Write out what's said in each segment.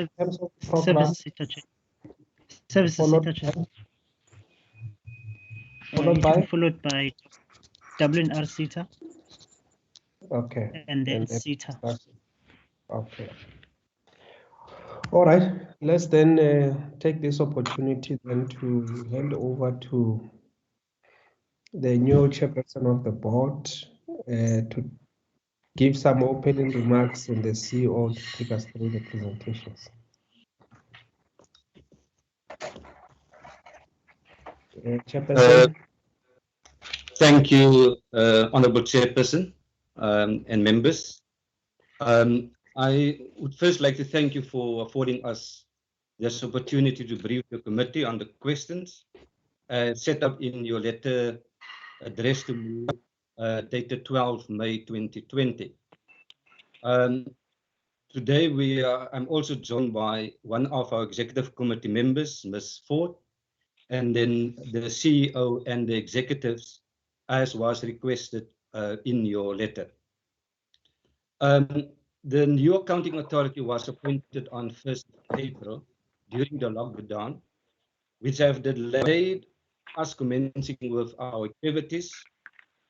terms of program, Service followed SETA, Chair. followed by? Followed by WNR SETA. Okay. And then SETA. Okay. All right. Let's then take this opportunity then to hand over to the new chairperson of the board to give some opening remarks and the CEO to take us through the presentations. Chairperson. Thank you, Honorable Chairperson and members. I would first like to thank you for affording us this opportunity to brief the committee on the questions set up in your letter addressed to me dated 12 May 2020. Today I'm also joined by one of our executive committee members, Ms. Ford, and then the CEO and the executives, as was requested in your letter. The new accounting authority was appointed on 1st April during the lockdown, which have delayed us commencing with our activities.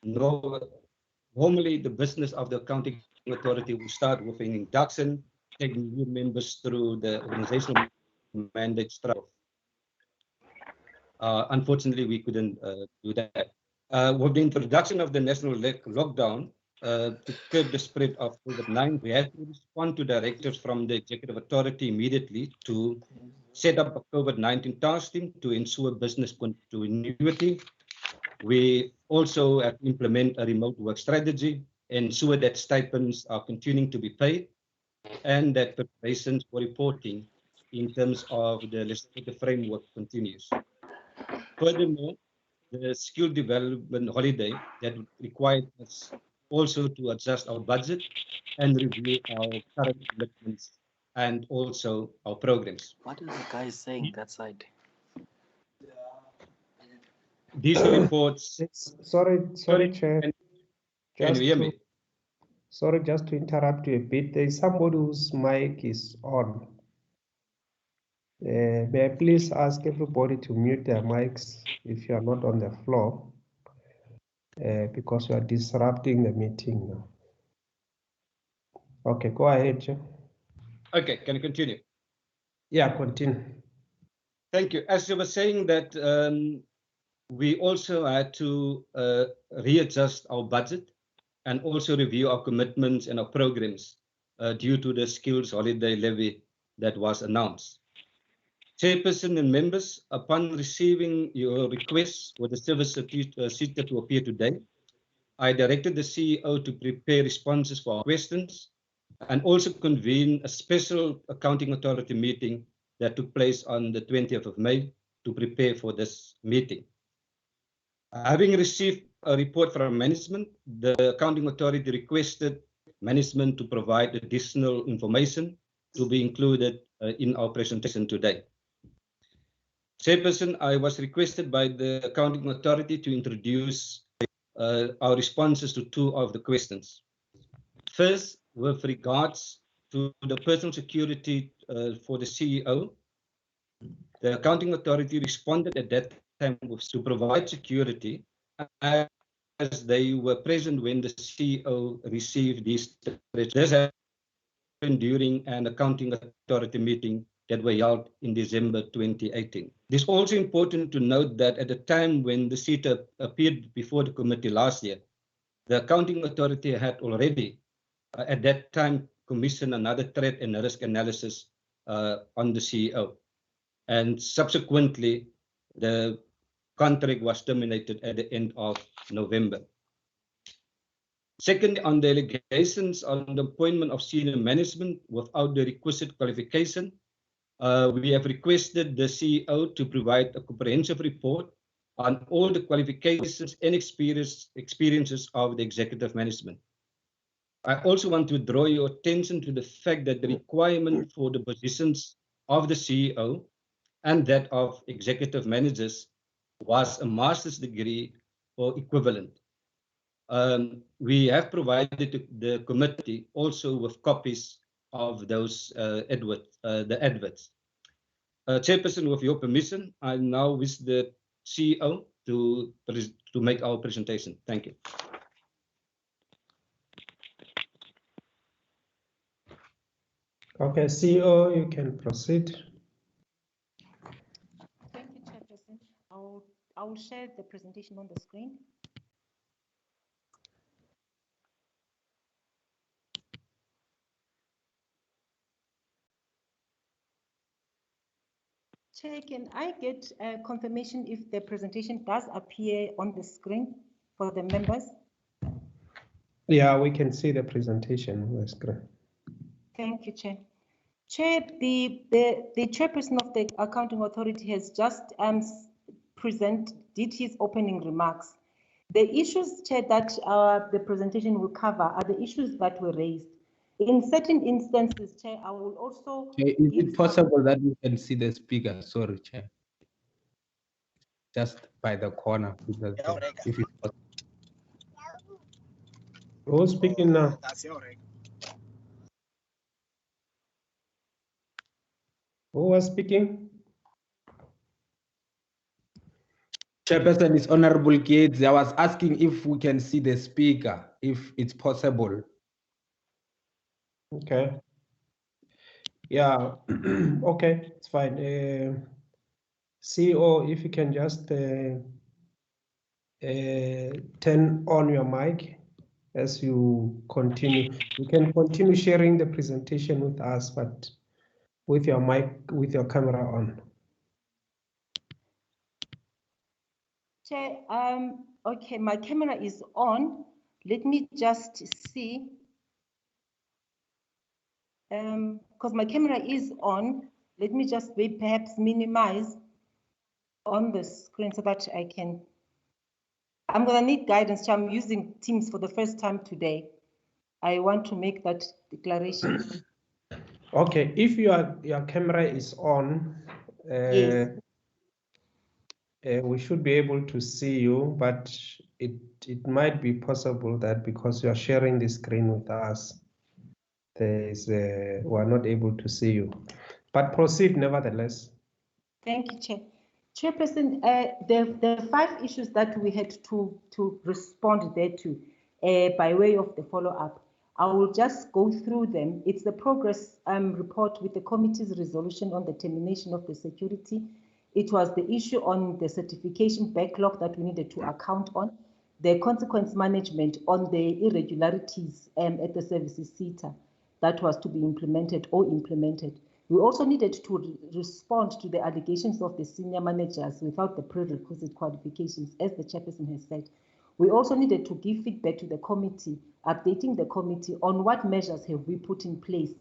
Normally, the business of the accounting authority will start with an induction, taking new members through the organizational mandate structure. Unfortunately, we couldn't do that. With the introduction of the national lockdown to curb the spread of COVID-19, we had to respond to directives from the executive authority immediately to set up a COVID-19 task team to ensure business continuity. We also have to implement a remote work strategy, ensure that stipends are continuing to be paid, and that preparations for reporting in terms of the legislative framework continues. Furthermore, the skill development holiday that required us also to adjust our budget and review our current commitments and also our programs. What is the guy saying that side? These reports. Sorry, Chair. Can you hear me? Sorry, just to interrupt you a bit. There is somebody whose mic is on. May I please ask everybody to mute their mics if you are not on the floor, because you are disrupting the meeting now. Okay, go ahead, Chair. Okay, can you continue? Yeah, continue. Thank you. As you were saying that we also had to readjust our budget and also review our commitments and our programs due to the skills holiday levy that was announced. Chairperson and members, upon receiving your request for the service SETA to appear today, I directed the CEO to prepare responses for our questions and also convene a special accounting authority meeting that took place on the 20th of May to prepare for this meeting. Having received a report from management, the accounting authority requested management to provide additional information to be included in our presentation today. Chairperson, I was requested by the accounting authority to introduce our responses to two of the questions. First, with regards to the personal security for the CEO, the accounting authority responded at that time to provide security as they were present when the CEO received these threats. This happened during an accounting authority meeting that were held in December 2018. It is also important to note that at the time when the SETA appeared before the committee last year, the accounting authority had already, at that time, commissioned another threat and risk analysis on the CEO. And subsequently, the contract was terminated at the end of November. Second, on the allegations on the appointment of senior management without the requisite qualification, we have requested the CEO to provide a comprehensive report on all the qualifications and experiences of the executive management. I also want to draw your attention to the fact that the requirement for the positions of the CEO and that of executive managers was a master's degree or equivalent. We have provided the committee also with copies of those the adverts. Chairperson, with your permission, I now wish the CEO to make our presentation. Thank you. Okay, CEO, you can proceed. Thank you, Chairperson. I will share the presentation on the screen. Chair, can I get confirmation if the presentation does appear on the screen for the members? Yeah, we can see the presentation on the screen. Thank you, Chair. Chair, the chairperson of the Accounting Authority has just did his opening remarks. The issues, Chair, that the presentation will cover are the issues that were raised. In certain instances, Chair, I will also... Chair, is it possible that we can see the speaker? Sorry, Chair. Just by the corner, because if it's possible. Who's speaking now? Who was speaking? Chairperson is Honorable Gates. I was asking if we can see the speaker, if it's possible. Okay. Yeah, okay, it's fine. CEO, if you can just turn on your mic as you continue. You can continue sharing the presentation with us, but with your mic, with your camera on. Chair, okay, my camera is on. Let me just see. Because my camera is on, let me just perhaps minimize on the screen so that I can. I'm gonna need guidance. So I'm using Teams for the first time today. I want to make that declaration. Okay, if your camera is on, Yes. We should be able to see you, but it might be possible that because you are sharing the screen with us, we're not able to see you. But proceed nevertheless. Thank you, Chair. Chairperson, the 5 issues that we had to respond there to by way of the follow-up, I will just go through them. It's the progress report with the committee's resolution on the termination of the security. It was the issue on the certification backlog that we needed to account on, the consequence management on the irregularities at the services SETA that was to be implemented or implemented. We also needed to respond to the allegations of the senior managers without the prerequisite qualifications, as the chairperson has said. We also needed to give feedback to the committee, updating the committee on what measures have we put in place,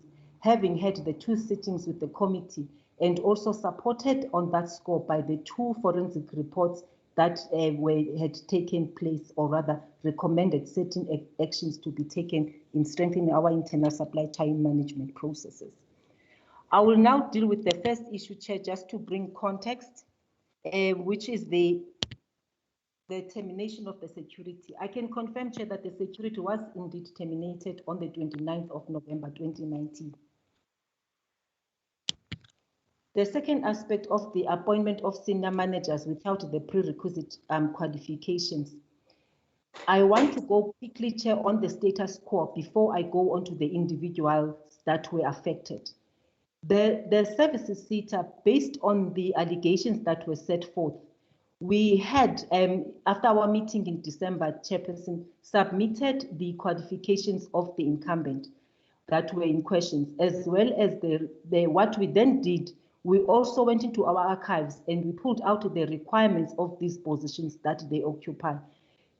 having had the 2 sittings with the committee, and also supported on that score by the 2 forensic reports that had taken place, or rather recommended certain actions to be taken in strengthening our internal supply chain management processes. I will now deal with the first issue, Chair, just to bring context, which is the termination of the security. I can confirm, Chair, that the security was indeed terminated on the 29th of November 2019. The second aspect of the appointment of senior managers without the prerequisite qualifications. I want to go quickly, Chair, on the status quo before I go on to the individuals that were affected. The services SETA, based on the allegations that were set forth, we had, after our meeting in December, Chairperson submitted the qualifications of the incumbent that were in questions, as well as what we then did. We also went into our archives and we pulled out the requirements of these positions that they occupy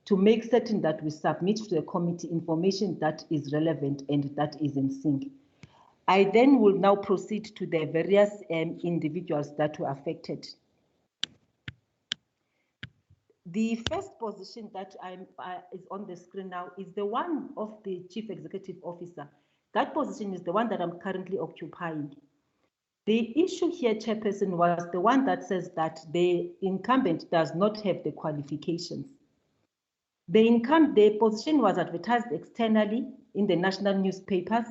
to make certain that we submit to the committee information that is relevant and that is in sync. I then will now proceed to the various individuals that were affected. The first position that is on the screen now is the one of the Chief Executive Officer. That position is the one that I'm currently occupying. The issue here, Chairperson, was the one that says that the incumbent does not have the qualifications. The position was advertised externally in the national newspapers.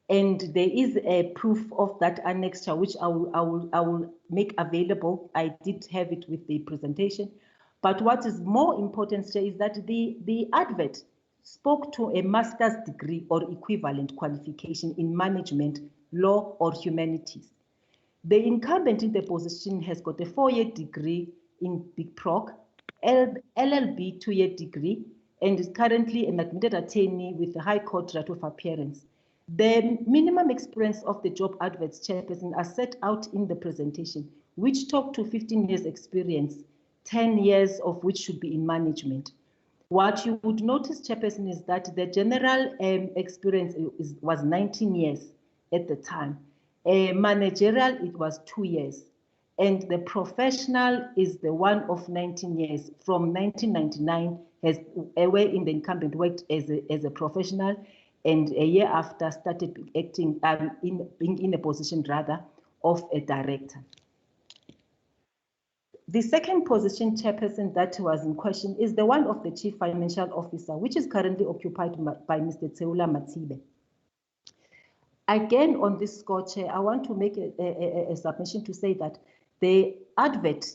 And there is a proof of that annexure, which I will make available. I did have it with the presentation. But what is more important here is that the advert spoke to a master's degree or equivalent qualification in management, law, or humanities. The incumbent in the position has got a 4-year degree in Big Proc, LLB 2-year degree, and is currently an admitted attorney with the High Court right of appearance. The minimum experience of the job adverts chairperson are set out in the presentation, which talk to 15 years experience, 10 years of which should be in management. What you would notice, chairperson, is that the general experience was 19 years at the time. Managerial, it was 2 years. And the professional is the one of 19 years from 1999, where in the incumbent worked as a professional, and a year after started acting, being in a position rather of a director. The second position, chairperson, that was in question is the one of the chief financial officer, which is currently occupied by Mr. Tseula Matibe. Again, on this score, Chair, I want to make a submission to say that the advert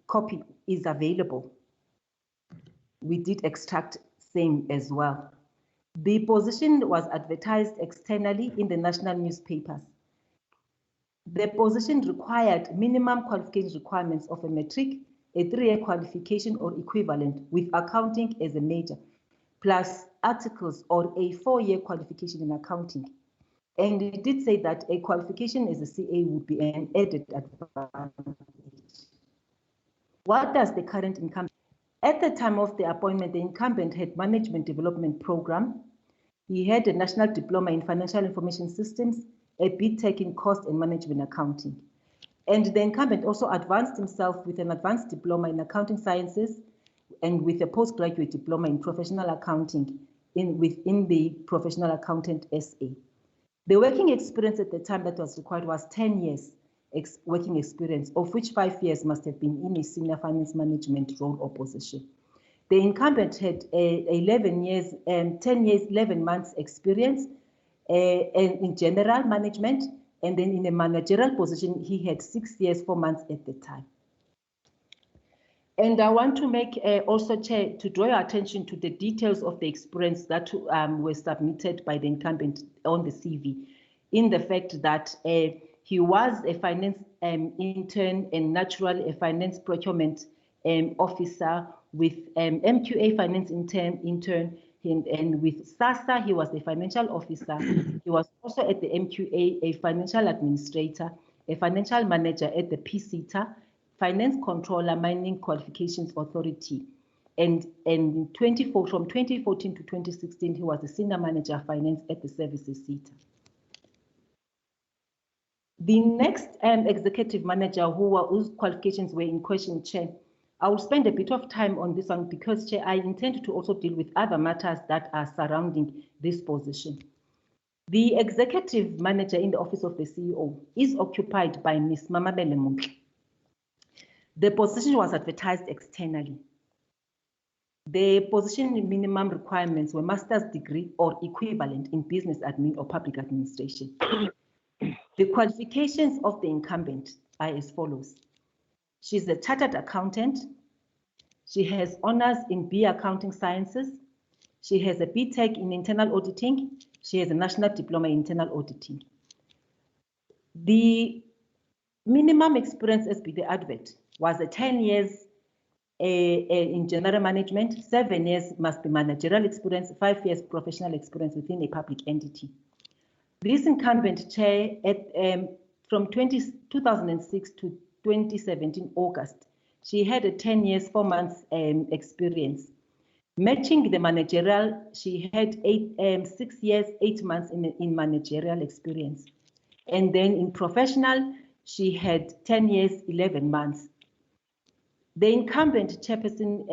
copy is available. We did extract same as well. The position was advertised externally in the national newspapers. The position required minimum qualification requirements of a matric, a 3-year qualification or equivalent with accounting as a major, plus articles or a 4-year qualification in accounting. And it did say that a qualification as a CA would be an added advantage. What does the current incumbent? At the time of the appointment, the incumbent had management development program. He had a national diploma in financial information systems, a BTech in cost and management accounting. And the incumbent also advanced himself with an advanced diploma in accounting sciences and with a postgraduate diploma in professional accounting within the professional accountant SA. The working experience at the time that was required was 10 years working experience, of which 5 years must have been in a senior finance management role or position. The incumbent had 11 years, 10 years, 11 months experience in general management, and then in a managerial position, he had 6 years, 4 months at the time. And I want to make also, Chair, to draw your attention to the details of the experience that were submitted by the incumbent on the CV, in the fact that he was a finance intern and naturally a finance procurement officer with MQA finance intern, and with SASA, he was the financial officer. He was also at the MQA, a financial administrator, a financial manager at the SETA, finance controller, mining qualifications authority. And from 2014 to 2016, he was the senior manager of finance at the services SETA. The next executive manager whose qualifications were in question, Chair, I will spend a bit of time on this one because, Chair, I intend to also deal with other matters that are surrounding this position. The executive manager in the office of the CEO is occupied by Ms. Mamabele Mutli. The position was advertised externally. The position minimum requirements were master's degree or equivalent in business admin or public administration. The qualifications of the incumbent are as follows. She's a chartered accountant. She has honors in BA Accounting Sciences. She has a BTech in internal auditing. She has a national diploma in internal auditing. The minimum experience as per the advert was 10 years in general management, 7 years must be managerial experience, 5 years professional experience within a public entity. This incumbent, Chair, from 2006 to 2017 August, she had a 10 years, 4 months experience. Matching the managerial, she had 6 years, 8 months in managerial experience. And then in professional, she had 10 years, 11 months. The incumbent chairperson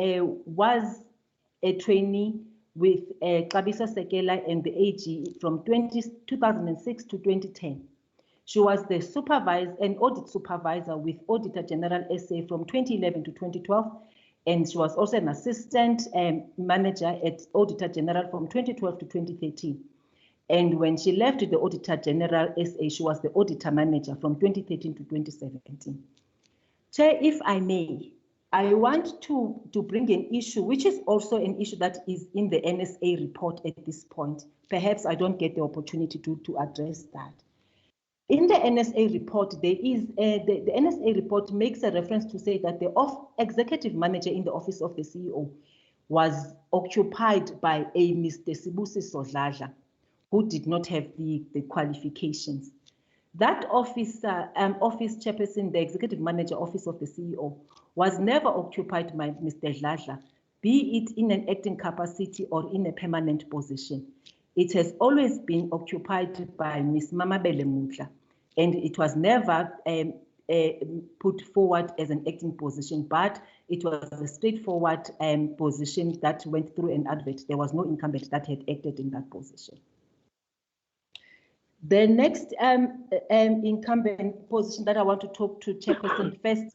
was a trainee with Xabiso Sekela and the AG from 2006 to 2010. She was the supervisor and audit supervisor with Auditor General SA from 2011 to 2012, and she was also an assistant manager at Auditor General from 2012 to 2013. And when she left the Auditor General SA, she was the Auditor Manager from 2013 to 2017. Chair, if I may, I want to bring an issue, which is also an issue that is in the NSA report at this point. Perhaps I don't get the opportunity to address that. In the NSA report, there is the NSA report makes a reference to say that the executive manager in the office of the CEO was occupied by a Mr. Sibusiso Dladla, who did not have the qualifications. That office chairperson, the executive manager office of the CEO, was never occupied by Mr. Dladla, be it in an acting capacity or in a permanent position. It has always been occupied by Ms. Mamabele Mutla, and it was never put forward as an acting position, but it was a straightforward position that went through an advert. There was no incumbent that had acted in that position. The next incumbent position that I want to talk to Chairperson first,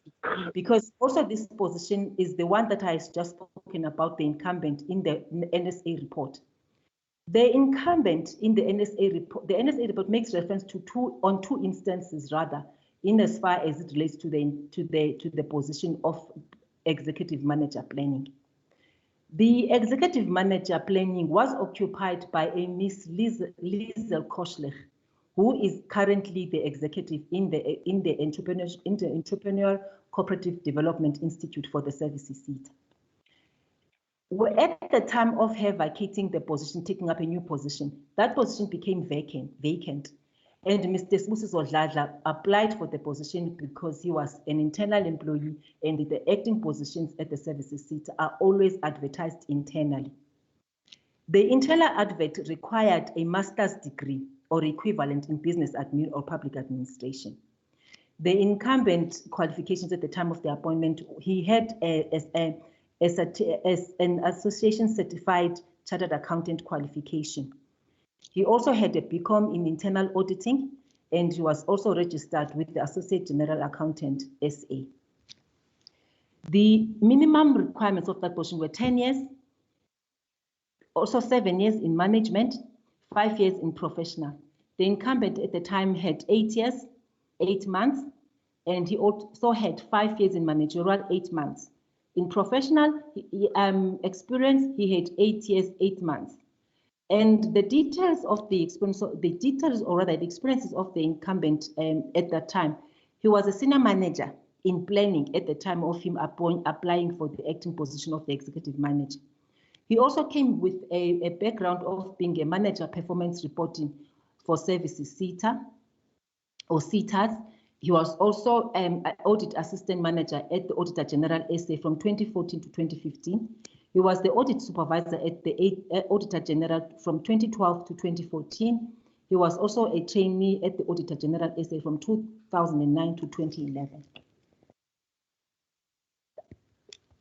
because also this position is the one that I have just spoken about, the incumbent in the NSA report. The incumbent in the NSA report makes reference to two instances rather, in as far as it relates to the position of executive manager planning. The executive manager planning was occupied by a Miss Liesel Koschler, who is currently the executive in the Entrepreneurial Cooperative Development Institute for the Services SETA. At the time of her vacating the position, taking up a new position, that position became vacant. And Mr. Sibusiso Dladla applied for the position because he was an internal employee, and the acting positions at the services SETA are always advertised internally. The internal advert required a master's degree or equivalent in business admin or public administration. The incumbent qualifications at the time of the appointment, he had as an association certified chartered accountant qualification. He also had a BCom in internal auditing, and he was also registered with the Associate General Accountant SA. The minimum requirements of that position were 10 years, also 7 years in management, 5 years in professional. The incumbent at the time had 8 years, 8 months, and he also had 5 years in managerial, 8 months. In professional experience, he had 8 years, 8 months. And the details of the experience, the experiences of the incumbent at that time, he was a senior manager in planning at the time of him applying for the acting position of the executive manager. He also came with a background of being a manager performance reporting for services SETA or SETAs. He was also an audit assistant manager at the Auditor General SA from 2014 to 2015. He was the audit supervisor at the Auditor General from 2012 to 2014. He was also a trainee at the Auditor General SA from 2009 to 2011.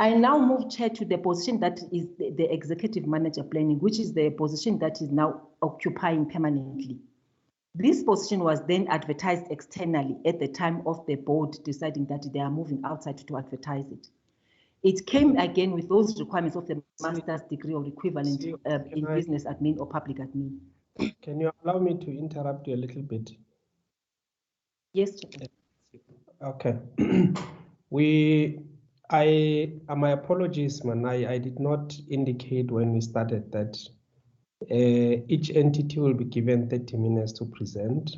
I now move, Chair, to the position that is the executive manager planning, which is the position that is now occupying permanently. This position was then advertised externally at the time of the board deciding that they are moving outside to advertise it. It came again with those requirements of the master's degree or equivalent in business admin or public admin. Can you allow me to interrupt you a little bit? Yes, Chair. Okay. My apologies, man. I did not indicate when we started that each entity will be given 30 minutes to present,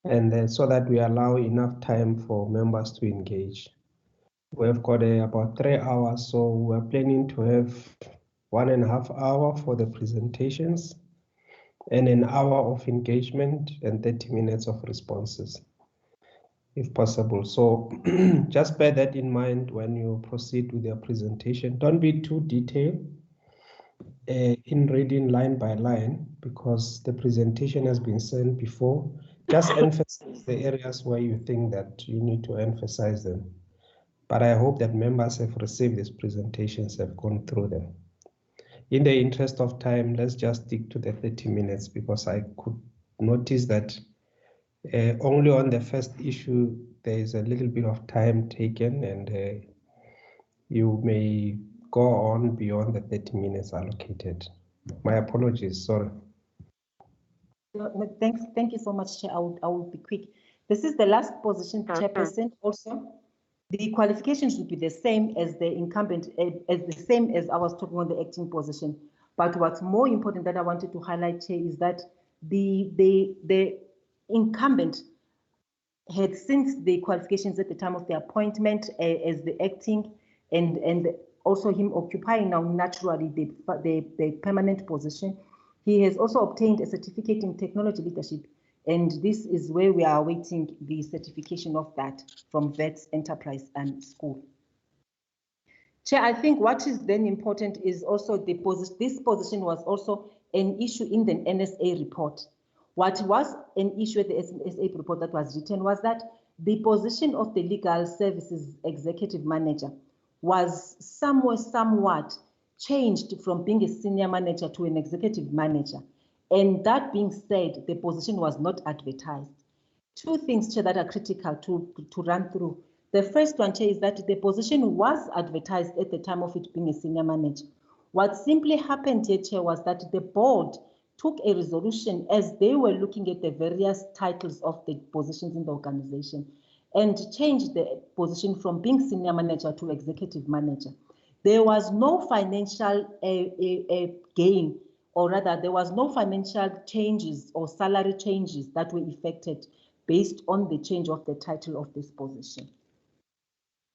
and so that we allow enough time for members to engage. We've got about 3 hours, so we're planning to have 1.5 hours for the presentations and an hour of engagement and 30 minutes of responses, if possible. So just bear that in mind when you proceed with your presentation. Don't be too detailed in reading line by line, because the presentation has been sent before. Just emphasize the areas where you think that you need to emphasize them. But I hope that members have received these presentations, have gone through them. In the interest of time, let's just stick to the 30 minutes, because I could notice that only on the first issue, there is a little bit of time taken, and you may go on beyond the 30 minutes allocated. My apologies, sorry. No, thank you so much, Chair. I will be quick. This is the last position, Chairperson. Also, the qualifications would be the same as the incumbent, as the same as I was talking on the acting position. But what's more important that I wanted to highlight, Chair, is that the incumbent had since the qualifications at the time of the appointment as the acting, and also him occupying now naturally the permanent position. He has also obtained a certificate in technology leadership, and this is where we are awaiting the certification of that from Vets Enterprise and School. Chair, I think what is then important is also this position was also an issue in the NSA report. What was an issue at the NSA report that was written was that the position of the legal services executive manager was somewhat changed from being a senior manager to an executive manager. And that being said, the position was not advertised. Two things, Chair, that are critical to run through. The first one, Chair, is that the position was advertised at the time of it being a senior manager. What simply happened here, Chair, was that the board took a resolution as they were looking at the various titles of the positions in the organization and changed the position from being senior manager to executive manager. There was no financial gain, or rather there was no financial changes or salary changes that were effected based on the change of the title of this position.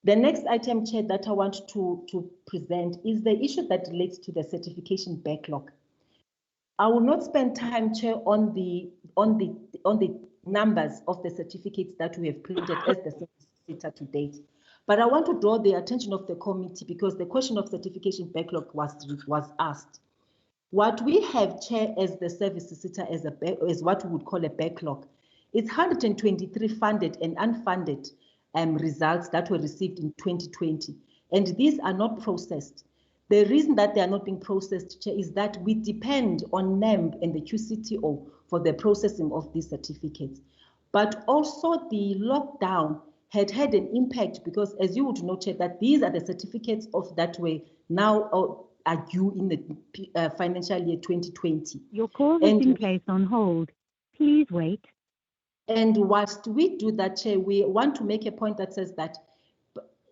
The next item, Chair, that I want to present is the issue that relates to the certification backlog. I will not spend time, Chair, on the numbers of the certificates that we have printed as the SETA to date. But I want to draw the attention of the committee because the question of certification backlog was asked. What we have, Chair, as the service SETA as what we would call a backlog, it's 123 funded and unfunded results that were received in 2020, and these are not processed. The reason that they are not being processed, Chair, is that we depend on NEMB and the QCTO for the processing of these certificates. But also the lockdown had an impact because, as you would know, Chair, that these are the certificates of that were now are due in the financial year 2020. Your call has been placed on hold. Please wait. And whilst we do that, Chair, we want to make a point that says that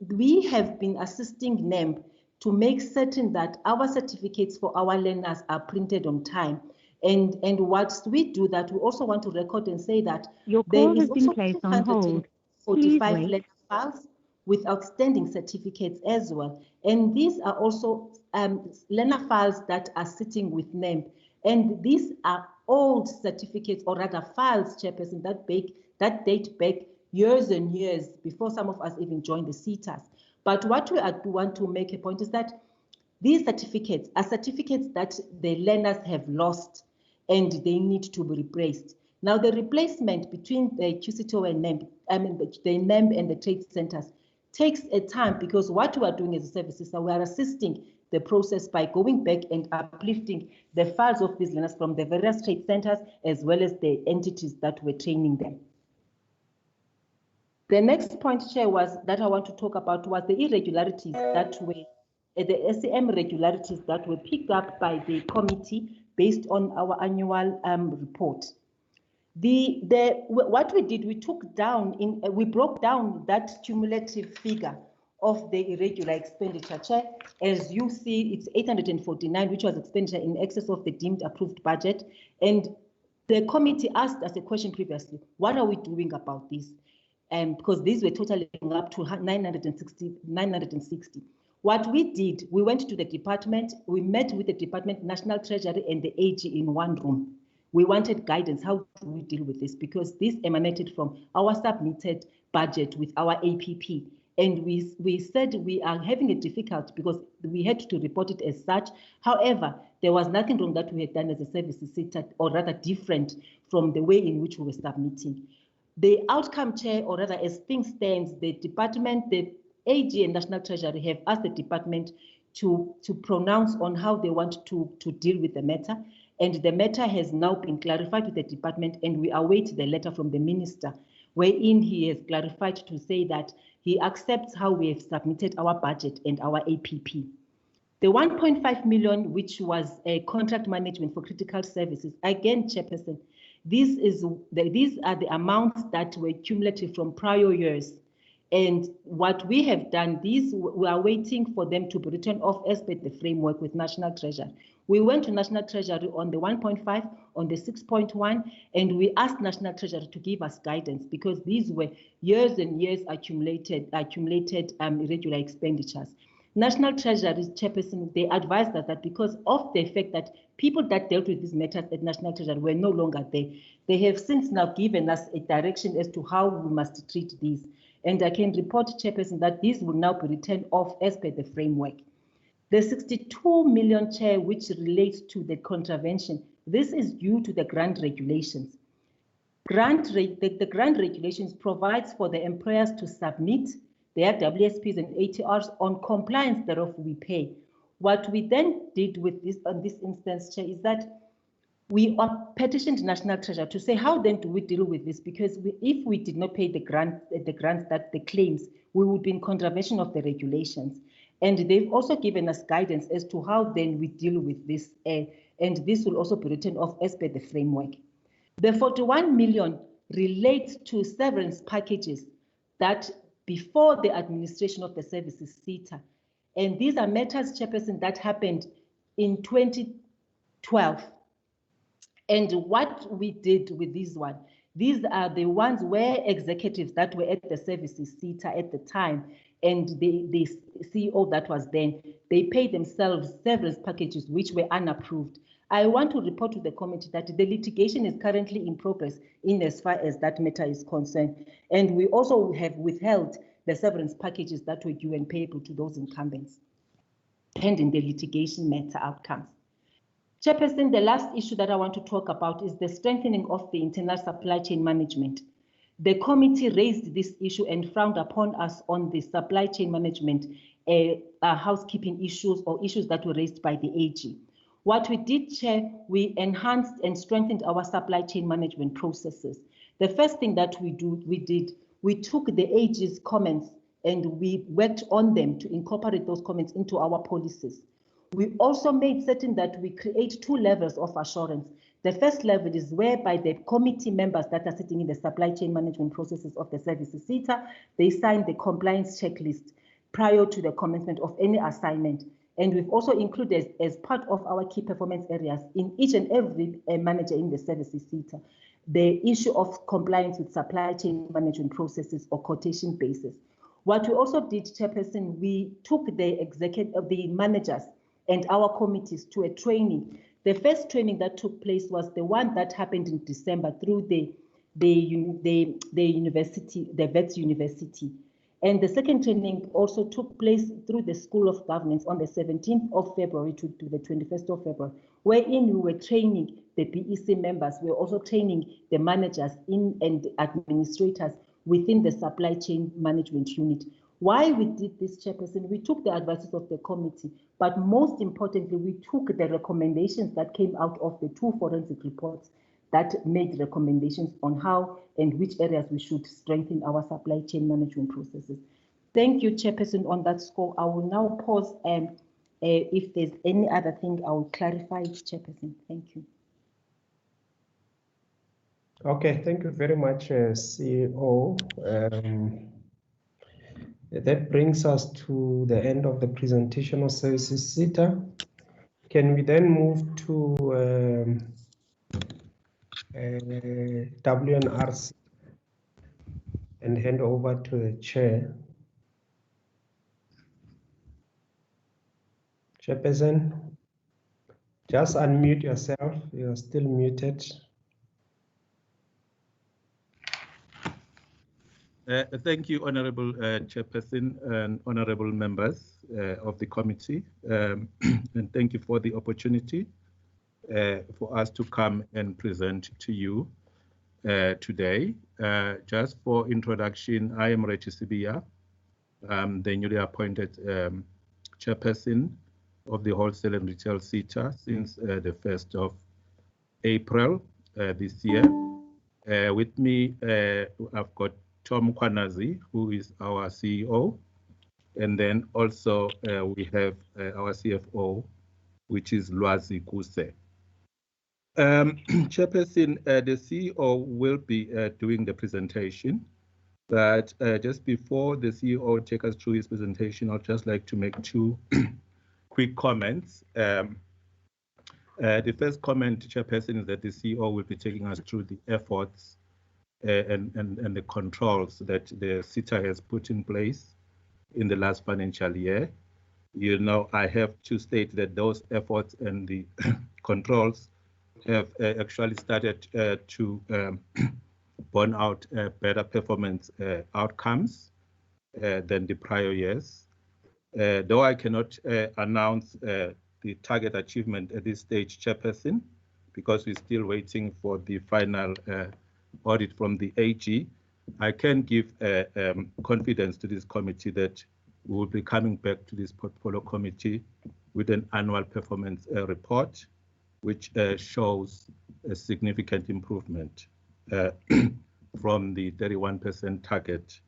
we have been assisting NEMB to make certain that our certificates for our learners are printed on time. And whilst we do that, we also want to record and say that your call has been placed on hold. 45 letter files with outstanding certificates as well. And these are also learner files that are sitting with NEMB. And these are old certificates, or rather files, Chairperson, that date back years and years before some of us even joined the SETAs. But what we want to make a point is that these certificates are certificates that the learners have lost and they need to be replaced. Now, the replacement between the QCTO and NEMB, the NEMB and the trade centers takes a time because what we are doing as a service is that we are assisting the process by going back and uplifting the files of these learners from the various trade centers as well as the entities that were training them. The next point, Chair, was that I want to talk about was the irregularities that were, the SEM irregularities that were picked up by the committee based on our annual report. What we did, we broke down that cumulative figure of the irregular expenditure, Chair. As you see, it's 849, which was expenditure in excess of the deemed approved budget. And the committee asked us a question previously, what are we doing about this? Because these were totaling up to 960. What we did, we went to the department, we met with the department, National Treasury and the AG in one room. We wanted guidance, how do we deal with this? Because this emanated from our submitted budget with our APP. And we said we are having a difficulty because we had to report it as such. However, there was nothing wrong that we had done as a service SETA, or rather different from the way in which we were submitting. The outcome, Chair, or rather as things stands, the department, the AG and National Treasury have asked the department to pronounce on how they want to deal with the matter. And the matter has now been clarified with the department, and we await the letter from the minister, wherein he has clarified to say that he accepts how we have submitted our budget and our APP. The 1.5 million, which was a contract management for critical services, again, Chairperson, These are the amounts that were cumulative from prior years. And what we have done, we are waiting for them to be written off as per the framework with National Treasury. We went to National Treasury on the 1.5, on the 6.1, and we asked National Treasury to give us guidance because these were years and years accumulated irregular expenditures. National Treasury's chairperson, they advised us that because of the fact that people that dealt with these matters at National Treasury were no longer there, they have since now given us a direction as to how we must treat these. And I can report, chairperson, that these will now be written off as per the framework. The 62 million, Chair, which relates to the contravention, this is due to the grant regulations. The grant regulations provides for the employers to submit their WSPs and ATRs on compliance thereof we pay. What we then did with this on this instance, Chair, is that we petitioned National Treasury to say, how then do we deal with this? Because if we did not pay the grants that the claims, we would be in contravention of the regulations. And they've also given us guidance as to how then we deal with this. And this will also be written off as per the framework. The 41 million relates to severance packages that before the administration of the services SETA. And these are matters, chairperson, that happened in 2012. And what we did with these are the ones where executives that were at the services SETA at the time and the CEO that was then, they paid themselves severance packages which were unapproved. I want to report to the committee that the litigation is currently in progress in as far as that matter is concerned. And we also have withheld the severance packages that were due and payable to those incumbents, pending the litigation matter outcomes. Chairperson, the last issue that I want to talk about is the strengthening of the internal supply chain management. The committee raised this issue and frowned upon us on the supply chain management housekeeping issues or issues that were raised by the AG. What we did, Chair, we enhanced and strengthened our supply chain management processes. The first thing that we did, we took the AG's comments and we worked on them to incorporate those comments into our policies. We also made certain that we create 2 levels of assurance. The first level is whereby the committee members that are sitting in the supply chain management processes of the services SETA, they sign the compliance checklist prior to the commencement of any assignment. And we've also included as part of our key performance areas in each and every manager in the services SETA, the issue of compliance with supply chain management processes or quotation basis. What we also did, Chairperson, we took the managers and our committees to a training. The first training that took place was the one that happened in December through the university, the VETS University. And the second training also took place through the School of Governance on the 17th of February to the 21st of February, wherein we were training the BEC members. We were also training the managers and administrators within the supply chain management unit. Why we did this, Chairperson, we took the advices of the committee, but most importantly, we took the recommendations that came out of the 2 forensic reports that made recommendations on how and which areas we should strengthen our supply chain management processes. Thank you, Chairperson, on that score. I will now pause and if there's any other thing, I will clarify it, Chairperson. Thank you. Okay, thank you very much, CEO. That brings us to the end of the presentation of services SETA. Can we then move to WNRC and hand over to the chair? Chairperson, just unmute yourself. You are still muted. Thank you, Honorable Chairperson and honorable members of the committee. And thank you for the opportunity for us to come and present to you today. Just for introduction, I am Rechi Sibia. I'm the newly appointed Chairperson of the Wholesale and Retail SETA since the 1st of April this year. With me, I've got Tom Kwanazi, who is our CEO, and then also we have our CFO, which is Lwazi Kuse. Chairperson, the CEO will be doing the presentation, but just before the CEO takes us through his presentation, I'd just like to make two quick comments. The first comment, Chairperson, is that the CEO will be taking us through the efforts and the controls that the SETA has put in place in the last financial year. You know, I have to state that those efforts and the controls have actually started to burn out better performance outcomes than the prior years. Though I cannot announce the target achievement at this stage, Chairperson, because we're still waiting for the final audit from the AG, I can give confidence to this committee that we will be coming back to this portfolio committee with an annual performance report, which shows a significant improvement from the 31% target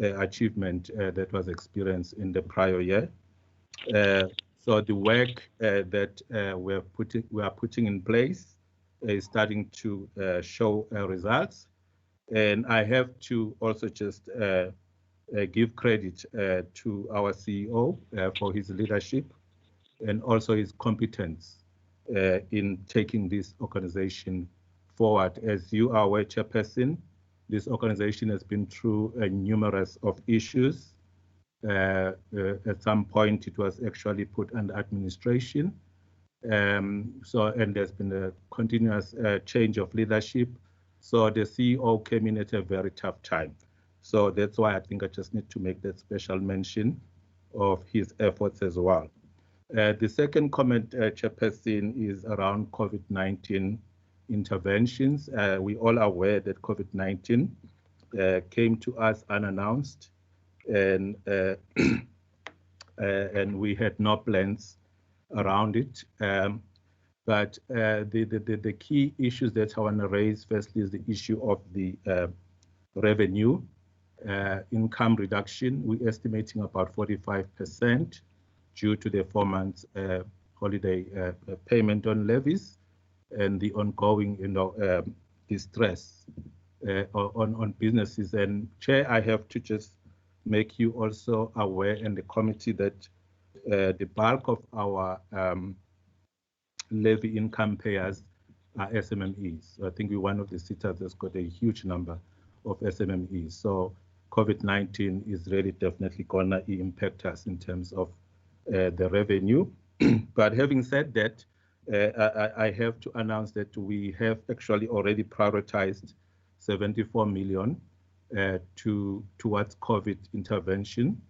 achievement that was experienced in the prior year. So the work that we are putting in place is starting to show results. And I have to also just give credit to our CEO for his leadership and also his competence in taking this organization forward. As you are aware, Chairperson, this organization has been through numerous of issues. At some point, it was actually put under administration. And there's been a continuous change of leadership. So the CEO came in at a very tough time. So that's why I think I just need to make that special mention of his efforts as well. The second comment, Chairperson, is around COVID-19 interventions. We all are aware that COVID-19 came to us unannounced, and we had no plans around it. But the key issues that I want to raise firstly is the issue of the revenue income reduction. We're estimating about 45% due to the 4 months holiday payment on levies and the ongoing, distress on businesses. And Chair, I have to just make you also aware in the committee that the bulk of our levy income payers are SMMEs. So I think we're one of the SETAs that's got a huge number of SMMEs. So COVID-19 is really definitely gonna impact us in terms of the revenue. But having said that, I have to announce that we have actually already prioritized 74 million towards COVID intervention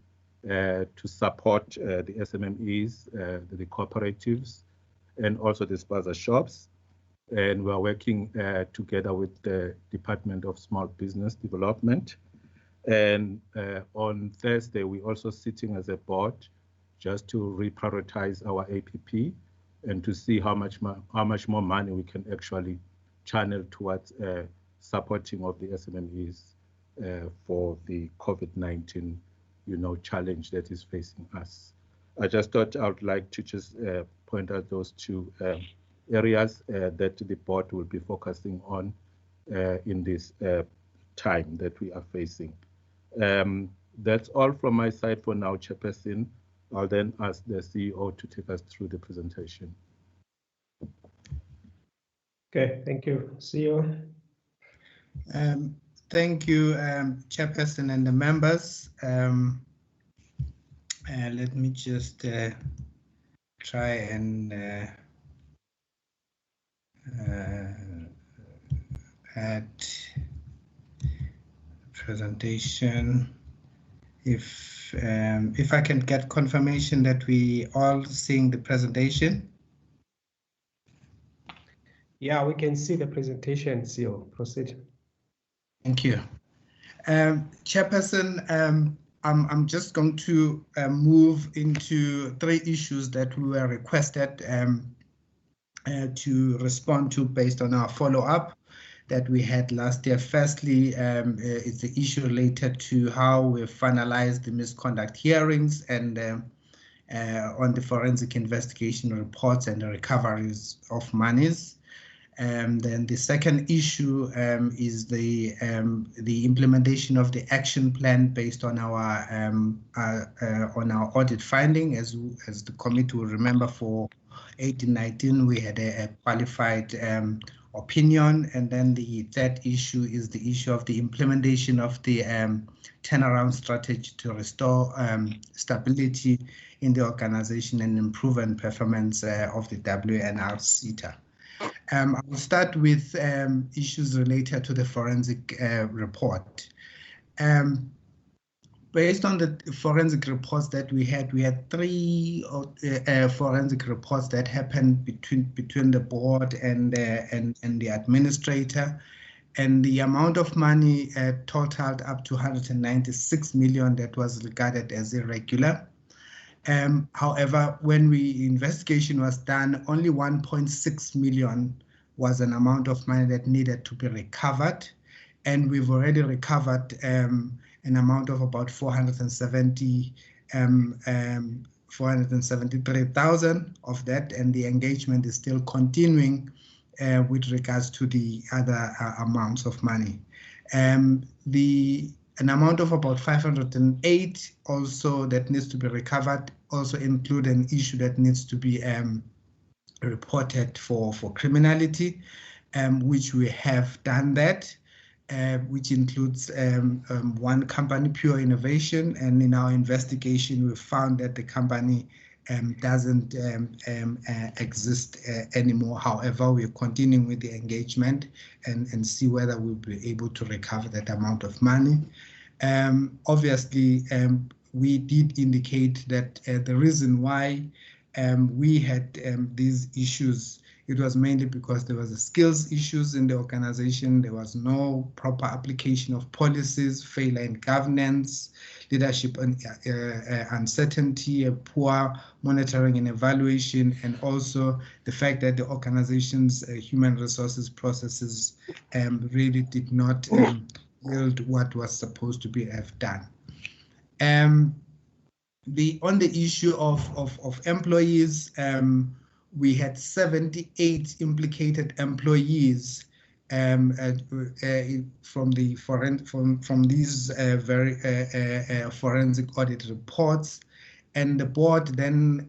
to support the SMMEs, the cooperatives, and also the spaza shops. And we are working together with the Department of Small Business Development. And on Thursday, we're also sitting as a board just to reprioritize our APP and to see how much more money we can actually channel towards supporting of the SMMEs for the COVID-19, challenge that is facing us. I just thought I would like to just point out those two areas that the board will be focusing on in this time that we are facing. That's all from my side for now, Chairperson. I'll then ask the CEO to take us through the presentation. Okay, thank you, CEO. Thank you, Chairperson and the members. Let me just try and add presentation. If I can get confirmation that we all seeing the presentation. Yeah, we can see the presentation, CEO. Proceed. Thank you. Chairperson, I'm just going to move into 3 issues that we were requested to respond to based on our follow-up that we had last year. Firstly, it's the issue related to how we finalized the misconduct hearings and on the forensic investigation reports and the recoveries of monies. Then the second issue is the implementation of the action plan based on our audit finding. As the committee will remember, for 18-19 we had a qualified opinion, and then the third issue is the issue of the implementation of the turnaround strategy to restore stability in the organization and improve performance of the WNR SETA. I will start with issues related to the forensic report. Based on the forensic reports that we had three forensic reports that happened between the board and the administrator, and the amount of money totaled up to 196 million that was regarded as irregular. However, when investigation was done, only 1.6 million was an amount of money that needed to be recovered, and we've already recovered an amount of about 473,000 of that, and the engagement is still continuing with regards to the other amounts of money. An amount of about 508 also that needs to be recovered also include an issue that needs to be reported for criminality, which we have done that, which includes one company, Pure Innovation, and in our investigation we found that the company doesn't exist anymore. However, we're continuing with the engagement and see whether we'll be able to recover that amount of money. Obviously, we did indicate that the reason why we had these issues, it was mainly because there was skills issues in the organization. There was no proper application of policies, failure in governance, leadership uncertainty, a poor monitoring and evaluation, and also the fact that the organization's human resources processes really did not yield what was supposed to be done. On the issue of employees, we had 78 implicated employees from these very forensic audit reports, and the board then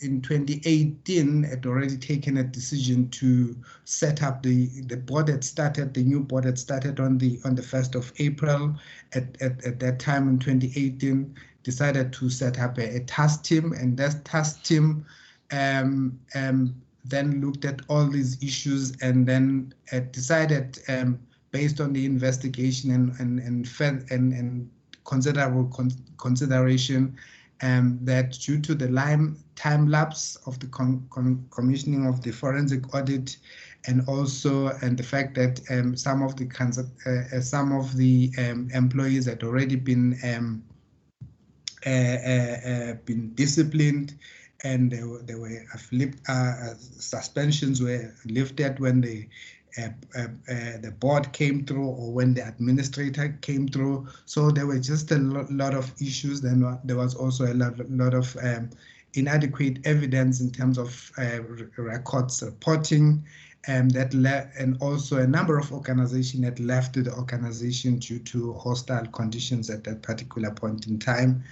in 2018 had already taken a decision to set up the new board had started on the 1st of April. At that time in 2018, decided to set up a task team, and that task team then looked at all these issues and then decided, based on the investigation and considerable consideration, that due to the time lapse of the commissioning of the forensic audit, and the fact that some of the employees had already been disciplined, and they were suspensions were lifted when the board came through or when the administrator came through. So there were just a lot of issues. Then there was also a lot of inadequate evidence in terms of records reporting, and also a number of organizations had left the organization due to hostile conditions at that particular point in time.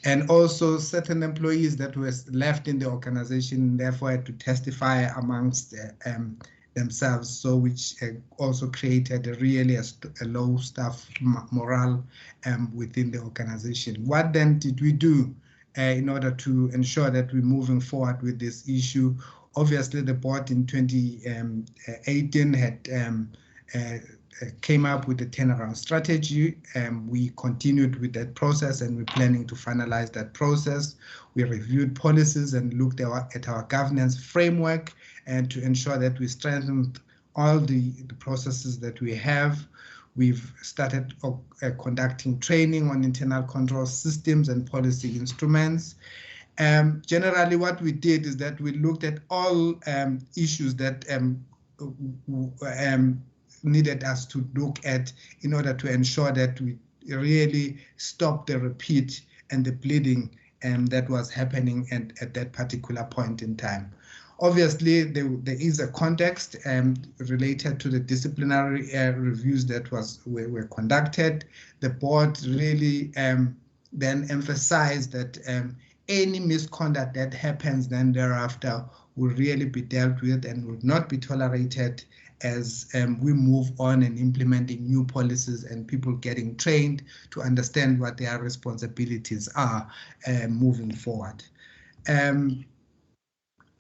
And also certain employees that were left in the organization therefore had to testify amongst themselves, so which also created a low staff morale within the organization. What then did we do in order to ensure that we're moving forward with this issue? Obviously, the board in 2018 had came up with a turnaround strategy. We continued with that process, and we're planning to finalize that process. We reviewed policies and looked at our governance framework, and to ensure that we strengthened all the processes that we have. We've started conducting training on internal control systems and policy instruments. Generally, what we did is that we looked at all issues that needed us to look at in order to ensure that we really stop the repeat and the bleeding that was happening at that particular point in time. Obviously, there is a context related to the disciplinary reviews that were conducted. The board really then emphasized that any misconduct that happens then thereafter will really be dealt with and would not be tolerated as we move on and implementing new policies and people getting trained to understand what their responsibilities are moving forward.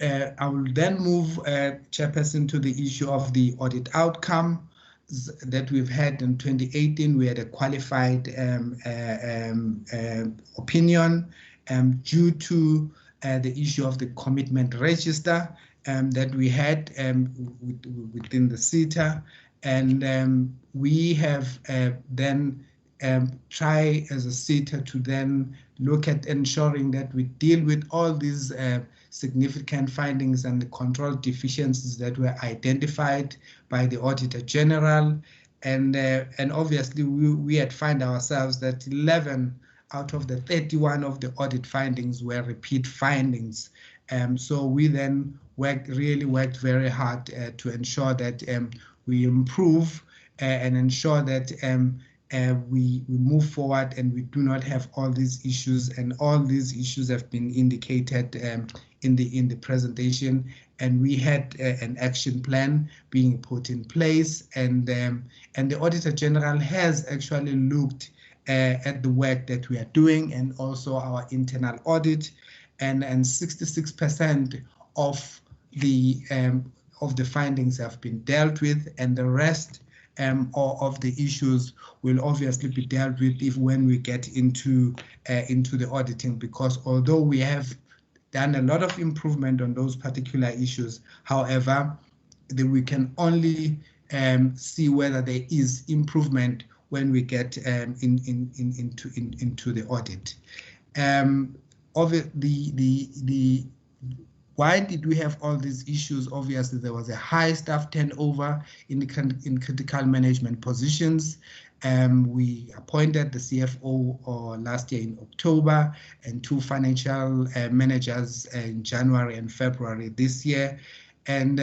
I will then move, Chairperson, to the issue of the audit outcome that we've had in 2018. We had a qualified opinion due to the issue of the commitment register that we had within the SETA. And we have then try as a SETA to then look at ensuring that we deal with all these significant findings and the control deficiencies that were identified by the Auditor General. And obviously we had found ourselves that 11 out of the 31 of the audit findings were repeat findings. So we then really worked very hard to ensure that we improve and ensure that we move forward and we do not have all these issues, and all these issues have been indicated in the presentation, and we had an action plan being put in place, and the Auditor General has actually looked at the work that we are doing and also our internal audit, and 66% of the findings have been dealt with, and the rest of the issues will obviously be dealt with when we get into the auditing, because although we have done a lot of improvement on those particular issues, however, we can only see whether there is improvement when we get into the audit. Why did we have all these issues? Obviously, there was a high staff turnover in critical management positions. We appointed the CFO last year in October and 2 financial managers in January and February this year. And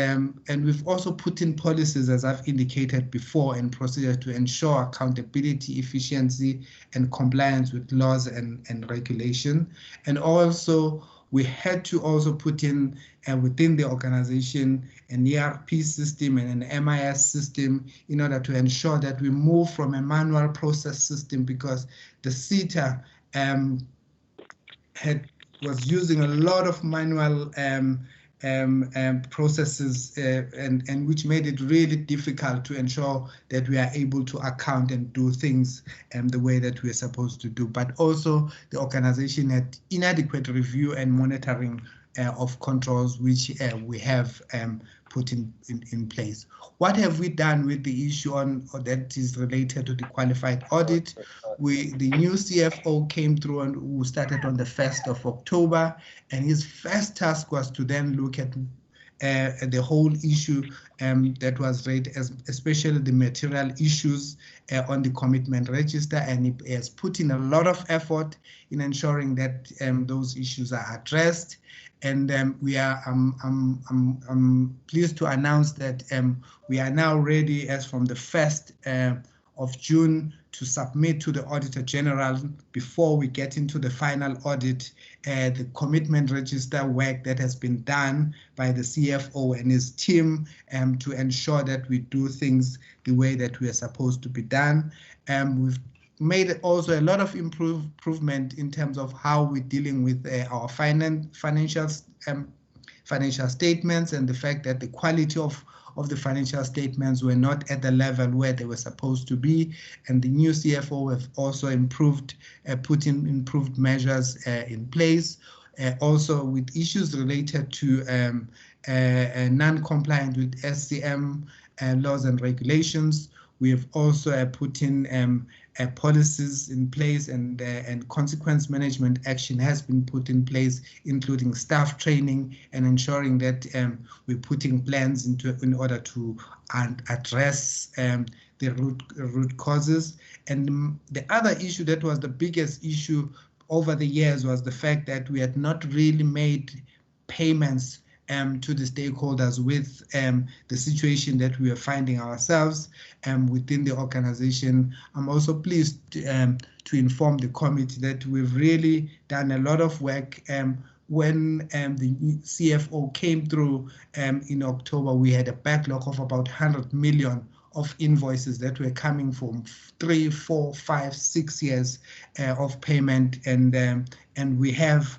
we've also put in policies, as I've indicated before, and procedures to ensure accountability, efficiency, and compliance with laws and regulation. And also, we had to also put in within the organization an ERP system and an MIS system in order to ensure that we move from a manual process system, because the SETA was using a lot of manual processes and which made it really difficult to ensure that we are able to account and do things the way that we are supposed to do. But also the organization had inadequate review and monitoring of controls, which we have put in place. What have we done with the issue that is related to the qualified audit? The new CFO came through and who started on the 1st of October, and his first task was to then look at the whole issue that was raised, especially the material issues on the commitment register, and he has put in a lot of effort in ensuring that those issues are addressed. And we are I'm pleased to announce that we are now ready, as from the 1st of June, to submit to the Auditor General, before we get into the final audit, the commitment register work that has been done by the CFO and his team to ensure that we do things the way that we are supposed to be done. We've made also a lot of improvement in terms of how we're dealing with our financial statements, and the fact that the quality of the financial statements were not at the level where they were supposed to be. And the new CFO have also put in improved measures in place. Also with issues related to non-compliant with SCM laws and regulations, we have also put in policies in place, and consequence management action has been put in place, including staff training and ensuring that we're putting plans in order to address the root causes. And the other issue that was the biggest issue over the years was the fact that we had not really made payments to the stakeholders with the situation that we are finding ourselves within the organization. I'm also pleased to inform the committee that we've really done a lot of work. When the CFO came through in October, we had a backlog of about 100 million of invoices that were coming from 3, 4, 5, 6 years of payment, and we have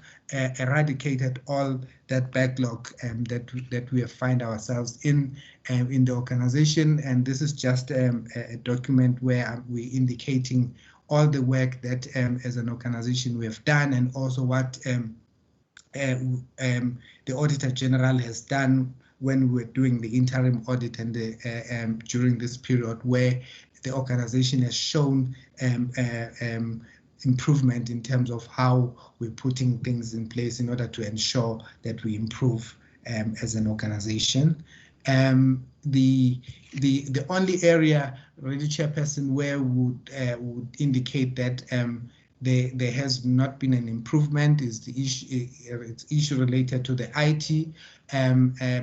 eradicated all that backlog that we find ourselves in the organization. And this is just a document where we're indicating all the work that as an organization we have done, and also what the Auditor General has done when we were doing the interim audit and during this period where the organization has shown improvement in terms of how we're putting things in place in order to ensure that we improve as an organization. The only area, really, Chairperson, where would indicate that there has not been an improvement is the issue related to the IT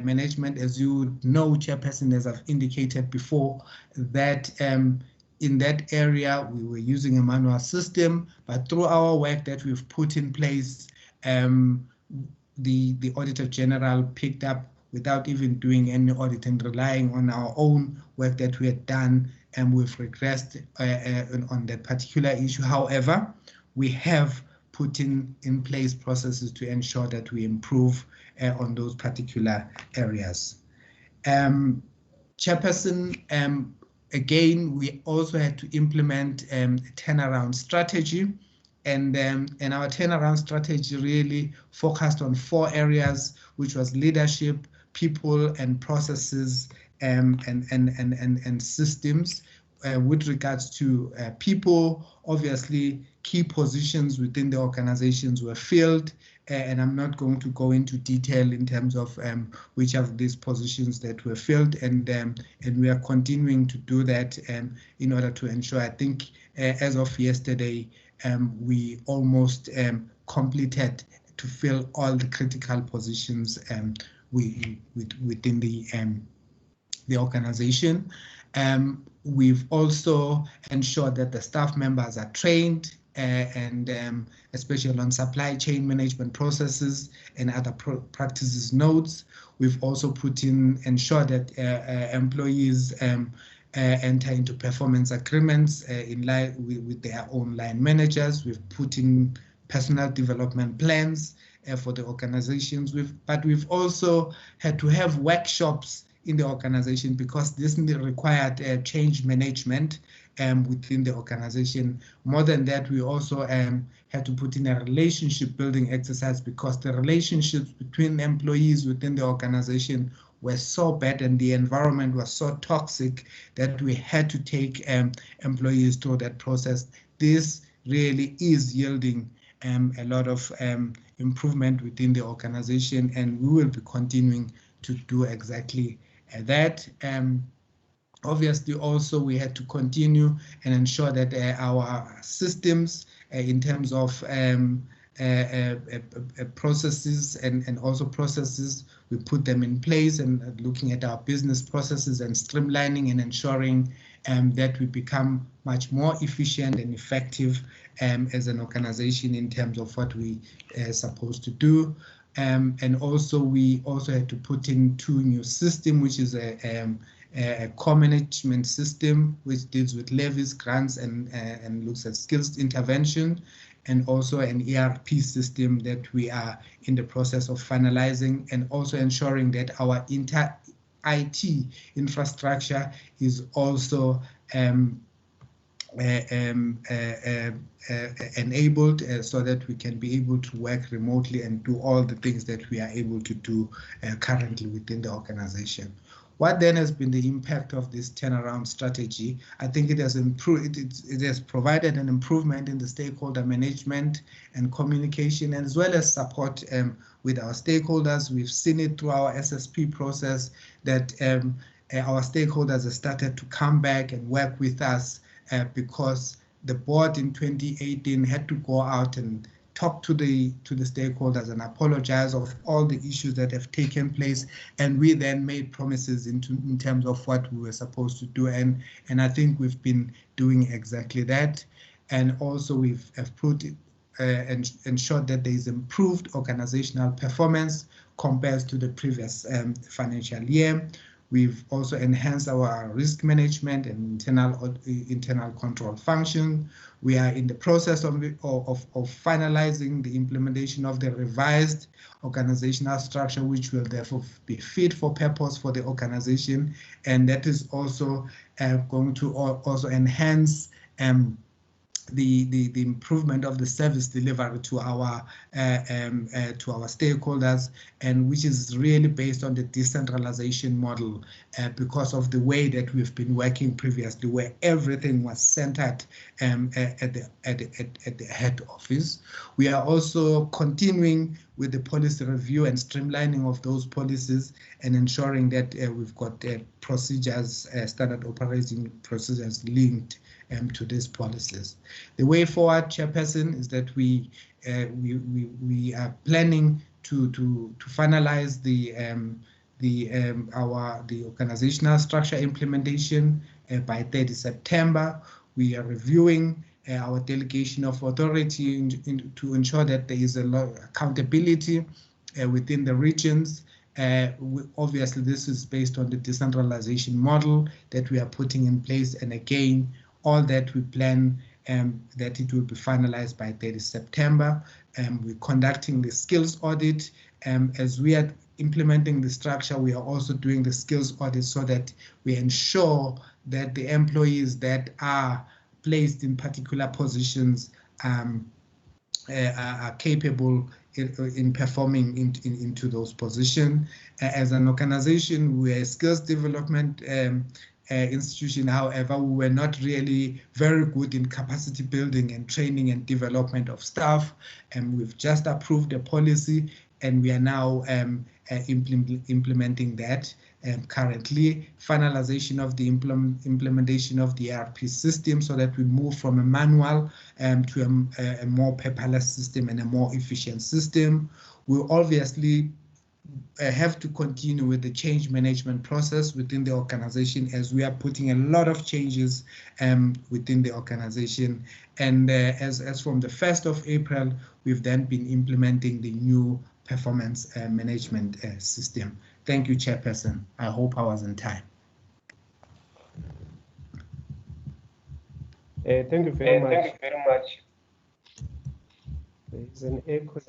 management. As you know, Chairperson, as I've indicated before, that in that area we were using a manual system, but through our work that we've put in place, the Auditor General picked up without even doing any audit and relying on our own work that we had done, and we've regressed on that particular issue. However, we have put in place processes to ensure that we improve on those particular areas. Chairperson, again, we also had to implement a turnaround strategy, and our turnaround strategy really focused on 4 areas, which was leadership, people and processes, and systems. With regards to people, obviously key positions within the organizations were filled, and I'm not going to go into detail in terms of which of these positions that were filled, and we are continuing to do that in order to ensure, I think as of yesterday, we almost completed to fill all the critical positions within the organization. We've also ensured that the staff members are trained and especially on supply chain management processes and other practices nodes. We've also ensured that employees enter into performance agreements in line with their own line managers. We've put in personal development plans for the organizations. But we've also had to have workshops in the organization because this required change management within the organization. More than that, we also had to put in a relationship building exercise because the relationships between employees within the organization were so bad and the environment was so toxic that we had to take employees through that process. This really is yielding a lot of improvement within the organization, and we will be continuing to do exactly that. Obviously, also we had to continue and ensure that our systems in terms of processes and also processes, we put them in place and looking at our business processes and streamlining and ensuring that we become much more efficient and effective as an organization in terms of what we are supposed to do. And also we also had to put in 2 new systems, which is a co-management system which deals with levies, grants, and looks at skills intervention, and also an ERP system that we are in the process of finalizing, and also ensuring that our IT infrastructure is also enabled so that we can be able to work remotely and do all the things that we are able to do currently within the organization. What then has been the impact of this turnaround strategy? I think it has improved. It has provided an improvement in the stakeholder management and communication, as well as support with our stakeholders. We've seen it through our SSP process that our stakeholders have started to come back and work with us because the board in 2018 had to go out and talk to the stakeholders and apologize of all the issues that have taken place, and we then made promises in terms of what we were supposed to do, and I think we've been doing exactly that. And also we've ensured that there is improved organizational performance compared to the previous financial year. We've also enhanced our risk management and internal control function. We are in the process of finalizing the implementation of the revised organizational structure, which will therefore be fit for purpose for the organization, and that is also going to also enhance the improvement of the service delivery to our stakeholders, and which is really based on the decentralization model, because of the way that we've been working previously, where everything was centered at the head office. We are also continuing with the policy review and streamlining of those policies, and ensuring that we've got procedures, standard operating procedures linked to these policies. The way forward, Chairperson, is that we are planning to finalize the organizational structure implementation by 30 September. We are reviewing our delegation of authority to ensure that there is a lot of accountability within the regions. Obviously, this is based on the decentralization model that we are putting in place, and again, all that we plan that it will be finalized by 30 September. We're conducting the skills audit. As we are implementing the structure, we are also doing the skills audit so that we ensure that the employees that are placed in particular positions are capable in performing into those positions. As an organization, we're a skills development institution. However, we were not really very good in capacity building and training and development of staff, and we've just approved a policy, and we are now implementing that. Currently, finalization of the implementation of the ERP system, so that we move from a manual to a more paperless system and a more efficient system. We obviously have to continue with the change management process within the organization, as we are putting a lot of changes within the organization. And as from the 1st of April, we've then been implementing the new performance management system. Thank you, Chairperson. I hope I was in time. Thank you very much. Thank you very much. There is an echo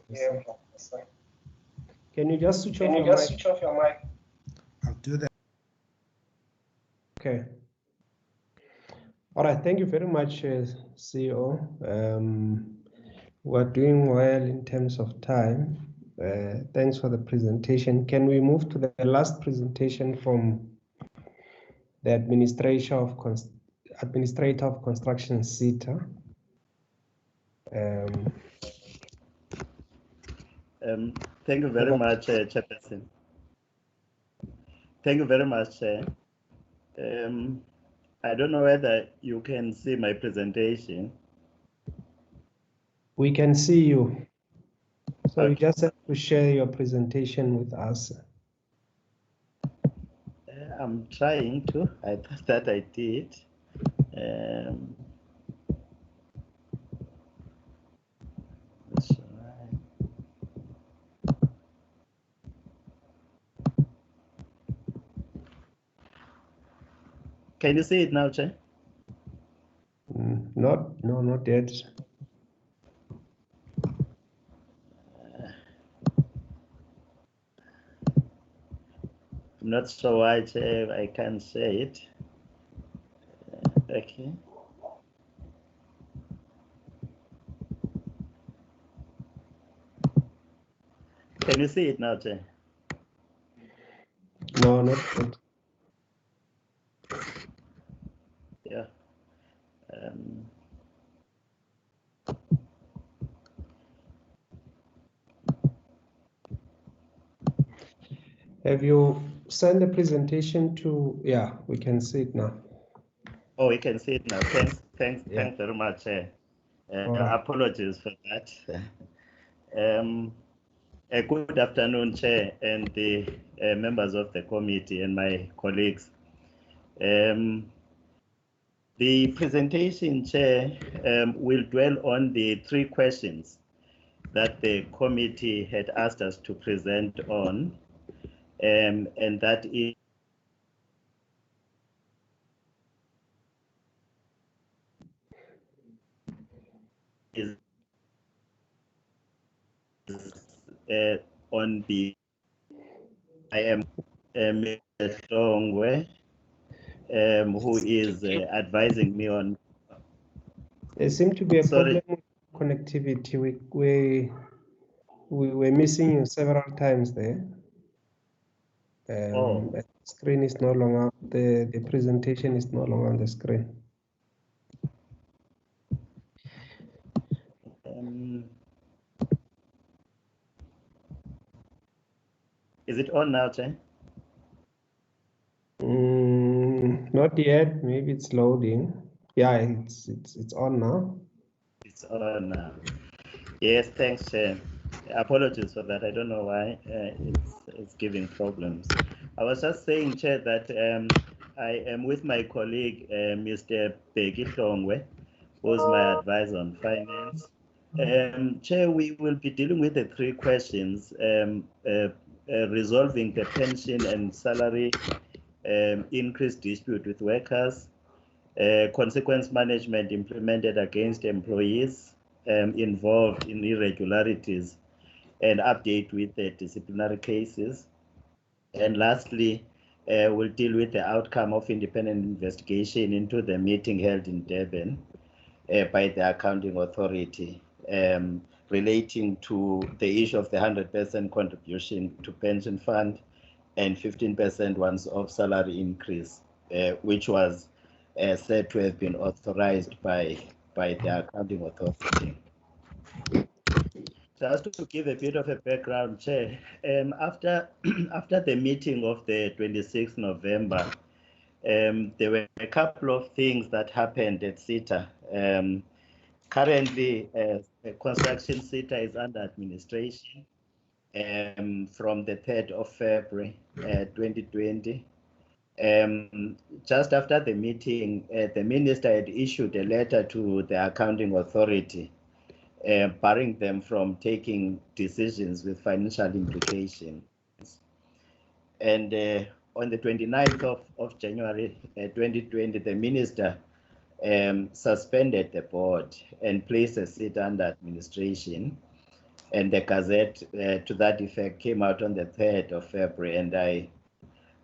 here, Professor. Can you just switch off your mic? I'll do that. Okay. All right. Thank you very much, CEO. We're doing well in terms of time. Thanks for the presentation. Can we move to the last presentation from the Administrator of Construction, SETA? Thank you very much, Chairperson. Thank you very much, Chair. I don't know whether you can see my presentation. We can see you. So okay. You just have to share your presentation with us. I'm trying to. I thought that I did. Can you see it now, Chair? No, not yet. I'm not sure why, Chair, I can't say it. Okay. Can you see it now, Chair? No, not yet. Yeah. Have you sent the presentation to? Yeah, we can see it now. Oh, we can see it now. Thanks very much. right. Apologies for that. Good afternoon, Chair, and the members of the committee and my colleagues. The presentation, Chair, will dwell on the 3 questions that the committee had asked us to present on, and that is on the I am Mr. Hlongwe, who is advising me on. There seemed to be a Sorry. problem with connectivity. We were missing you several times there. The screen is no longer, the presentation is no longer on the screen. Is it on now, Chair? Not yet. Maybe it's loading. Yeah, it's on now. It's on now. Yes, thanks, Chair. Apologies for that. I don't know why it's giving problems. I was just saying, Chair, that I am with my colleague, Mr. Bheki Hlongwe, who's my advisor on finance. Chair, we will be dealing with the 3 questions, resolving the pension and salary increase dispute with workers, consequence management implemented against employees involved in irregularities, and update with the disciplinary cases. And lastly, we'll deal with the outcome of independent investigation into the meeting held in Durban by the Accounting Authority relating to the issue of the 100% contribution to pension fund and 15% once-off salary increase, which was said to have been authorized by the Accounting Authority. Just to give a bit of a background, Chair, after the meeting of the 26th November, there were a couple of things that happened at SETA. Currently, construction SETA is under administration from the 3rd of February 2020. Just after the meeting, the minister had issued a letter to the Accounting Authority barring them from taking decisions with financial implications. And on the 29th of January 2020, the minister suspended the board and placed a seat under administration. And the gazette to that effect came out on the 3rd of February, and I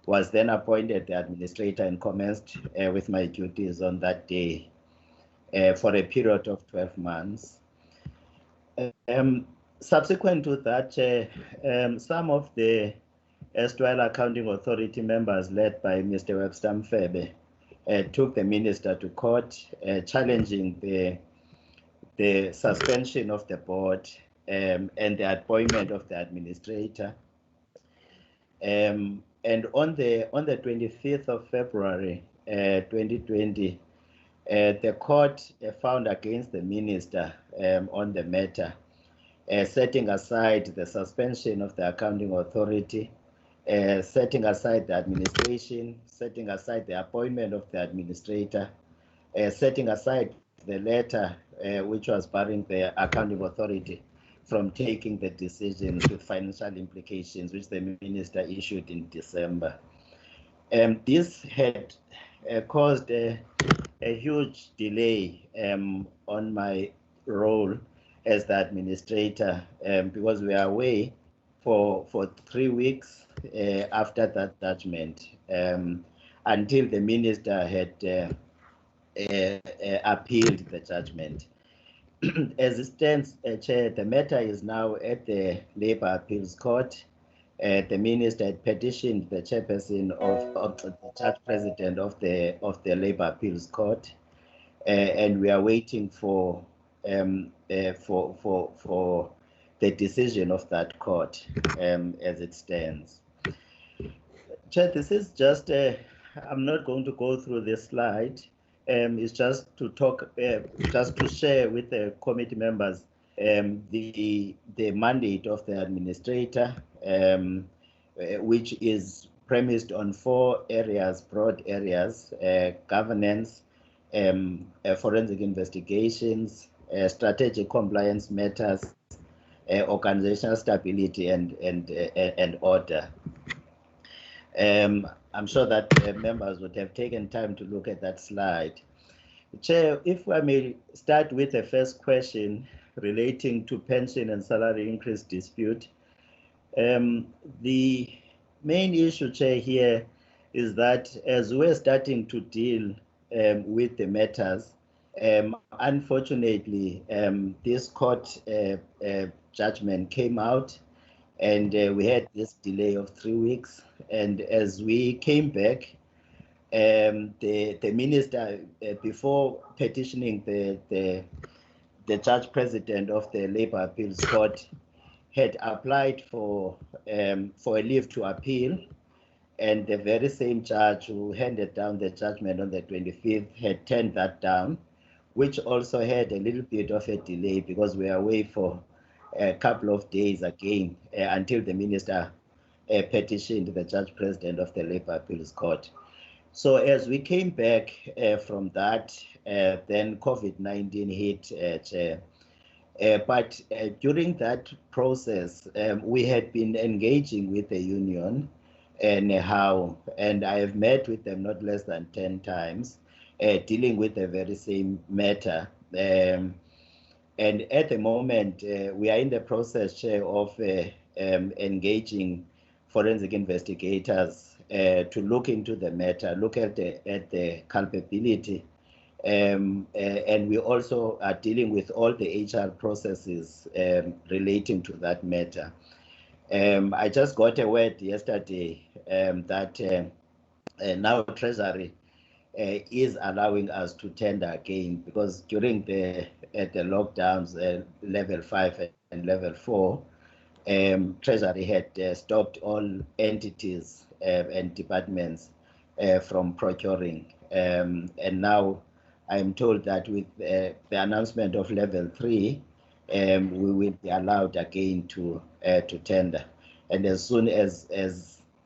was then appointed the administrator and commenced with my duties on that day for a period of 12 months. Subsequent to that, some of the erstwhile Accounting Authority members led by Mr. Webster Mfebe took the minister to court, challenging the suspension of the board and the appointment of the administrator. And on the 25th of February 2020, the court found against the minister on the matter, setting aside the suspension of the Accounting Authority, setting aside the administration, setting aside the appointment of the administrator, setting aside the letter which was barring the Accounting Authority from taking the decisions with financial implications, which the minister issued in December. This had caused a huge delay on my role as the administrator because we were away for 3 weeks after that judgment until the minister had appealed the judgment. As it stands, Chair, the matter is now at the Labour Appeals Court. The minister had petitioned the chairperson of the judge president of the Labour Appeals Court, and we are waiting for the decision of that court as it stands. Chair, this is just I'm not going to go through this slide. is just to talk, just to share with the committee members the mandate of the administrator, which is premised on 4 areas, broad areas: governance, forensic investigations, strategic compliance matters, organizational stability, and order. I'm sure that members would have taken time to look at that slide. Chair, if I may start with the first question relating to pension and salary increase dispute. The main issue, Chair, here is that as we're starting to deal with the matters, unfortunately, this court judgment came out, and we had this delay of 3 weeks. And as we came back, the minister, before petitioning the judge president of the Labour Appeals Court, had applied for a leave to appeal, and the very same judge who handed down the judgment on the 25th had turned that down, which also had a little bit of a delay because we are away for a couple of days again until the minister petitioned the judge president of the Labour Appeals Court. So as we came back from that, then COVID-19 hit, Chair. But during that process, we had been engaging with the union and I have met with them not less than 10 times, dealing with the very same matter. And at the moment, we are in the process, Chair, of engaging forensic investigators to look into the matter, look at the culpability. And we also are dealing with all the HR processes relating to that matter. I just got a word yesterday that now Treasury is allowing us to tender again, because during the lockdowns, level 5 and level 4, Treasury had stopped all entities and departments from procuring. And now I'm told that with the announcement of level 3, we will be allowed again to tender. And as soon as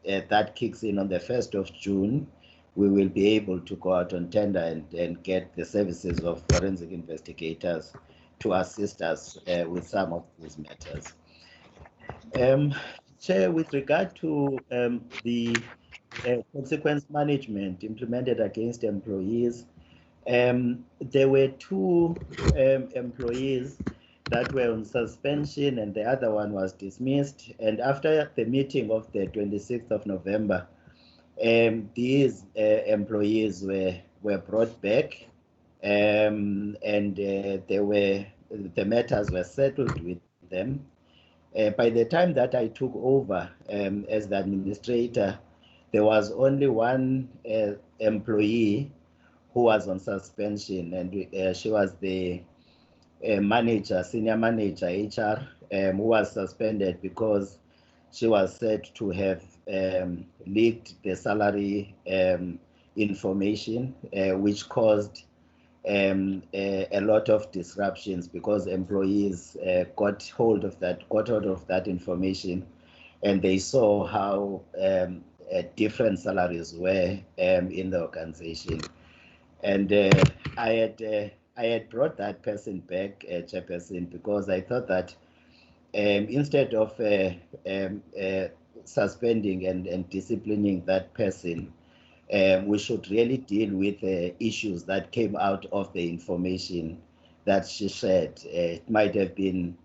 that kicks in on the 1st of June, we will be able to go out on tender and get the services of forensic investigators to assist us with some of these matters. Chair, with regard to the consequence management implemented against employees, there were 2 employees that were on suspension and the other one was dismissed. And after the meeting of the 26th of November, these employees were brought back, and the matters were settled with them. By the time that I took over as the administrator, there was only one employee who was on suspension, and she was the manager, senior manager, HR, who was suspended because she was said to have leaked the salary information, which caused a lot of disruptions because employees got hold of that information, and they saw how different salaries were in the organization. And I had brought that person back, Chairperson, because I thought that instead of suspending and disciplining that person, we should really deal with the issues that came out of the information that she shared. It might have been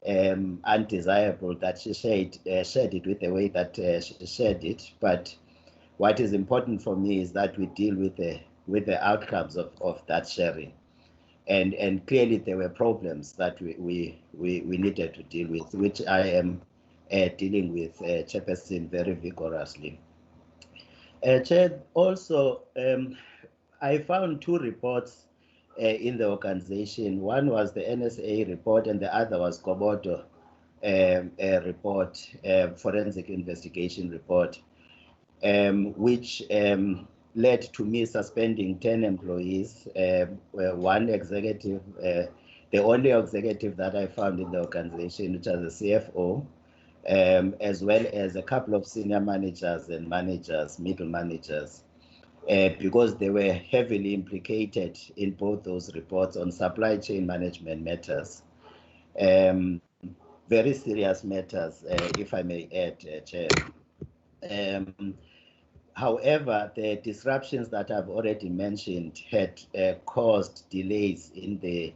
undesirable that she shared it with the way that she shared it, but what is important for me is that we deal with the outcomes of that sharing. And clearly there were problems that we needed to deal with, which I am dealing with, Chairperson, very vigorously. Chair, also, I found 2 reports in the organization. One was the NSA report and the other was Kobodo report, forensic investigation report, which led to me suspending 10 employees, one executive, the only executive that I found in the organization, which was the CFO, as well as a couple of senior managers and managers, middle managers, because they were heavily implicated in both those reports on supply chain management matters. Very serious matters, if I may add, Chair. However, the disruptions that I've already mentioned had caused delays in the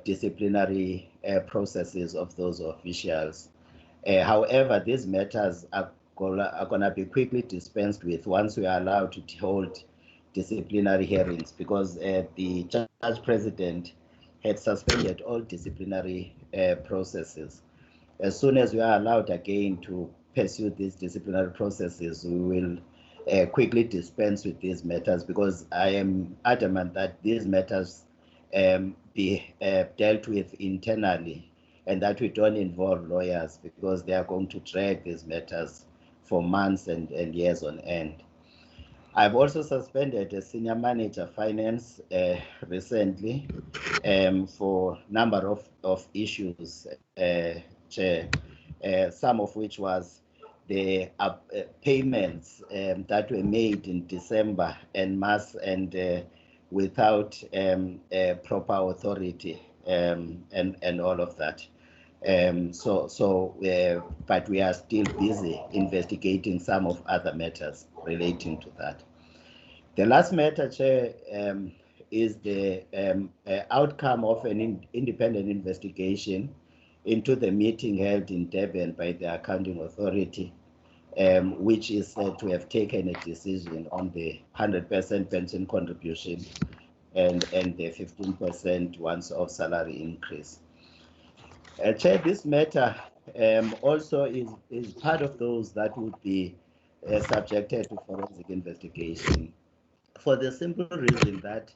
disciplinary processes of those officials. However, these matters are going to be quickly dispensed with once we are allowed to hold disciplinary hearings, because the judge president had suspended all disciplinary processes. As soon as we are allowed again to pursue these disciplinary processes, we will quickly dispense with these matters, because I am adamant that these matters be dealt with internally, and that we don't involve lawyers, because they are going to drag these matters for months and years on end. I've also suspended a senior manager finance recently for a number of issues, Chair, some of which was the payments that were made in December en masse and without proper authority and all of that. But we are still busy investigating some of other matters relating to that. The last matter, Chair, is the outcome of an independent investigation into the meeting held in Durban by the Accounting Authority, which is said to have taken a decision on the 100% pension contribution and the 15% once-off salary increase. Chair, this matter also is part of those that would be subjected to forensic investigation, for the simple reason that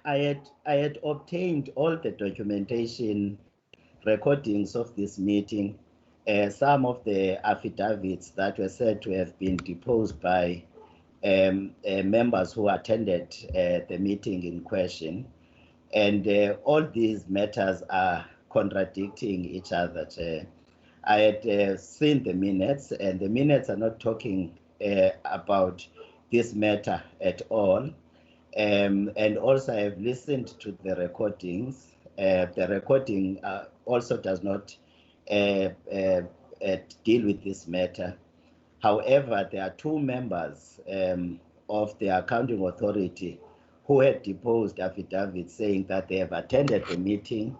I had obtained all the documentation recordings of this meeting, some of the affidavits that were said to have been deposed by members who attended the meeting in question. And all these matters are contradicting each other, Chair. I had seen the minutes, and the minutes are not talking about this matter at all. And also I have listened to the recordings. The recording also does not deal with this matter. However, there are two members of the Accounting Authority who had deposed affidavits saying that they have attended the meeting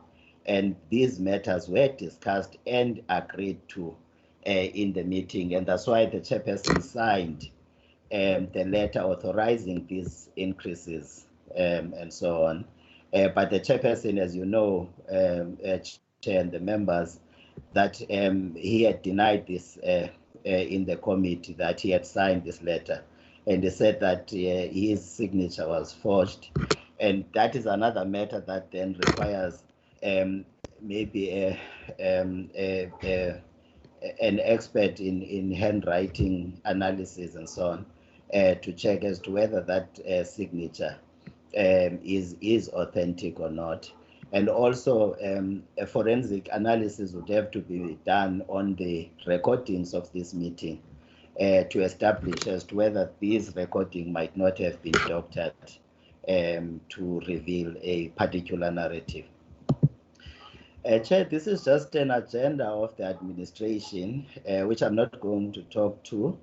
and these matters were discussed and agreed to in the meeting. And that's why the chairperson signed the letter authorizing these increases and so on. But the chairperson, as you know, Chair and the members, that he had denied this in the committee, that he had signed this letter. And he said that his signature was forged. And that is another matter that then requires maybe an expert in handwriting analysis and so on to check as to whether that signature is authentic or not. And also a forensic analysis would have to be done on the recordings of this meeting to establish as to whether these recording might not have been doctored to reveal a particular narrative. Chair, this is just an agenda of the administration, which I'm not going to talk to.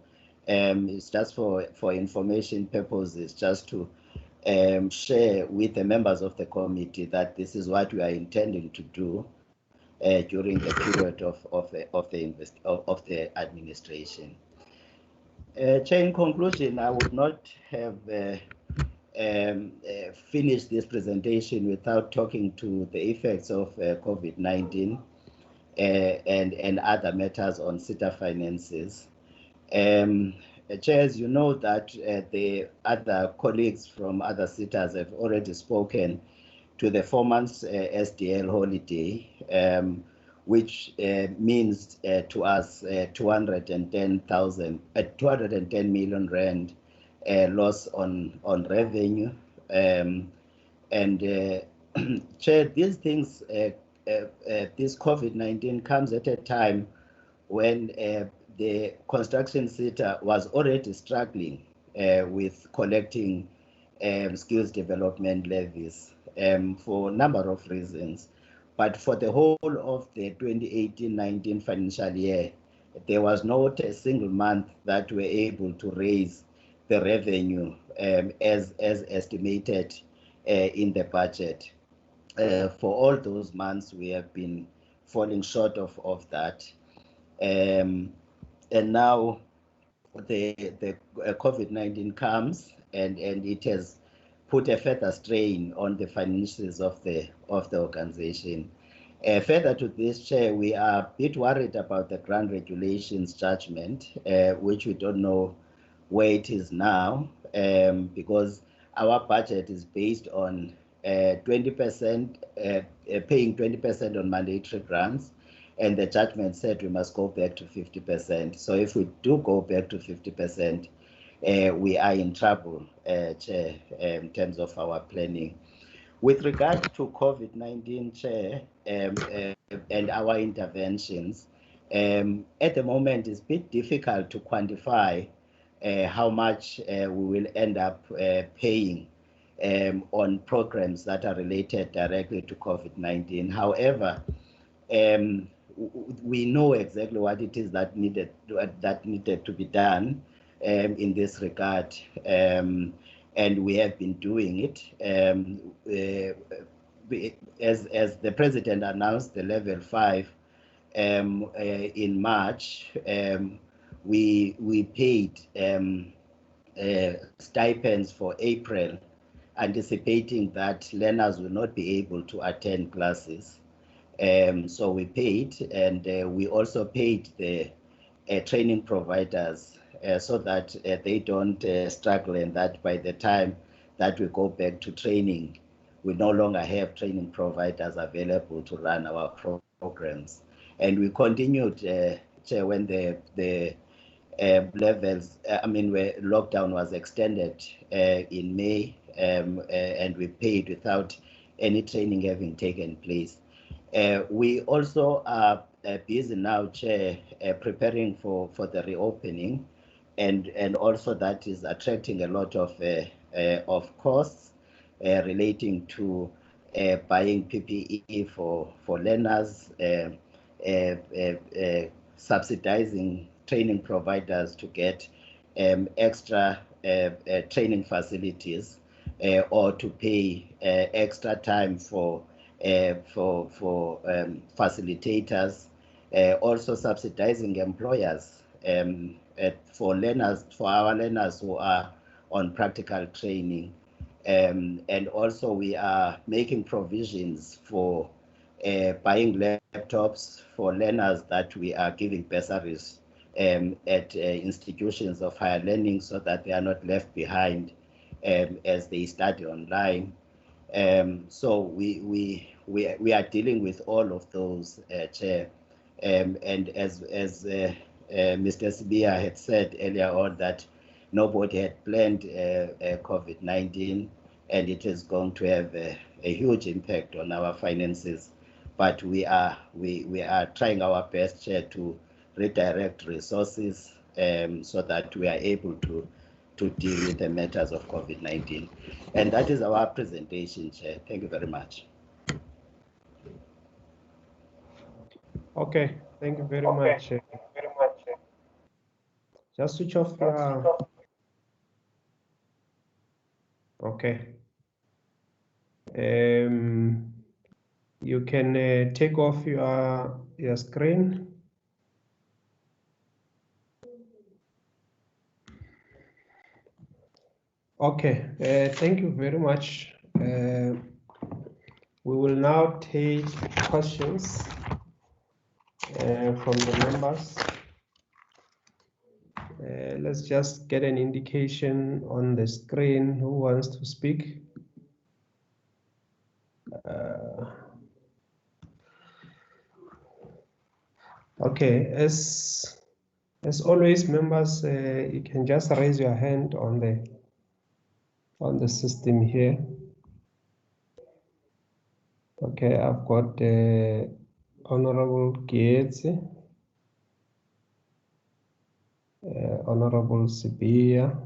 It's just for information purposes, just to share with the members of the committee that this is what we are intending to do during the period of the administration. Chair, in conclusion, I would not have finished this presentation without talking to the effects of COVID-19 and other matters on SETA finances. Chair, as you know that the other colleagues from other SETAs have already spoken to the 4 months SDL holiday, which means to us 210 million rand loss on revenue. Chair, these things, this COVID-19 comes at a time when the construction sector was already struggling with collecting skills development levies for a number of reasons. But for the whole of the 2018-19 financial year, there was not a single month that we were able to raise the revenue as estimated in the budget. For all those months, we have been falling short of that. And now the COVID-19 comes and it has put a further strain on the finances of the organization. Further to this, Chair, we are a bit worried about the grant regulations judgment, which we don't know where it is now, because our budget is based on 20%, paying 20% on mandatory grants, and the judgment said we must go back to 50%. So if we do go back to 50%, we are in trouble, Chair, in terms of our planning. With regard to COVID-19, Chair, and our interventions, at the moment it's a bit difficult to quantify how much we will end up paying on programs that are related directly to COVID-19. However, we know exactly what it is that needed to be done in this regard, and we have been doing it. As the president announced the level 5 in March, we paid stipends for April, anticipating that learners will not be able to attend classes. So we paid, and we also paid the training providers so that they don't struggle, and that by the time that we go back to training, we no longer have training providers available to run our programs. And we continued when the levels, where lockdown was extended in May, and we paid without any training having taken place. We also are busy now, Chair, preparing for the reopening, and also that is attracting a lot of costs relating to buying PPE for learners, subsidizing training providers to get extra training facilities, or to pay extra time for facilitators, also subsidizing employers for our learners who are on practical training, and also we are making provisions for buying laptops for learners that we are giving bursaries at institutions of higher learning, so that they are not left behind as they study online. So we are dealing with all of those, Chair. And as Mr. Sibia had said earlier on, that nobody had planned COVID-19, and it is going to have a huge impact on our finances. But we are trying our best, Chair, to redirect resources so that we are able to deal with the matters of COVID-19. And that is our presentation, Chair. Thank you very much. Okay, thank you very much. Just switch off your... Okay. You can take off your screen. Okay, thank you very much. We will now take questions from the members. Let's just get an indication on the screen who wants to speak. Okay, as As always, members, you can just raise your hand on the system here. Okay, I've got Honorable Gates, Honorable Sibia,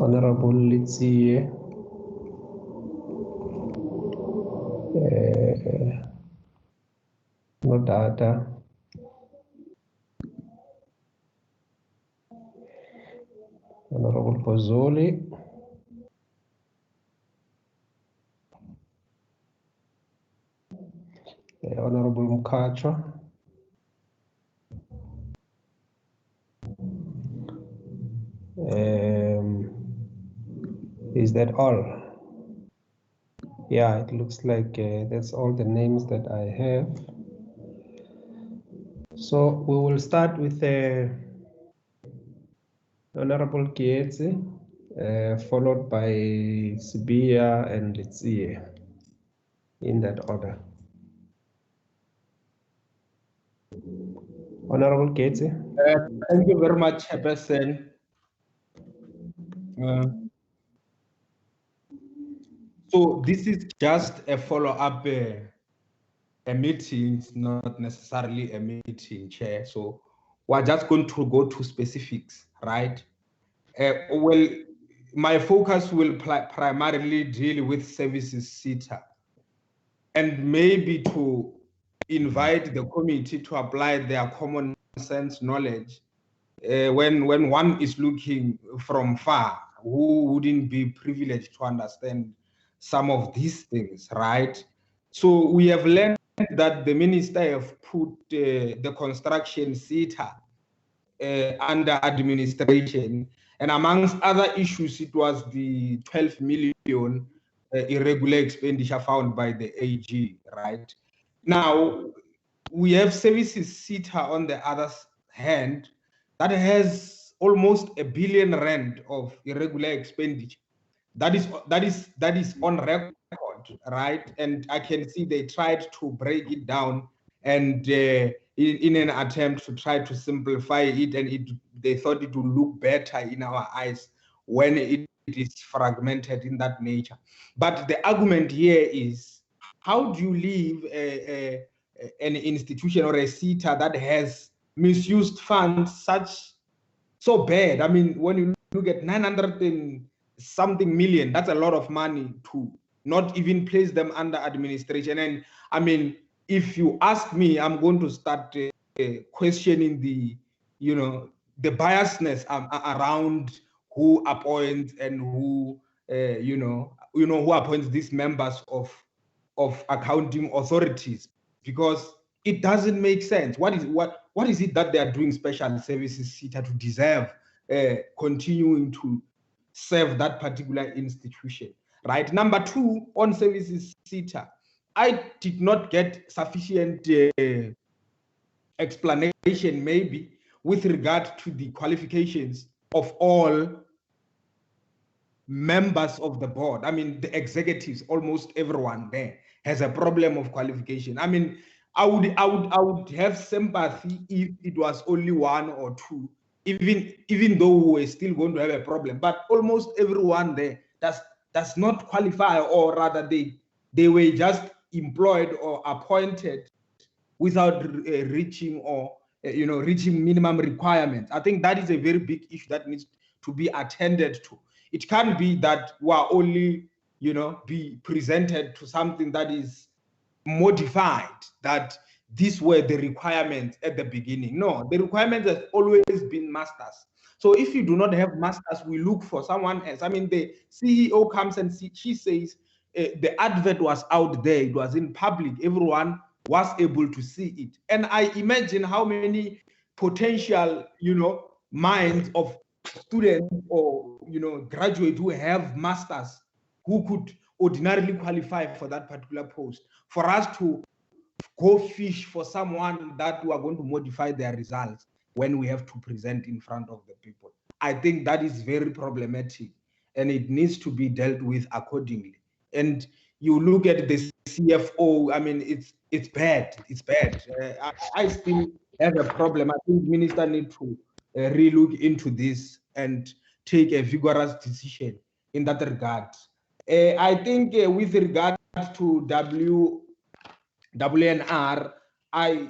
Honorable Litsie, no data. Honorable Pozzoli, Honorable Mkacha, is that all? Yeah, it looks like that's all the names that I have. So we will start with Honorable Gates, followed by Sibia and Litsie, in that order. Honorable Gates. Thank you very much, Chairperson. So this is just a follow-up, a meeting, it's not necessarily a meeting, Chair. So we're just going to go to specifics, right? Well, my focus will primarily deal with services SETA, and maybe to invite the committee to apply their common sense knowledge when one is looking from far, who wouldn't be privileged to understand some of these things, right? So we have learned that the minister have put the construction SETA under administration, and amongst other issues, it was the 12 million irregular expenditure found by the AG, right? Now, we have services SETA on the other hand that has almost R1 billion of irregular expenditure. That is on record, right? And I can see they tried to break it down, and in an attempt to try to simplify it, and they thought it would look better in our eyes when it is fragmented in that nature. But the argument here is, how do you leave an institution or a SETA that has misused funds so bad? I mean, when you look at 900 and something million, that's a lot of money to not even place them under administration. And I mean, if you ask me, I'm going to start questioning the biasness around who appoints and who who appoints these members of accounting authorities, because it doesn't make sense. What is it that they are doing special services SETA to deserve continuing to serve that particular institution, right? Number two, on services SETA, I did not get sufficient explanation maybe with regard to the qualifications of all members of the board. I mean, the executives, almost everyone there has a problem of qualification. I mean, I would have sympathy if it was only one or two, even though we're still going to have a problem. But almost everyone there does not qualify, or rather they were just employed or appointed without reaching minimum requirements. I think that is a very big issue that needs to be attended to. It can't be that we are only, be presented to something that is modified, that these were the requirements at the beginning. No, the requirements have always been masters. So if you do not have masters, we look for someone else. I mean, the CEO comes and she says the advert was out there, it was in public, everyone was able to see it. And I imagine how many potential, minds of students or graduates who have masters who could ordinarily qualify for that particular post, for us to go fish for someone that we are going to modify their results when we have to present in front of the people. I think that is very problematic. and it needs to be dealt with accordingly. And you look at the CFO, I mean, it's bad. It's bad. I still have a problem. I think minister need to relook into this and take a vigorous decision in that regard. I think with regard to WNR, I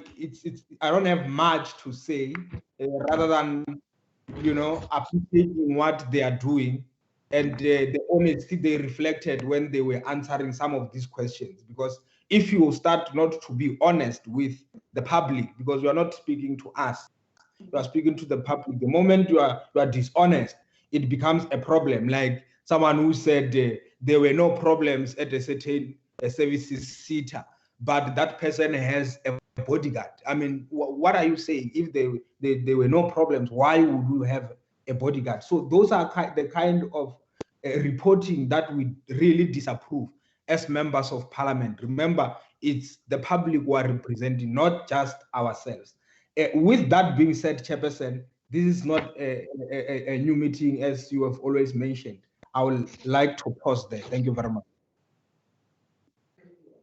don't have much to say rather than appreciating what they are doing and the honesty they reflected when they were answering some of these questions. Because if you start not to be honest with the public, because you are not speaking to us, you are speaking to the public. The moment you are dishonest, it becomes a problem. Like someone who said there were no problems at a certain services SETA, but that person has a bodyguard. I mean, what are you saying? If there were no problems, why would you have a bodyguard? So those are the kind of reporting that we really disapprove as members of parliament. Remember, it's the public who are representing, not just ourselves. With that being said, Chairperson, this is not a new meeting, as you have always mentioned. I would like to pause there. Thank you very much.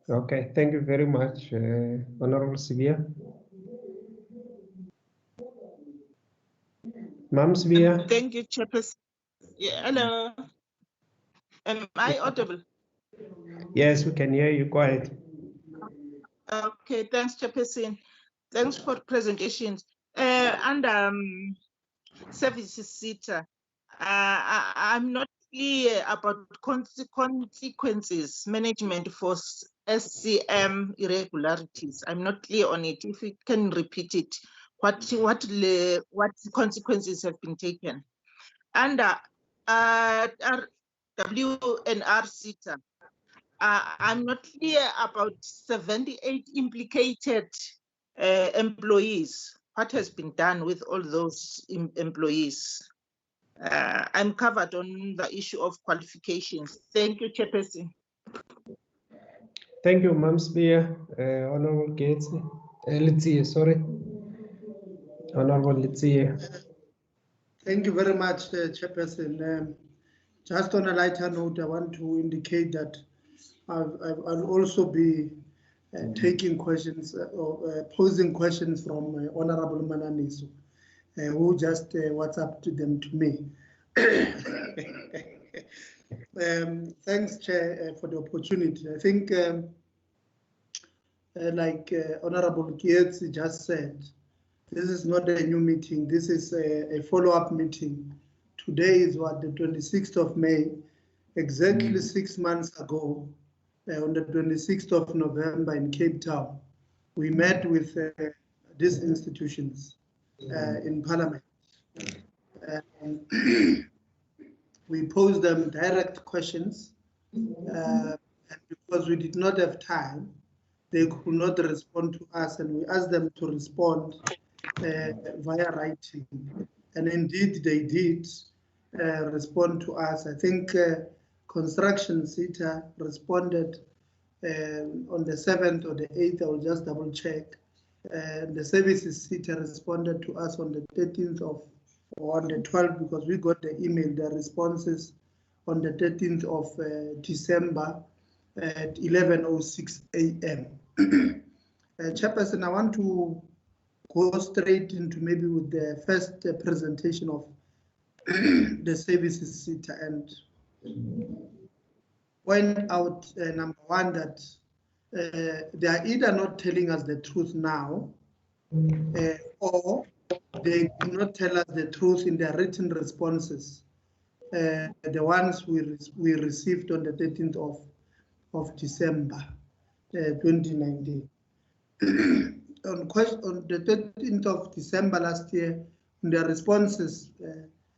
Okay, thank you very much, Honorable Sibia. Ma'am Sibia. Thank you, Chairperson. Yeah, hello. Am I audible? Yes, we can hear you. Go ahead. Okay, thanks, Chairperson. Thanks for the presentation. Services SETA, I'm not clear about consequences management for SCM irregularities. I'm not clear on it. If you can repeat it, what consequences have been taken? Under WNR SETA, I'm not clear about 78 implicated employees. What has been done with all those employees? I'm covered on the issue of qualifications. Thank you, Chairperson. Thank you, Ma'am Sibia. Honorable Gates. Letsie, sorry. Honorable Letsie. Thank you very much, Chairperson. Just on a lighter note, I want to indicate that I'll also be taking questions or posing questions from Honorable Mananiso, who just WhatsApped them to me. Thanks, Chair, for the opportunity. I think, like Honorable Gates just said, this is not a new meeting. This is a follow-up meeting. Today is what, the 26th of May, exactly 6 months ago, on the 26th of November in Cape Town. We met with these institutions in Parliament. We posed them direct questions, and because we did not have time, they could not respond to us, and we asked them to respond via writing. And indeed, they did respond to us. I think Construction SETA responded on the 7th or the 8th, I will just double check. The Services SETA responded to us on the 13th of, or on the 12th, because we got the email, the responses on the 13th of December at 11:06 a.m. Chairperson, I want to go straight into maybe with the first presentation of the Services SETA, and point out, number one, that they are either not telling us the truth now, or they do not tell us the truth in their written responses, the ones we received on the 13th of December 2019. On the 13th of December last year, in their responses,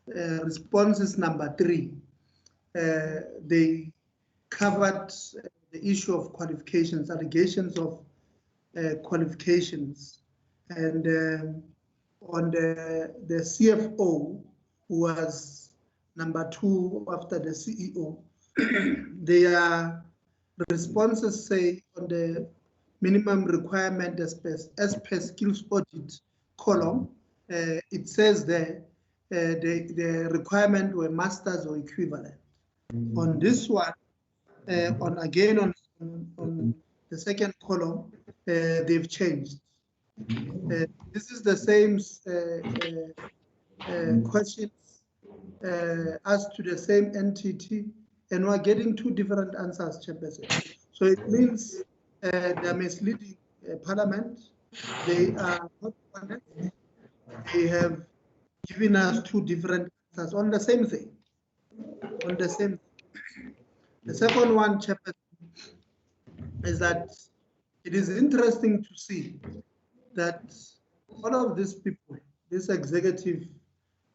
responses number 3, they covered the issue of qualifications, allegations of qualifications, and on the CFO, who was number 2 after the CEO, their responses say on the minimum requirement as per skills audit column, it says there the requirement were masters or equivalent. On this one, on the second column, they've changed. This is the same questions asked to the same entity, and we're getting two different answers, Chairperson. So it means they're misleading Parliament. They are not honest. They have given us two different answers on the same thing. On the same thing. The second one, Chairperson, is that it is interesting to see that all of these people, these executive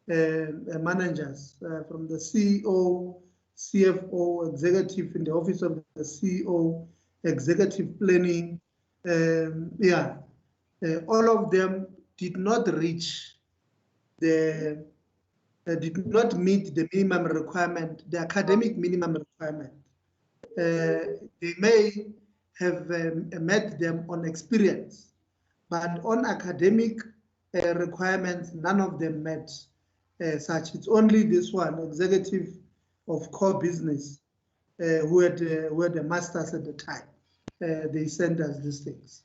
managers from the CEO, CFO, executive in the office of the CEO, executive planning, all of them did not reach did not meet the minimum requirement, the academic minimum requirement. They may have met them on experience, but on academic requirements, none of them met such. It's only this one, executive of core business, who had a master's at the time. They sent us these things.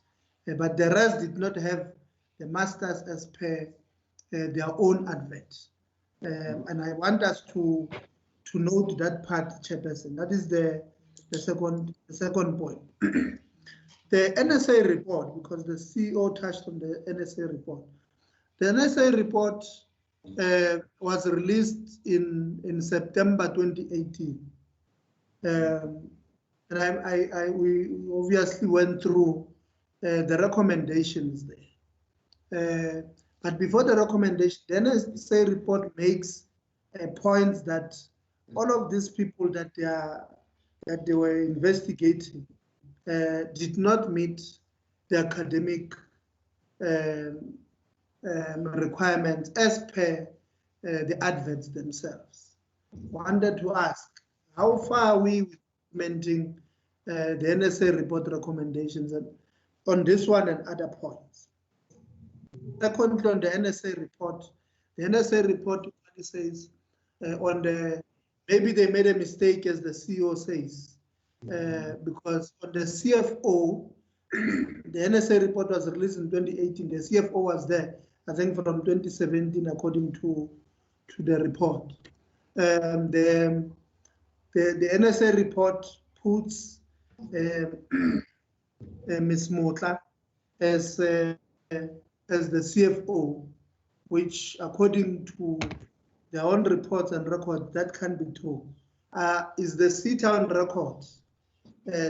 But the rest did not have the master's as per their own advert. And I want us to note that part, Chairperson. That is the second point. The NSA report, because the CEO touched on the NSA report. The NSA report was released in September 2018. And we obviously went through the recommendations there. But before the recommendation, the NSA report makes points that all of these people that they were investigating did not meet the academic requirements as per the adverts themselves. Wanted to ask, how far are we implementing the NSA report recommendations on this one and other points? Secondly, on the NSA report says maybe they made a mistake, as the CEO says, because on the CFO, the NSA report was released in 2018. The CFO was there, I think, from 2017, according to the report. The NSA report puts Ms. Motla as the CFO, which, according to their own reports and records, that can be true. Is the SETA on record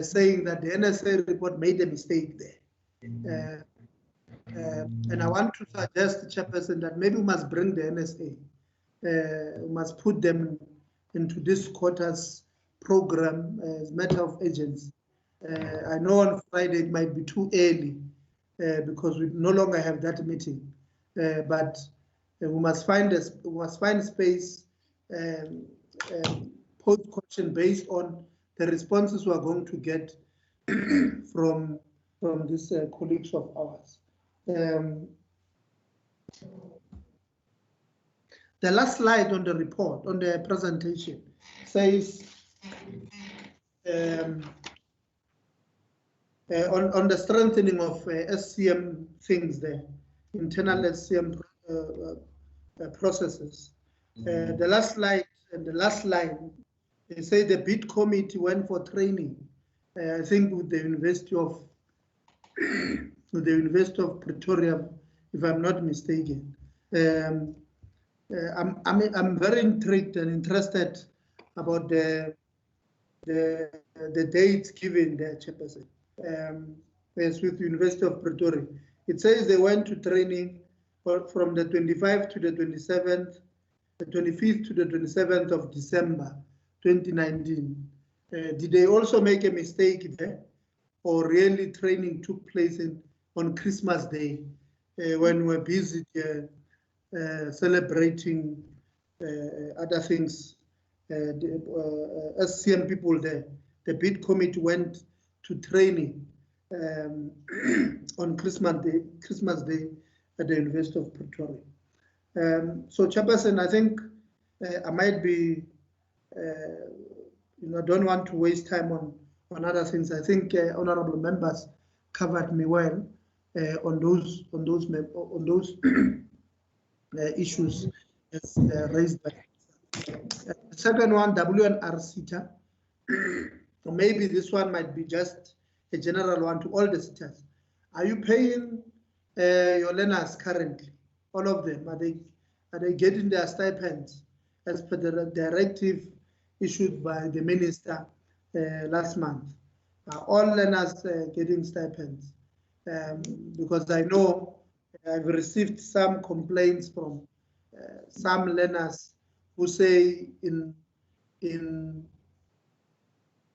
saying that the NSA report made a mistake there? And I want to suggest, Chairperson, that maybe we must bring the NSA, we must put them into this quarter's program as a matter of urgency. I know on Friday it might be too early because we no longer have that meeting, but we must find space, post question based on the responses we are going to get from these colleagues of ours. The last slide on the report, on the presentation, says on the strengthening of SCM things there, internal SCM processes. The last slide and the last line, they say the bid committee went for training. I think with the University of Pretoria, if I'm not mistaken. I'm very intrigued and interested about the dates given there, Chairperson. As with the University of Pretoria, it says they went to training from the 25th to the 27th, the 25th to the 27th of December 2019. Did they also make a mistake there, or really training took place on Christmas Day when we're busy celebrating other things? SCM people there, the bid committee went to training on Christmas Day at the University of Pretoria. So, Chairperson, I think I might be don't want to waste time on other things. I think honourable members covered me well on those issues as raised by. The second one, WNR SETA. Maybe this one might be just a general one to all the SETAs. Are you paying your learners currently? All of them, are they getting their stipends as per the directive issued by the minister last month? Are all learners getting stipends? Because I know I've received some complaints from some learners who say in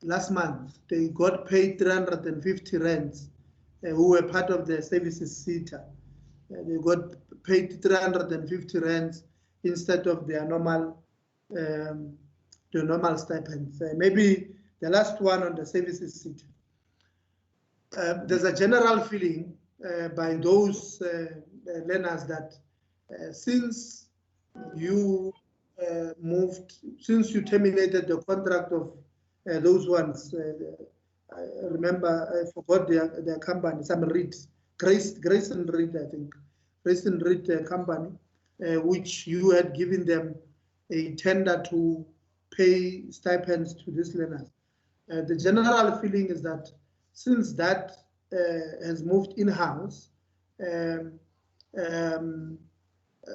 last month they got paid 350 rands who were part of the services SETA. They got paid 350 rands instead of their normal stipends. Maybe the last one on the services SETA. There's a general feeling by those learners that since you since you terminated the contract of those ones, I remember, I forgot their company, some Reed, Grace and Reed, I think, Grace and Reed company, which you had given them a tender to pay stipends to these learners. The general feeling is that since that has moved in-house,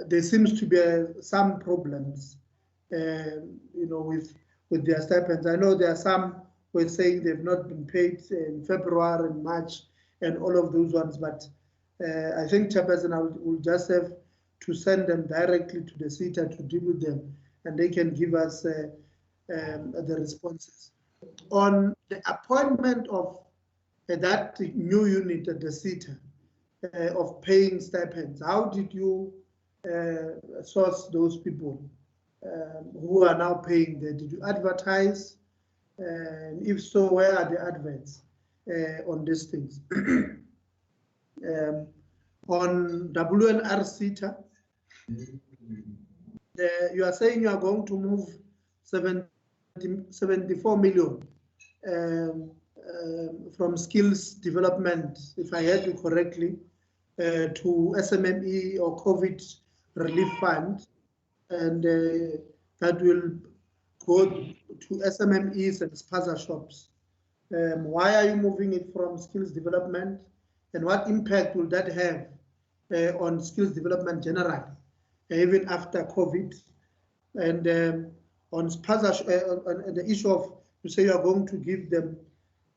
there seems to be some problems, with their stipends. I know there are some who are saying they've not been paid in February and March and all of those ones, but I think Chairperson will just have to send them directly to the SETA to deal with them, and they can give us the responses. On the appointment of that new unit at the SETA of paying stipends, how did you source those people who are now paying there? Did you advertise? If so, where are the adverts on these things? On WNR SETA, you are saying you are going to move 74 million from skills development, if I heard you correctly, to SMME or COVID relief fund, and that will go to SMMEs and spaza shops. Why are you moving it from skills development, and what impact will that have on skills development generally, even after COVID? And on spaza, on the issue of, you say you are going to give them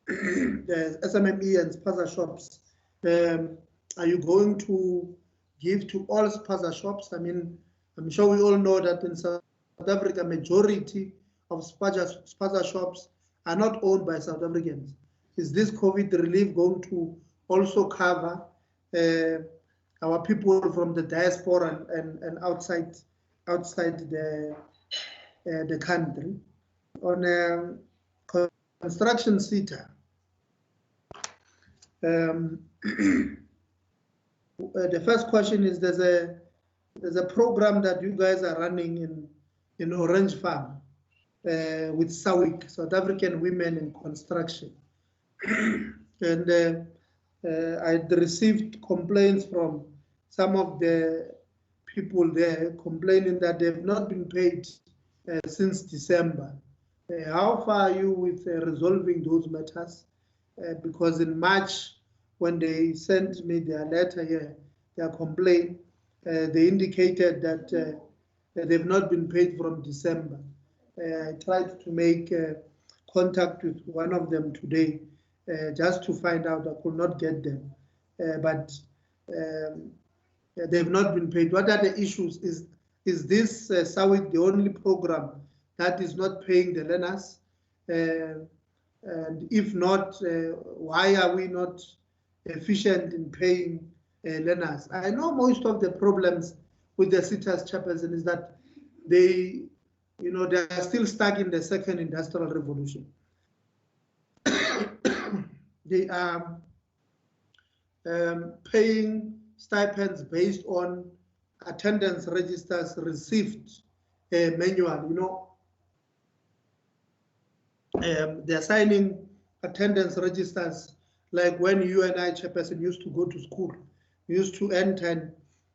the SMME and spaza shops, are you going to give to all spaza shops? I mean, I'm sure we all know that in South Africa, majority of spaza shops are not owned by South Africans. Is this COVID relief going to also cover our people from the diaspora and outside the country? On construction SETA, the first question is, there's a program that you guys are running in Orange Farm with SAWIC, South African Women in Construction. And I received complaints from some of the people there complaining that they've not been paid since December. How far are you with resolving those matters? Because in March, when they sent me their letter here, their complaint, they indicated that they've not been paid from December. I tried to make contact with one of them today just to find out. I could not get them, but they've not been paid. What are the issues? Is this SAWIC the only program that is not paying the learners? And if not, why are we not efficient in paying learners? I know most of the problems with the SETA's chairperson is that they are still stuck in the second industrial revolution. They are paying stipends based on attendance registers received manually. they're signing attendance registers, like when you and I, Chairperson, used to go to school. We used to enter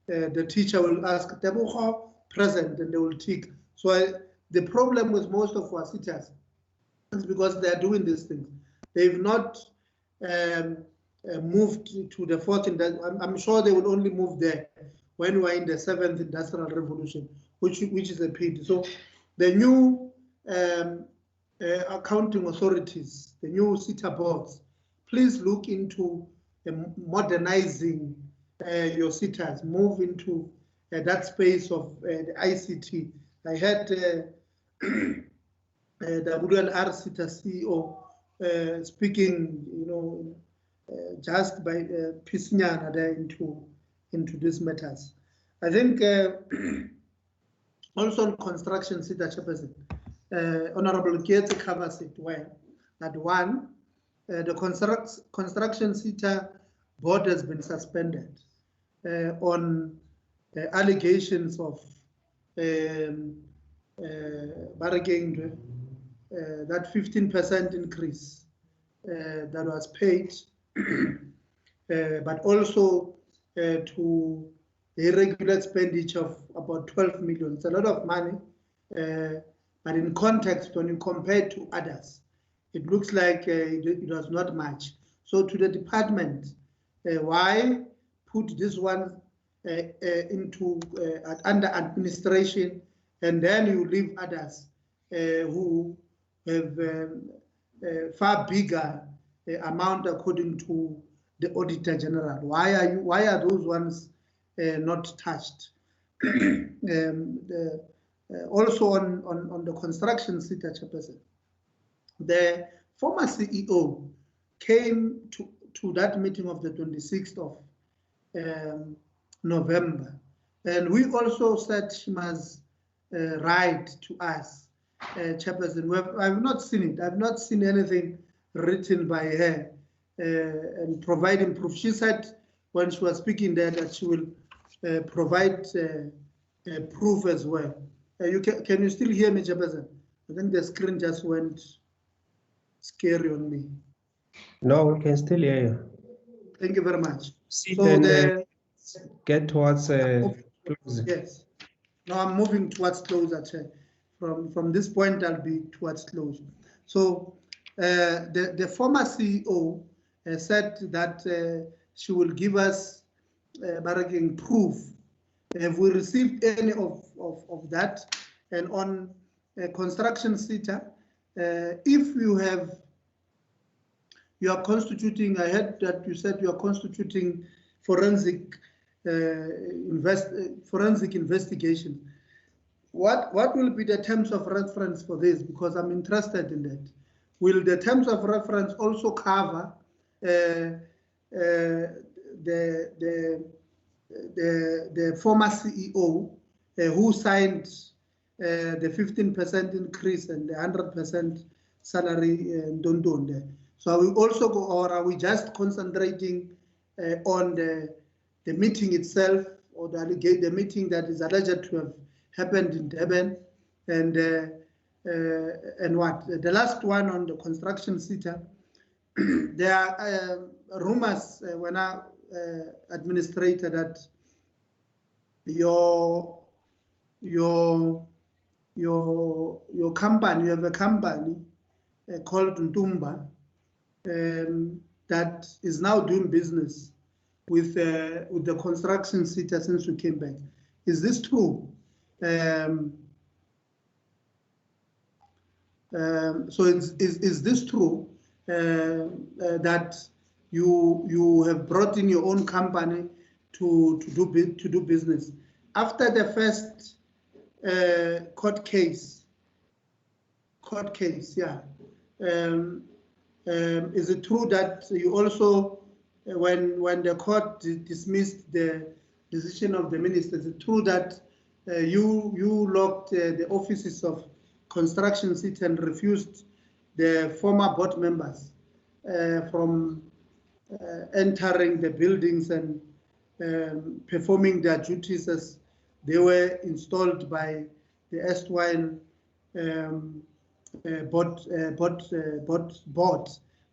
and the teacher will ask, Tebogo, present, and they will tick. So the problem with most of our SETAs is because they're doing these things. They've not moved to the fourth. I'm sure they will only move there when we're in the 7th Industrial Revolution, which is a pity. So the new accounting authorities, the new SETA boards, please look into modernizing your SETAs, move into that space of the ICT. I had the WLR SETA CEO speaking, just by piecing into these matters. I think also on construction SETA, Chairperson, Honorable Gates covers it well. That one, the construction SETA board has been suspended on allegations of bargaining that 15% increase that was paid, but also to the irregular expenditure of about 12 million. It's a lot of money, but in context, when you compare it to others, it looks like it was not much. So to the department, why put this one into under administration, and then you leave others who have far bigger amount according to the Auditor General? Why are those ones not touched? Also on the construction SETA, Chairperson, the former CEO came to that meeting of the 26th of November, and we also said she must write to us, Chairperson. I've not seen it. I've not seen anything written by her and providing proof. She said when she was speaking there that she will provide proof as well. Can you still hear me, Chairperson? I think the screen just went scary on me. No, we can still hear you. Thank you very much. Sit and get towards closing. Yes. Now I'm moving towards closure. From this point, I'll be towards closure. So the former CEO said that she will give us bargaining proof. Have we received any of that? And on construction SETA, if you are constituting, I heard that you said you are constituting forensic investigation. What will be the terms of reference for this? Because I'm interested in that. Will the terms of reference also cover the former CEO who signed the 15% increase and the 100% salary don't there? So are we also go, or are we just concentrating on the meeting itself, or the meeting that is alleged to have happened in Durban, and what? The last one on the construction SETA, there are rumors when I administrator that your company, you have a company called Ntumba that is now doing business with the construction SETA since we came back. Is this true? So is this true that you have brought in your own company to do business after the first court case? Yeah. Is it true that you also, when the court dismissed the decision of the minister, is it true that you locked the offices of construction SETA and refused the former board members from entering the buildings and performing their duties as they were installed by the erstwhile bought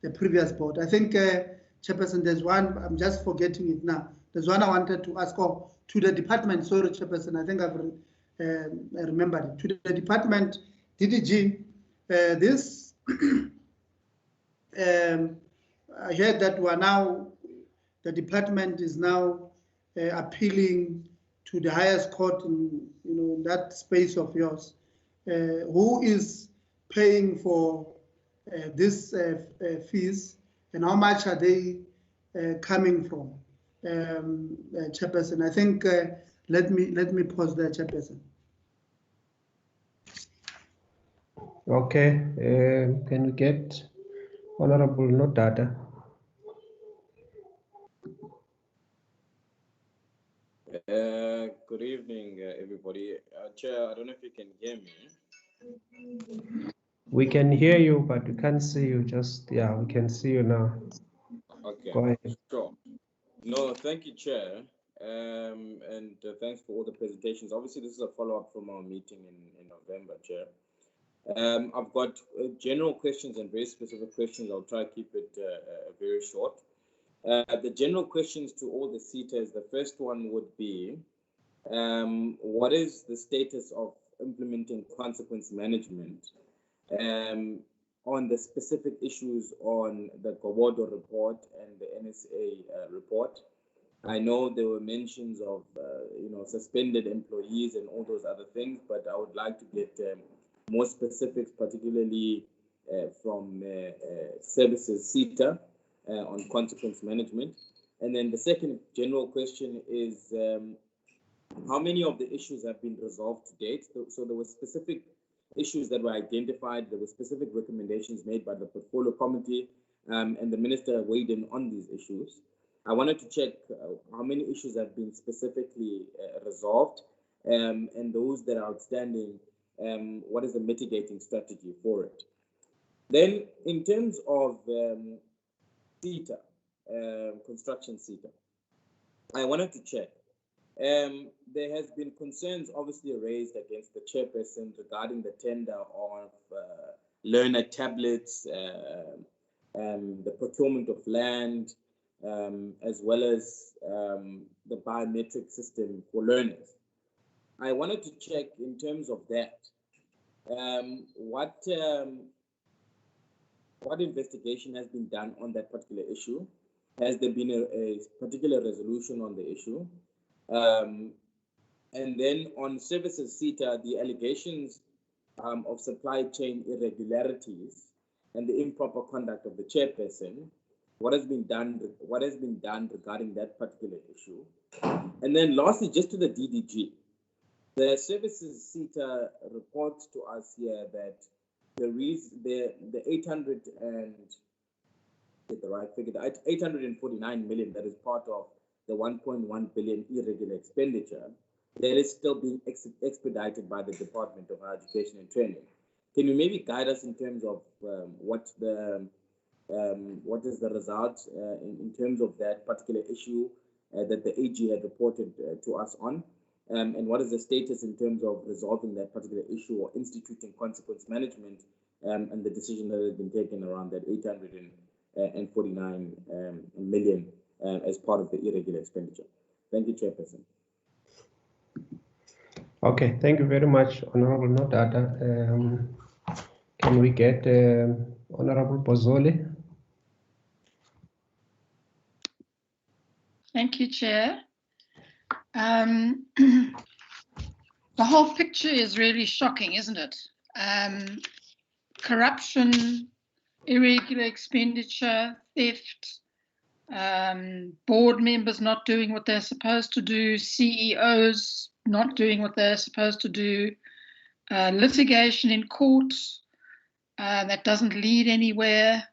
the previous board. I think, Chairperson, there's one, I'm just forgetting it now. There's one I wanted to ask to the department. Sorry, Chairperson, I think I've remembered it. To the department, DDG, this, I heard that the department is now appealing to the highest court in, in that space of yours. Who is paying for these fees, and how much are they coming from? Chairperson, I think let me pause there, Chairperson. Okay, can we get Honorable Nodada? Good evening, everybody. Chair, I don't know if you can hear me. We can hear you, but we can't see you. Yeah, we can see you now. Okay. Go ahead. Sure. No, thank you, Chair. And thanks for all the presentations. Obviously, this is a follow-up from our meeting in November, Chair. I've got general questions and very specific questions. I'll try to keep it very short. The general questions to all the SETAs, the first one would be, what is the status of implementing consequence management on the specific issues on the Gobodo report and the NSA report? I know there were mentions of, suspended employees and all those other things, but I would like to get more specifics, particularly from services SETA on consequence management. And then the second general question is, how many of the issues have been resolved to date? So there were specific issues that were identified, there were specific recommendations made by the portfolio committee, and the minister weighed in on these issues. I wanted to check how many issues have been specifically resolved, and those that are outstanding, what is the mitigating strategy for it? Then, in terms of SETA, construction SETA, I wanted to check. There has been concerns obviously raised against the chairperson regarding the tender of learner tablets, the procurement of land, as well as the biometric system for learners. I wanted to check in terms of that, what investigation has been done on that particular issue? Has there been a particular resolution on the issue? And then on services SETA, the allegations of supply chain irregularities and the improper conduct of the chairperson, what has been done regarding that particular issue? And then lastly, just to the DDG, the services SETA reports to us here that the 849 million that is part of the 1.1 billion irregular expenditure that is still being expedited by the Department of Higher Education and Training. Can you maybe guide us in terms of what is the result in terms of that particular issue that the AG had reported to us on? And what is the status in terms of resolving that particular issue or instituting consequence management and the decision that has been taken around that 849 million as part of the irregular expenditure? Thank you, Chairperson. Okay, thank you very much, Honorable Nodada. Can we get Honorable Bozoli? Thank you, Chair. The whole picture is really shocking, isn't it? Corruption, irregular expenditure, theft, board members not doing what they're supposed to do, CEOs not doing what they're supposed to do, litigation in court that doesn't lead anywhere.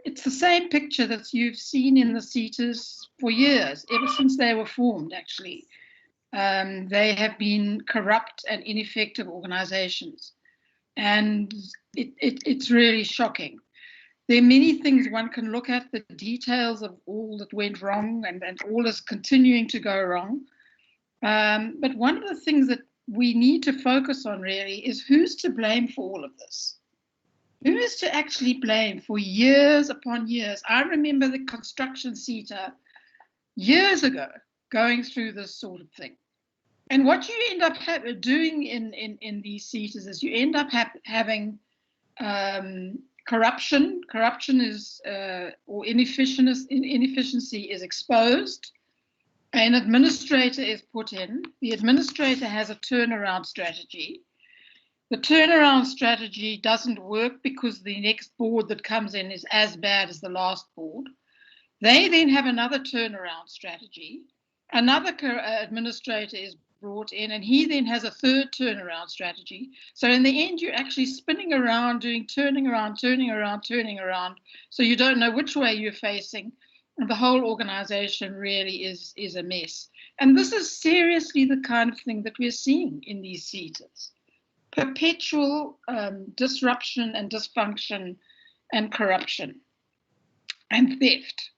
It's the same picture that you've seen in the SETAs for years, ever since they were formed, actually. They have been corrupt and ineffective organizations. And it's really shocking. There are many things one can look at, the details of all that went wrong and all is continuing to go wrong. But one of the things that we need to focus on really is who's to blame for all of this. Who is to actually blame for years upon years? I remember the construction SETA years ago going through this sort of thing. And what you end up doing in these SETAs is you end up having corruption. Corruption is, or inefficiency is exposed. An administrator is put in. The administrator has a turnaround strategy. The turnaround strategy doesn't work because the next board that comes in is as bad as the last board. They then have another turnaround strategy. Another administrator is brought in, and he then has a third turnaround strategy. So in the end, you're actually spinning around, turning around. So you don't know which way you're facing. And the whole organization really is a mess. And this is seriously the kind of thing that we're seeing in these SETAs. Perpetual disruption and dysfunction and corruption and theft.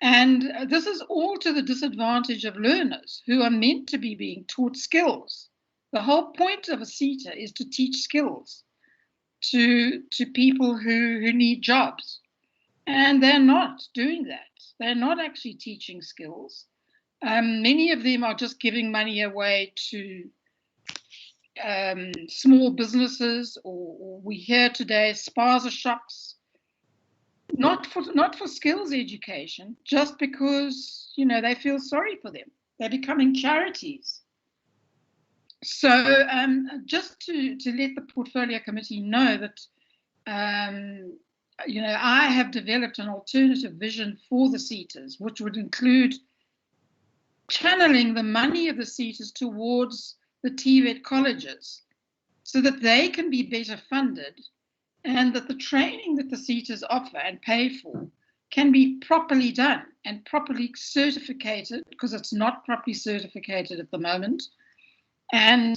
And this is all to the disadvantage of learners who are meant to be being taught skills. The whole point of a SETA is to teach skills to people who need jobs. And they're not doing that. They're not actually teaching skills. Many of them are just giving money away to small businesses, or we hear today spaza shops, not for skills education, just because they feel sorry for them. They're becoming charities. So just to let the portfolio committee know that I have developed an alternative vision for the SETAs, which would include channeling the money of the SETAs towards the TVET colleges so that they can be better funded, and that the training that the SETAs offer and pay for can be properly done and properly certificated, because it's not properly certificated at the moment, and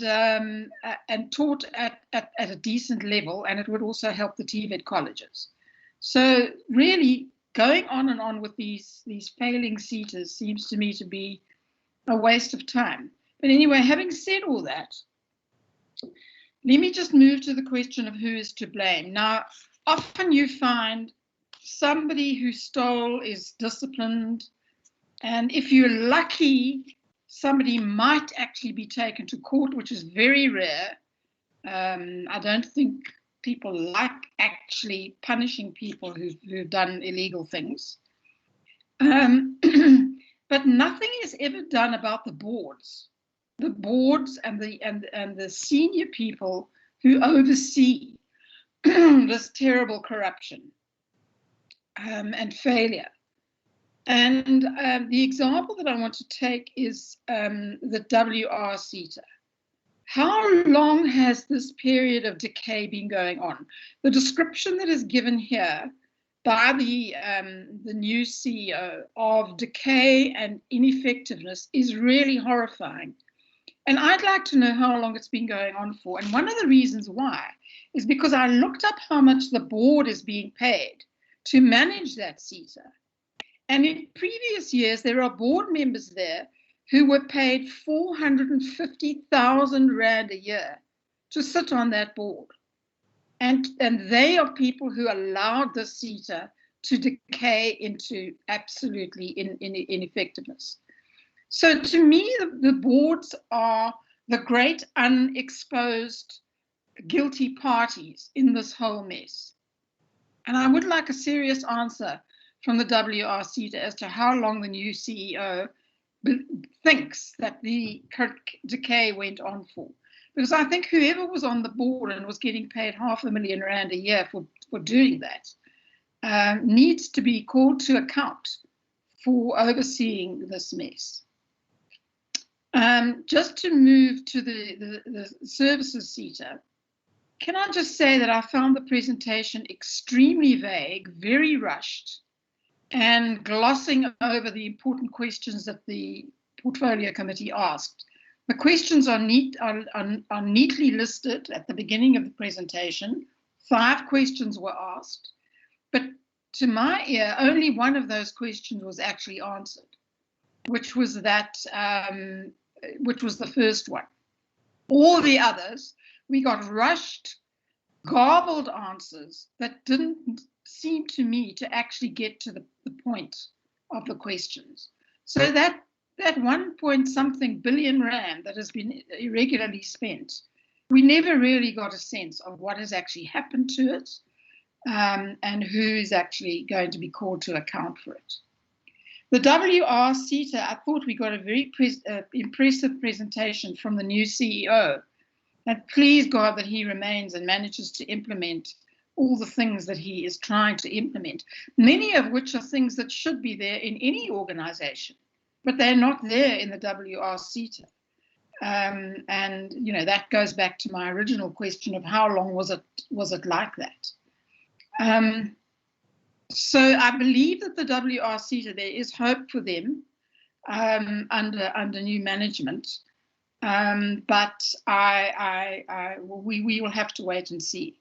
taught at a decent level, and it would also help the TVET colleges. So really going on and on with these failing SETAs seems to me to be a waste of time. But anyway, having said all that, let me just move to the question of who is to blame. Now, often you find somebody who stole is disciplined, and if you're lucky, somebody might actually be taken to court, which is very rare. I don't think people like actually punishing people who've done illegal things. But nothing is ever done about the boards and the senior people who oversee this terrible corruption and failure. And the example that I want to take is the WR SETA. How long has this period of decay been going on? The description that is given here by the new CEO of decay and ineffectiveness is really horrifying. And I'd like to know how long it's been going on for. And one of the reasons why is because I looked up how much the board is being paid to manage that SETA. And in previous years, there are board members there who were paid 450,000 Rand a year to sit on that board. And they are people who allowed the SETA to decay into absolutely ineffectiveness. So to me, the boards are the great unexposed guilty parties in this whole mess. And I would like a serious answer from the WR SETA as to how long the new CEO thinks that the decay went on for. Because I think whoever was on the board and was getting paid R500,000 Rand a year for doing that needs to be called to account for overseeing this mess. Just to move to the services SETA, can I just say that I found the presentation extremely vague, very rushed, and glossing over the important questions that the portfolio committee asked. The questions are neatly listed at the beginning of the presentation. 5 questions were asked, but to my ear, only one of those questions was actually answered, which was the first one. All the others, we got rushed, garbled answers that didn't seem to me to actually get to the point of the questions. So that 1 point something billion rand that has been irregularly spent, we never really got a sense of what has actually happened to it, and who is actually going to be called to account for it. The WR SETA, I thought we got a very impressive presentation from the new CEO. And please God that he remains and manages to implement all the things that he is trying to implement, many of which are things that should be there in any organization, but they're not there in the WR SETA. And you know, that goes back to my original question of how long was it like that? So I believe that the WR SETA, there is hope for them under new management. But we will have to wait and see.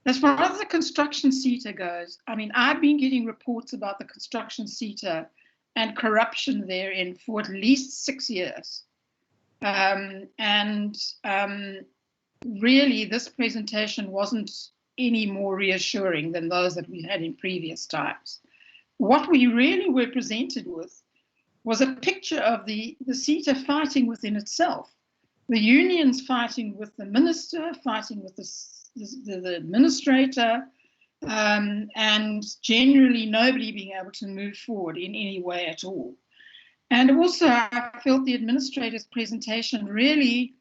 As far as the construction SETA goes, I mean, I've been getting reports about the construction SETA and corruption therein for at least 6 years. Really, this presentation wasn't any more reassuring than those that we had in previous times. What we really were presented with was a picture of the SETA fighting within itself. The unions fighting with the minister, fighting with the administrator, and generally nobody being able to move forward in any way at all. And also, I felt the administrator's presentation really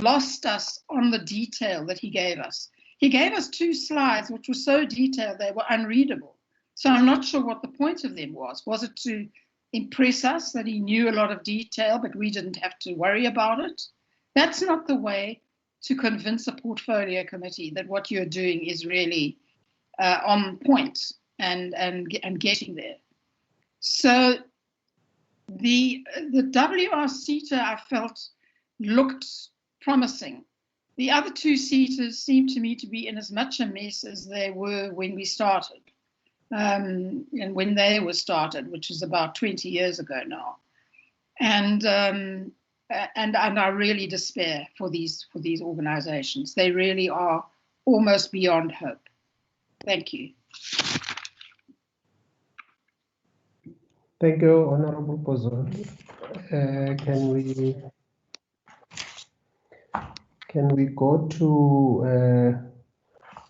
lost us on the detail that he gave us. He gave us 2 slides which were so detailed they were unreadable. So I'm not sure what the point of them was. Was it to impress us that he knew a lot of detail, but we didn't have to worry about it? That's not the way to convince a portfolio committee that what you're doing is really on point and getting there. So the WR SETA, I felt, looked promising. The other 2 SETAs seemed to me to be in as much a mess as they were when we started. And when they were started, which is about 20 years ago now. And I really despair for these organizations. They really are almost beyond hope. Thank you. Thank you, Honorable Pozon. Can we go to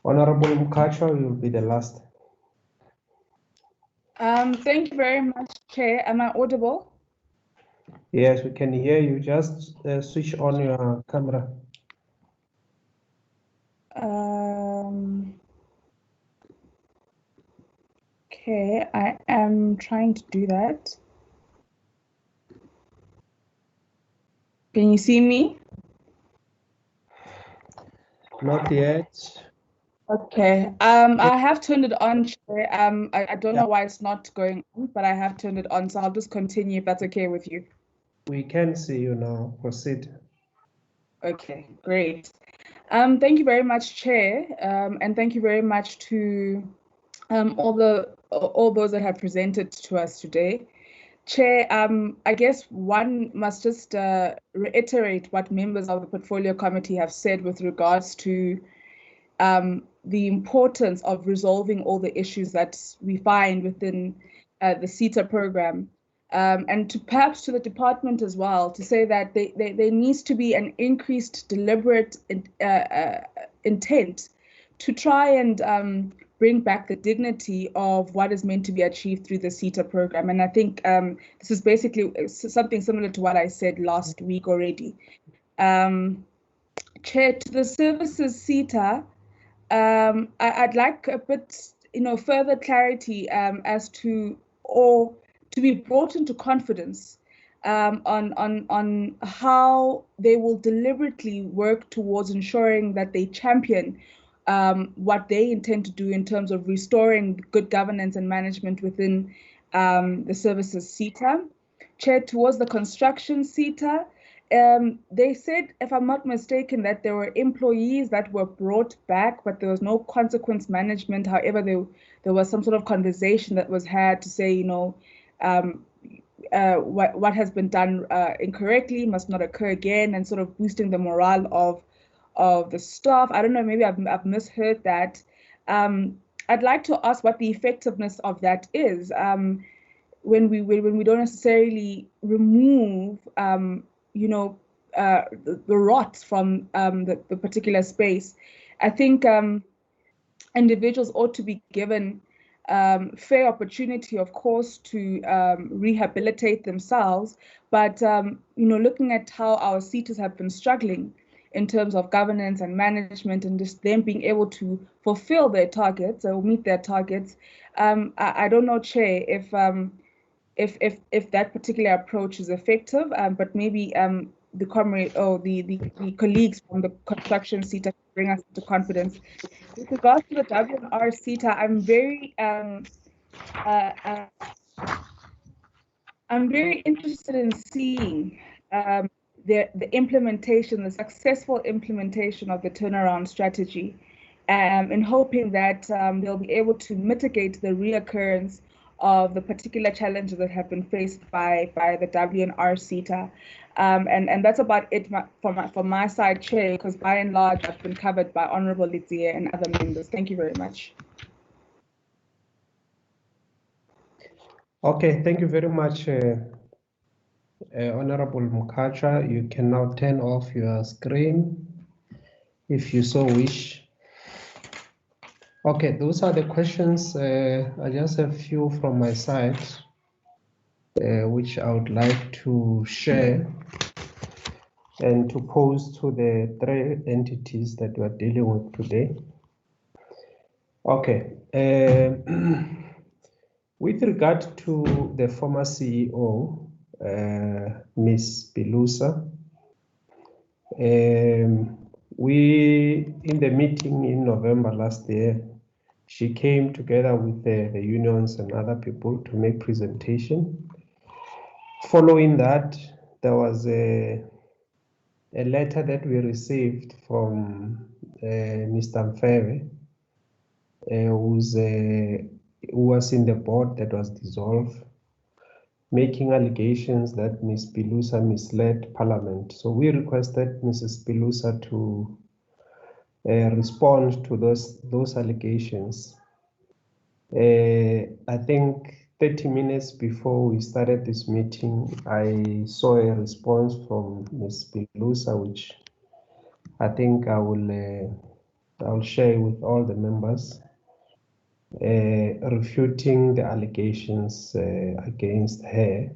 Honorable Mkacho? You'll be the last. Thank you very much, Chair. Am I audible? Yes, we can hear you. Just switch on your camera. Okay, I am trying to do that. Can you see me? Not yet. Okay. I have turned it on, Chair. I don't know why it's not going on, but I have turned it on, so I'll just continue if that's okay with you. We can see you now. Proceed. Okay, great. Thank you very much, Chair, and thank you very much to all those that have presented to us today. Chair, I guess one must just reiterate what members of the Portfolio Committee have said with regards to the importance of resolving all the issues that we find within the SETA program. And perhaps to the department as well, to say that there needs to be an increased deliberate intent to try and bring back the dignity of what is meant to be achieved through the SETA program. And I think this is basically something similar to what I said last week already. Chair, to the services SETA, I'd like a bit, further clarity as to, or to be brought into confidence on how they will deliberately work towards ensuring that they champion what they intend to do in terms of restoring good governance and management within the services SETA. Chair, towards the construction SETA, they said, if I'm not mistaken, that there were employees that were brought back, but there was no consequence management. However, there was some sort of conversation that was had to say, what has been done incorrectly must not occur again, and sort of boosting the morale of the staff. I don't know, maybe I've misheard that. I'd like to ask what the effectiveness of that is when we don't necessarily remove the rot from the particular space. I think individuals ought to be given fair opportunity, of course, to rehabilitate themselves. But looking at how our SETAs have been struggling in terms of governance and management, and just them being able to fulfill their targets or meet their targets, I don't know, Chair, if that particular approach is effective, but maybe the comrade or the colleagues from the construction SETA bring us into confidence. With regards to the WNR SETA, I'm very interested in seeing the implementation, the successful implementation of the turnaround strategy, and hoping that they'll be able to mitigate the reoccurrence of the particular challenges that have been faced by the WNR SETA. And that's about it from my side, Chair, because by and large, I've been covered by Honorable Lidziye and other members. Thank you very much. Okay, thank you very much, Honorable Mukacha. You can now turn off your screen if you so wish. Okay, those are the questions. I just have a few from my side, which I would like to share and to pose to the three entities that we are dealing with today. Okay. With regard to the former CEO, Ms. Pilusa, we, in the meeting in November last year, she came together with the unions and other people to make presentation. Following that, there was a letter that we received from Mr. Mfebe, who was in the board that was dissolved, making allegations that Ms. Pilusa misled Parliament. So we requested Mrs. Pilusa to respond to those allegations. I think 30 minutes before we started this meeting, I saw a response from Ms. Pilusa, which I think I'll share with all the members, refuting the allegations against her.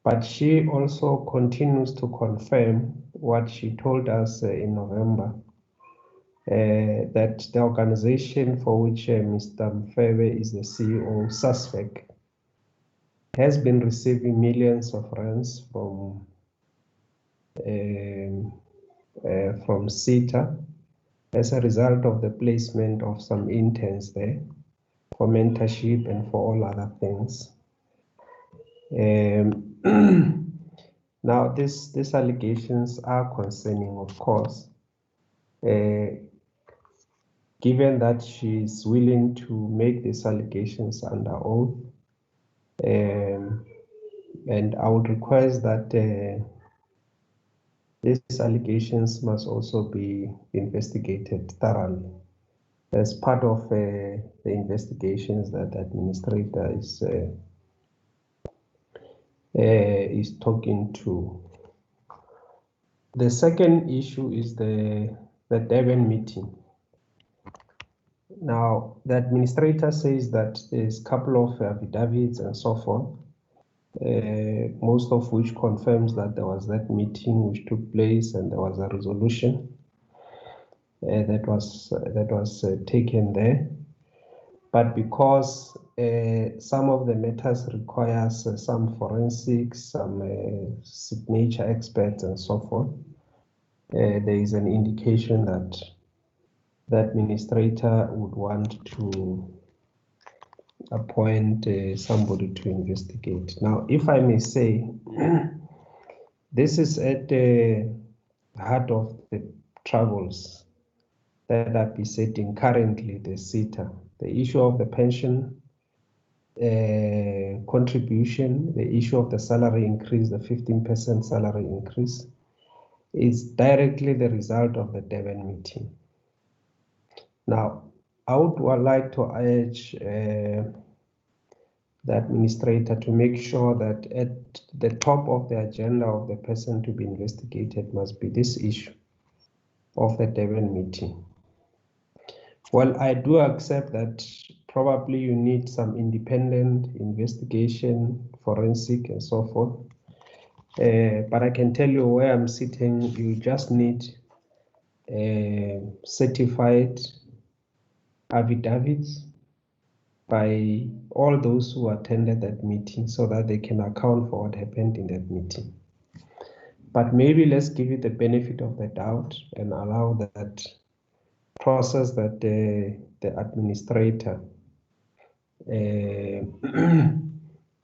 But she also continues to confirm what she told us in November, that the organization for which Mr. Mfebe is the CEO, SASFEC, has been receiving millions of rands from SETA as a result of the placement of some interns there for mentorship and for all other things. Now, these allegations are concerning, of course, given that she is willing to make these allegations under oath. And I would request that these allegations must also be investigated thoroughly as part of the investigations that the administrator is talking to. The second issue is the Durban meeting. Now, the administrator says that there's a couple of affidavits and so forth, most of which confirms that there was that meeting which took place and there was a resolution that was taken there. But because some of the matters requires some forensics, some signature experts and so forth, there is an indication that the administrator would want to appoint somebody to investigate. Now, if I may say, this is at the heart of the troubles that are besetting currently the SETA. The issue of the pension contribution, the issue of the salary increase, the 15% salary increase, is directly the result of the Durban meeting. Now, I would like to urge the administrator to make sure that at the top of the agenda of the person to be investigated must be this issue of the Durban meeting. Well, I do accept that probably you need some independent investigation, forensic and so forth. But I can tell you where I'm sitting, you just need certified affidavits by all those who attended that meeting so that they can account for what happened in that meeting. But maybe let's give it the benefit of the doubt and allow that process that the administrator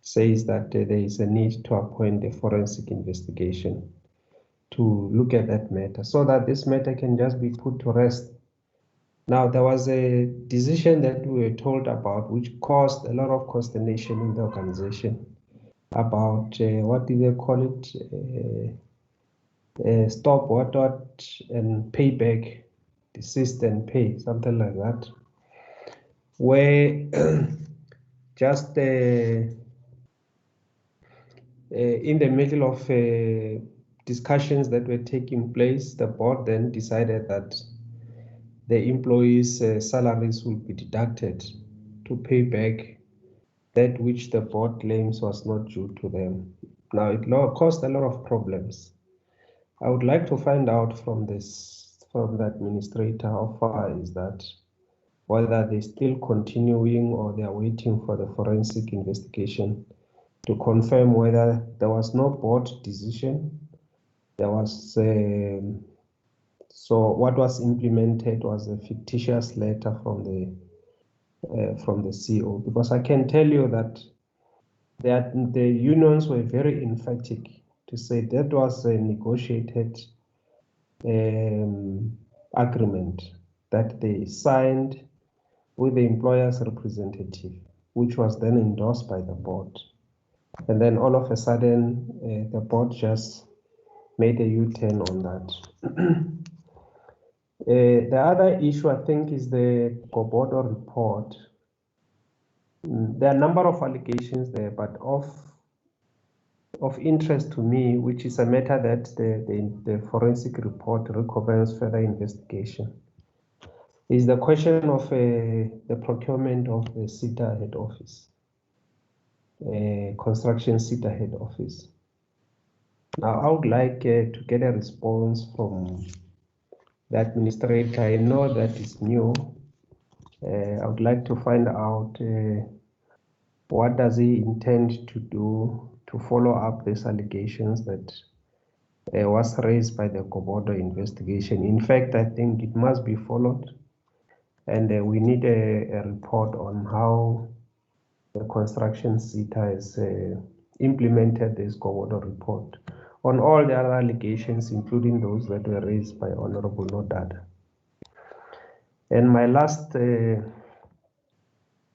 says that there is a need to appoint a forensic investigation to look at that matter so that this matter can just be put to rest. Now, there was a decision that we were told about which caused a lot of consternation in the organization about what do they call it? Stop what and payback, desist and pay, something like that, where just in the middle of discussions that were taking place, the board then decided that the employees' salaries will be deducted to pay back that which the board claims was not due to them. Now, it caused a lot of problems. I would like to find out from the administrator how far is that, whether they're still continuing or they are waiting for the forensic investigation to confirm whether there was no board decision. There was, so what was implemented was a fictitious letter from the CEO, because I can tell you that the unions were very emphatic to say that was a negotiated agreement that they signed with the employer's representative, which was then endorsed by the board. And then all of a sudden, the board just made a U-turn on that. The other issue, I think, is the Gobodo report. There are a number of allegations there, but of interest to me, which is a matter that the forensic report recommends further investigation, is the question of the procurement of the SETA head office, construction SETA head office. Now, I would like to get a response from the administrator. I know that is new. I would like to find out what does he intend to do to follow up these allegations that was raised by the Gobodo investigation. In fact, I think it must be followed, and we need a report on how the construction SETA has implemented this Gobodo report on all the other allegations, including those that were raised by Honorable Nodada. And my last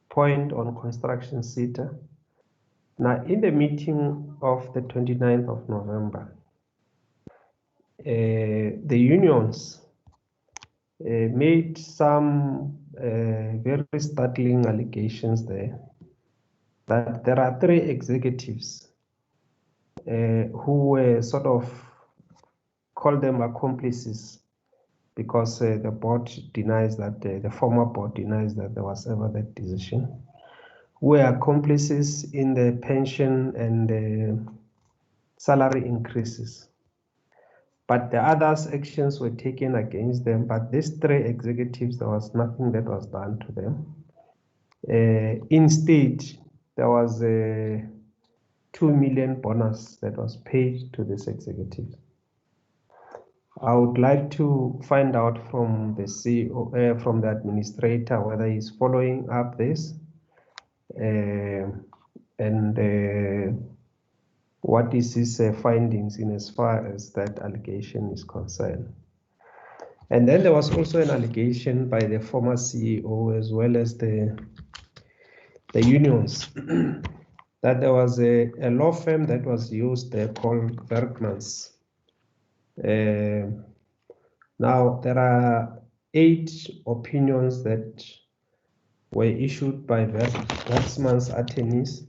point on construction SETA. Now, in the meeting of the 29th of November, the unions made some very startling allegations there that there are 3 executives who were sort of, call them accomplices, because the board denies that, the former board denies that there was ever that decision, were accomplices in the pension and salary increases. But the others' actions were taken against them. But these 3 executives, there was nothing that was done to them. Instead, there was a 2 million bonus that was paid to this executive. I would like to find out from the CEO, from the administrator, whether he's following up this and what is his findings in as far as that allegation is concerned. And then there was also an allegation by the former CEO as well as the the unions, that there was a law firm that was used there called Bergmans. Now, there are 8 opinions that were issued by Bergmans attorneys,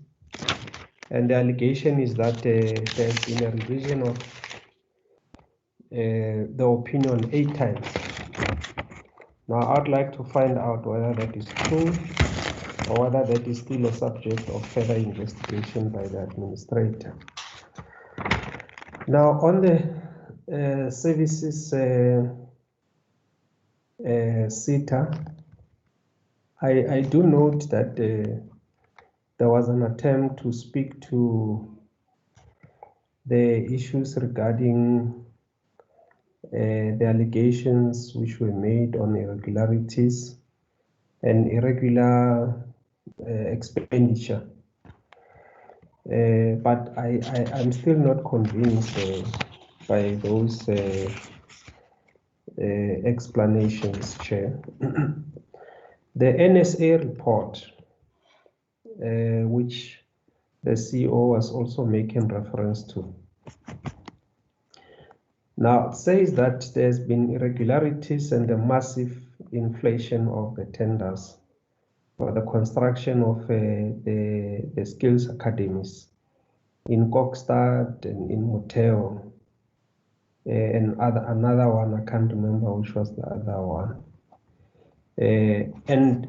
and the allegation is that there's been a revision of the opinion 8 times. Now, I'd like to find out whether that is true or whether that is still a subject of further investigation by the administrator. Now, on the services SETA, I do note that there was an attempt to speak to the issues regarding the allegations which were made on irregularities and irregular expenditure. But I'm still not convinced by those explanations, Chair. The NSA report, which the CEO was also making reference to. Now, it says that there's been irregularities and a massive inflation of the tenders for the construction of the skills academies in Kokstad and in Moteo, and another one, I can't remember which was the other one. And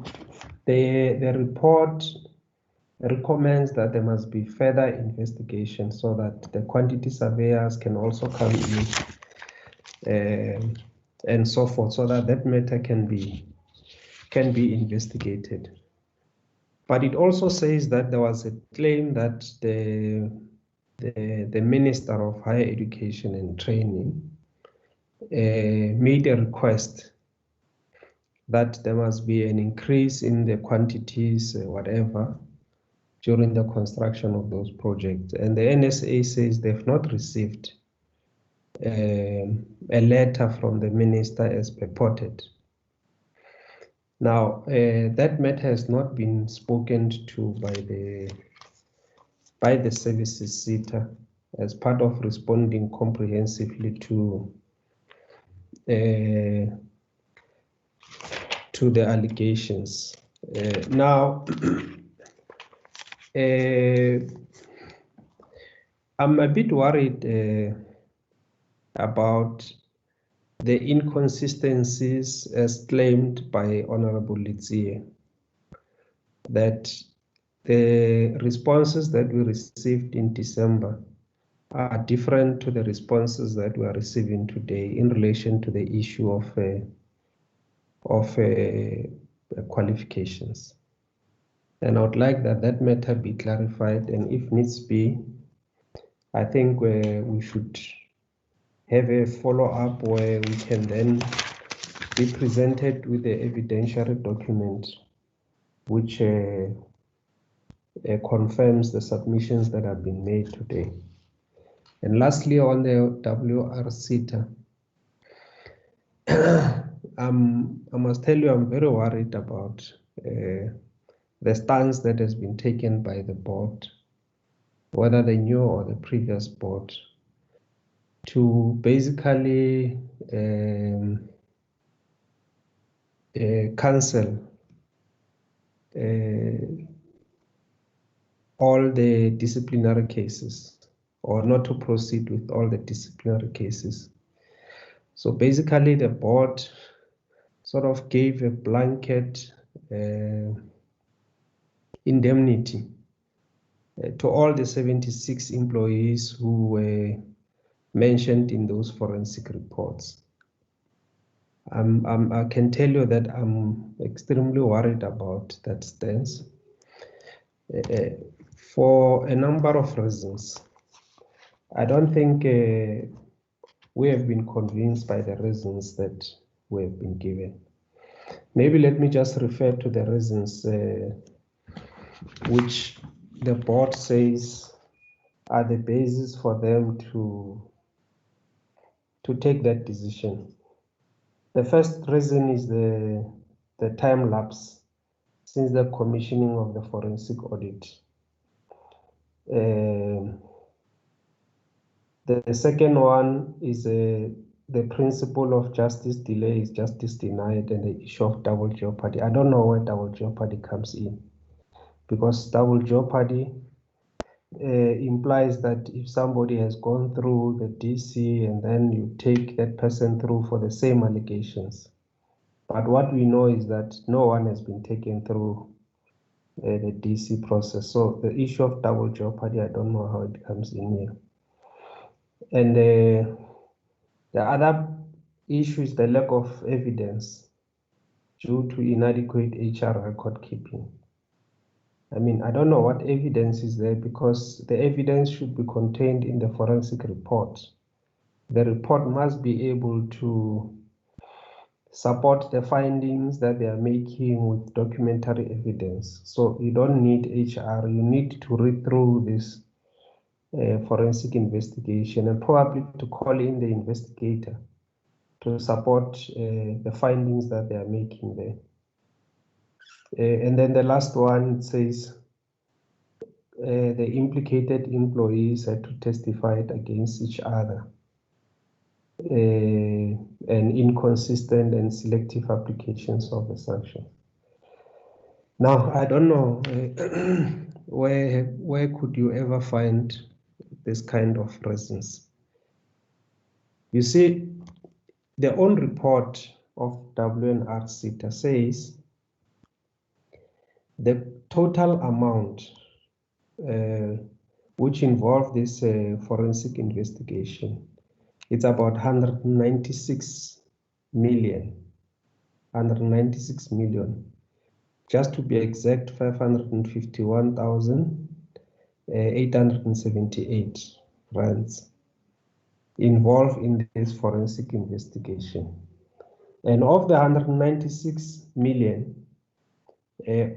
the report recommends that there must be further investigation so that the quantity surveyors can also come in and so forth, so that that matter can be investigated. But it also says that there was a claim that the Minister of Higher Education and Training made a request that there must be an increase in the quantities, whatever, during the construction of those projects. And the NSA says they've not received a letter from the minister as purported. Now, that matter has not been spoken to by the services SETA as part of responding comprehensively to the allegations. Now, I'm a bit worried about the inconsistencies as claimed by Honorable Litsie, that the responses that we received in December are different to the responses that we are receiving today in relation to the issue of qualifications. And I would like that matter be clarified, and if needs be, I think we should have a follow-up where we can then be presented with the evidentiary document which confirms the submissions that have been made today. And lastly, on the WR SETA, I must tell you I'm very worried about the stance that has been taken by the board, whether the new or the previous board, to basically cancel all the disciplinary cases, or not to proceed with all the disciplinary cases. So basically the board sort of gave a blanket indemnity to all the 76 employees who were mentioned in those forensic reports. I can tell you that I'm extremely worried about that stance for a number of reasons. I don't think we have been convinced by the reasons that we have been given. Maybe let me just refer to the reasons which the board says are the basis for them to take that decision. The first reason is the time lapse since the commissioning of the forensic audit. The second one is the principle of justice delay is justice denied, and the issue of double jeopardy. I don't know where double jeopardy comes in, because double jeopardy implies that if somebody has gone through the DC and then you take that person through for the same allegations. But what we know is that no one has been taken through the DC process. So the issue of double jeopardy, I don't know how it comes in here. And the other issue is the lack of evidence due to inadequate HR record keeping. I mean, I don't know what evidence is there, because the evidence should be contained in the forensic report. The report must be able to support the findings that they are making with documentary evidence. So you don't need HR, you need to read through this forensic investigation and probably to call in the investigator to support the findings that they are making there. And then the last one, it says the implicated employees had to testify against each other, and inconsistent and selective applications of the sanction. Now, I don't know where could you ever find this kind of presence. You see, the own report of WNR SETA says the total amount which involved this forensic investigation, it's about 196 million. 196 million. Just to be exact, 551,878 rands involved in this forensic investigation. And of the 196 million,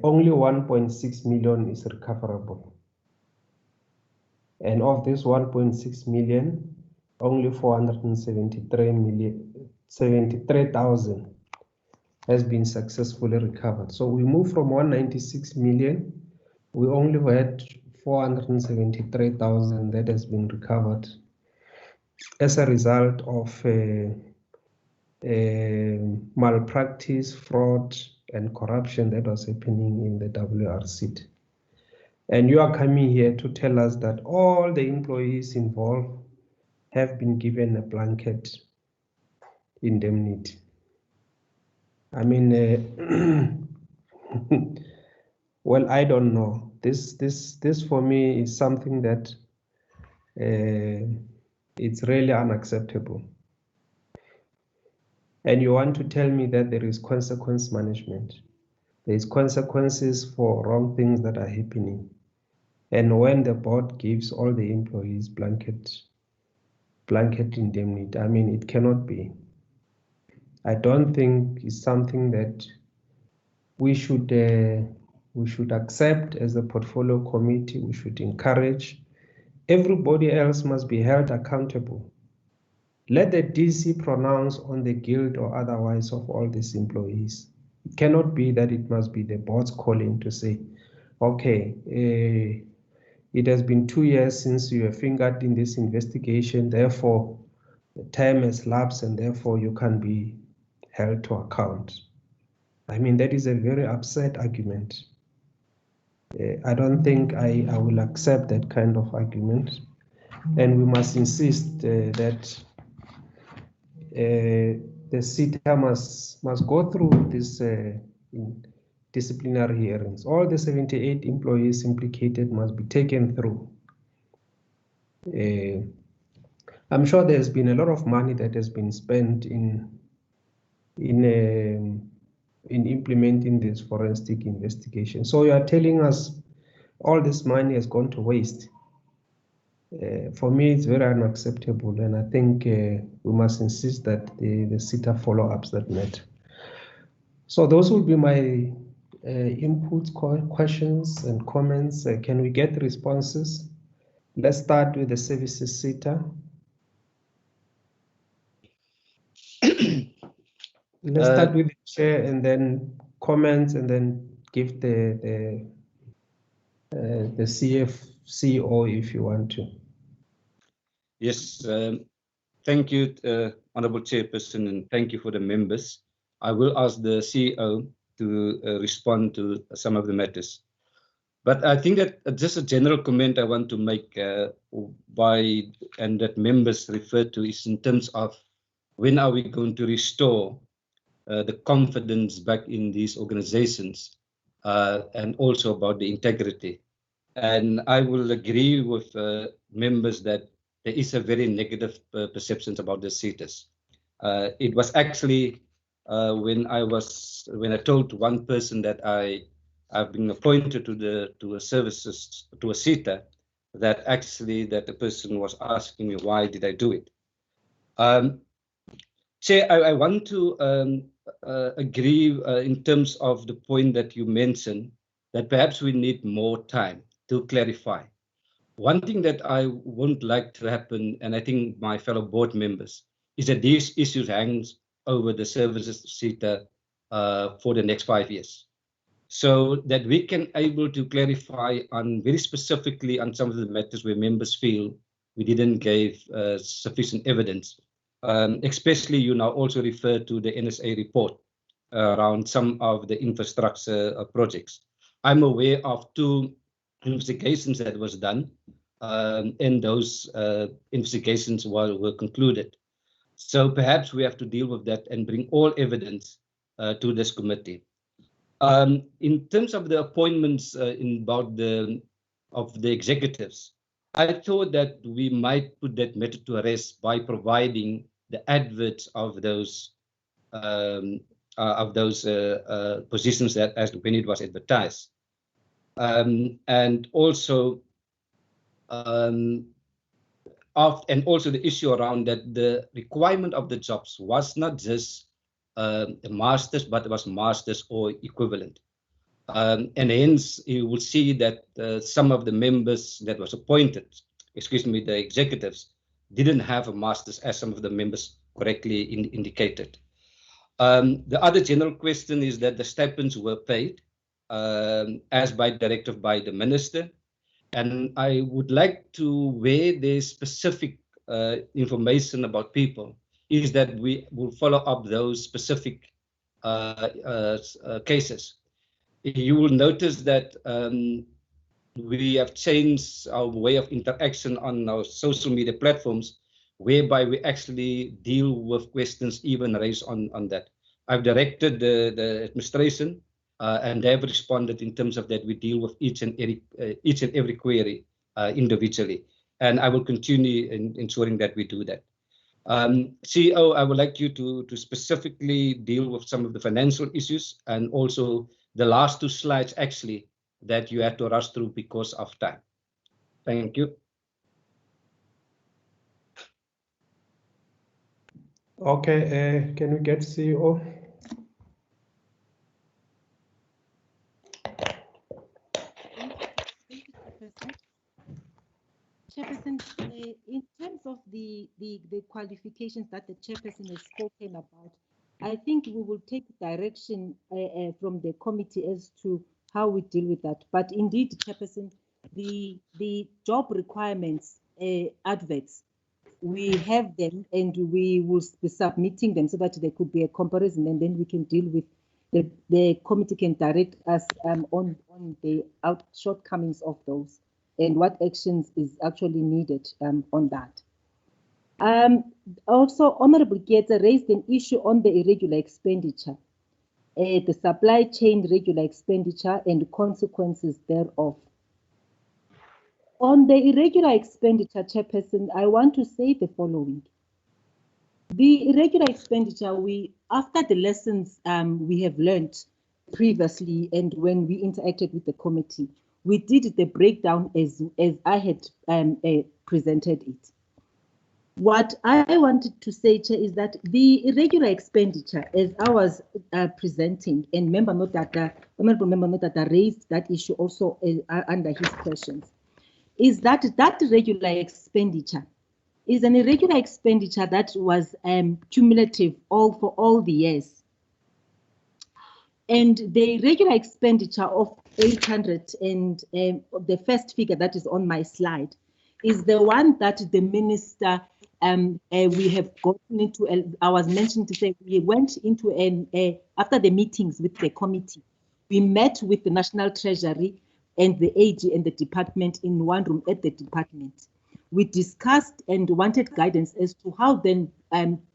only 1.6 million is recoverable. And of this 1.6 million, only 473,000 has been successfully recovered. So we moved from 196 million, we only had 473,000 that has been recovered as a result of malpractice, fraud, and corruption that was happening in the WRC. And you are coming here to tell us that all the employees involved have been given a blanket indemnity. I mean, well, I don't know. This for me is something that it's really unacceptable. And you want to tell me that there is consequence management. There is consequences for wrong things that are happening. And when the board gives all the employees blanket indemnity, I mean, it cannot be. I don't think it's something that we should accept as a portfolio committee. We should encourage. Everybody else must be held accountable. Let the DC pronounce on the guilt or otherwise of all these employees. It cannot be that it must be the board's calling to say, okay, it has been 2 years since you have fingered in this investigation, therefore the time has lapsed and therefore you can be held to account. I mean, that is a very absurd argument. I don't think I will accept that kind of argument. And we must insist that the SETA must go through this disciplinary hearings. All the 78 employees implicated must be taken through. I'm sure there's been a lot of money that has been spent in implementing this forensic investigation. So you are telling us all this money has gone to waste. For me, it's very unacceptable, and I think we must insist that the SETA follow-ups that matter. So those will be my inputs, questions, and comments. Can we get responses? Let's start with the services SETA. Let's start with the chair and then comments and then give the CEO if you want to. Yes, thank you, Honorable Chairperson, and thank you for the members. I will ask the CEO to respond to some of the matters. But I think that just a general comment I want to make and that members refer to is in terms of when are we going to restore the confidence back in these organizations and also about the integrity. And I will agree with members that there is a very negative perceptions about the SETAs. It was actually when I told one person that I've been appointed to a SETA, that actually that the person was asking me why did I do it. Chair, I want to agree in terms of the point that you mentioned that perhaps we need more time to clarify. One thing that I wouldn't like to happen, and I think my fellow board members, is that these issues hang over the services SETA for the next 5 years. So that we can able to clarify on very specifically on some of the matters where members feel we didn't give sufficient evidence. Especially you now also refer to the NSA report around some of the infrastructure projects. I'm aware of 2 investigations that was done, and those investigations were concluded. So perhaps we have to deal with that and bring all evidence to this committee. In terms of the appointments of the executives, I thought that we might put that matter to rest by providing the adverts of those positions that as when it was advertised, and also the issue around that the requirement of the jobs was not just a master's, but it was master's or equivalent. And hence you will see that some of the members that was appointed, the executives, didn't have a master's, as some of the members correctly indicated. The other general question is that the stipends were paid as by directive by the minister. And I would like to, where there's specific information about people, is that we will follow up those specific cases. You will notice that we have changed our way of interaction on our social media platforms, whereby we actually deal with questions even raised on that. I've directed the administration, and they have responded in terms of that we deal with each and every query individually. And I will continue in ensuring that we do that. CEO, I would like you to specifically deal with some of the financial issues and also the last 2 slides actually that you had to rush through because of time. Thank you. Okay, can we get CEO? Chairperson, in terms of the qualifications that the chairperson has spoken about, I think we will take direction from the committee as to how we deal with that. But indeed, chairperson, the job requirements adverts, we have them and we will be submitting them so that there could be a comparison, and then we can deal with the committee can direct us on the shortcomings of those and what actions is actually needed on that. Also, Honorable Getza raised an issue on the irregular expenditure, the supply chain regular expenditure and consequences thereof. On the irregular expenditure, Chairperson, I want to say the following. The irregular expenditure, after the lessons we have learned previously and when we interacted with the committee, we did the breakdown as I had presented it. What I wanted to say, Chair, is that the irregular expenditure, as I was presenting, and Honorable Member Notata raised that issue also under his questions, is that regular expenditure is an irregular expenditure that was cumulative for all the years. And the regular expenditure of 800 and the first figure that is on my slide is the one that the minister we have gotten into. I was mentioned to say we went into after the meetings with the committee, we met with the National Treasury and the AG and the department in one room at the department. We discussed and wanted guidance as to how then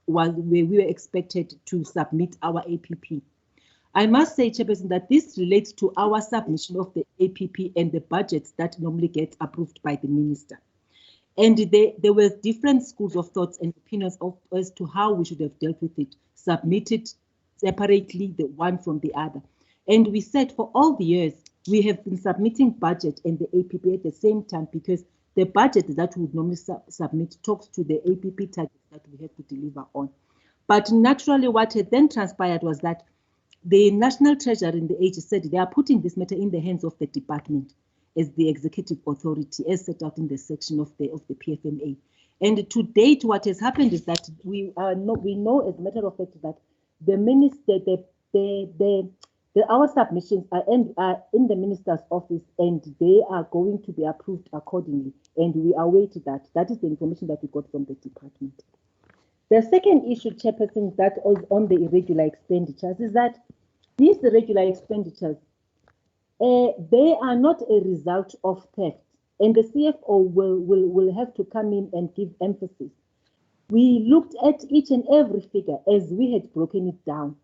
we were expected to submit our APP. I must say, Chairperson, that this relates to our submission of the APP and the budgets that normally get approved by the minister. And there were different schools of thoughts and opinions as to how we should have dealt with it, submitted separately, the one from the other. And we said for all the years, we have been submitting budget and the APP at the same time, because the budget that we would normally submit talks to the APP targets that we have to deliver on. But naturally, what had then transpired was that the National Treasury and the AG said they are putting this matter in the hands of the department as the executive authority, as set out in the section of the PFMA. And to date, what has happened is that we know, as a matter of fact, that the minister, our submissions are in the minister's office, and they are going to be approved accordingly. And we await that. That is the information that we got from the department. The second issue, Chairperson, that is on the irregular expenditures is that these irregular expenditures, they are not a result of theft, and the CFO will have to come in and give emphasis. We looked at each and every figure as we had broken it down.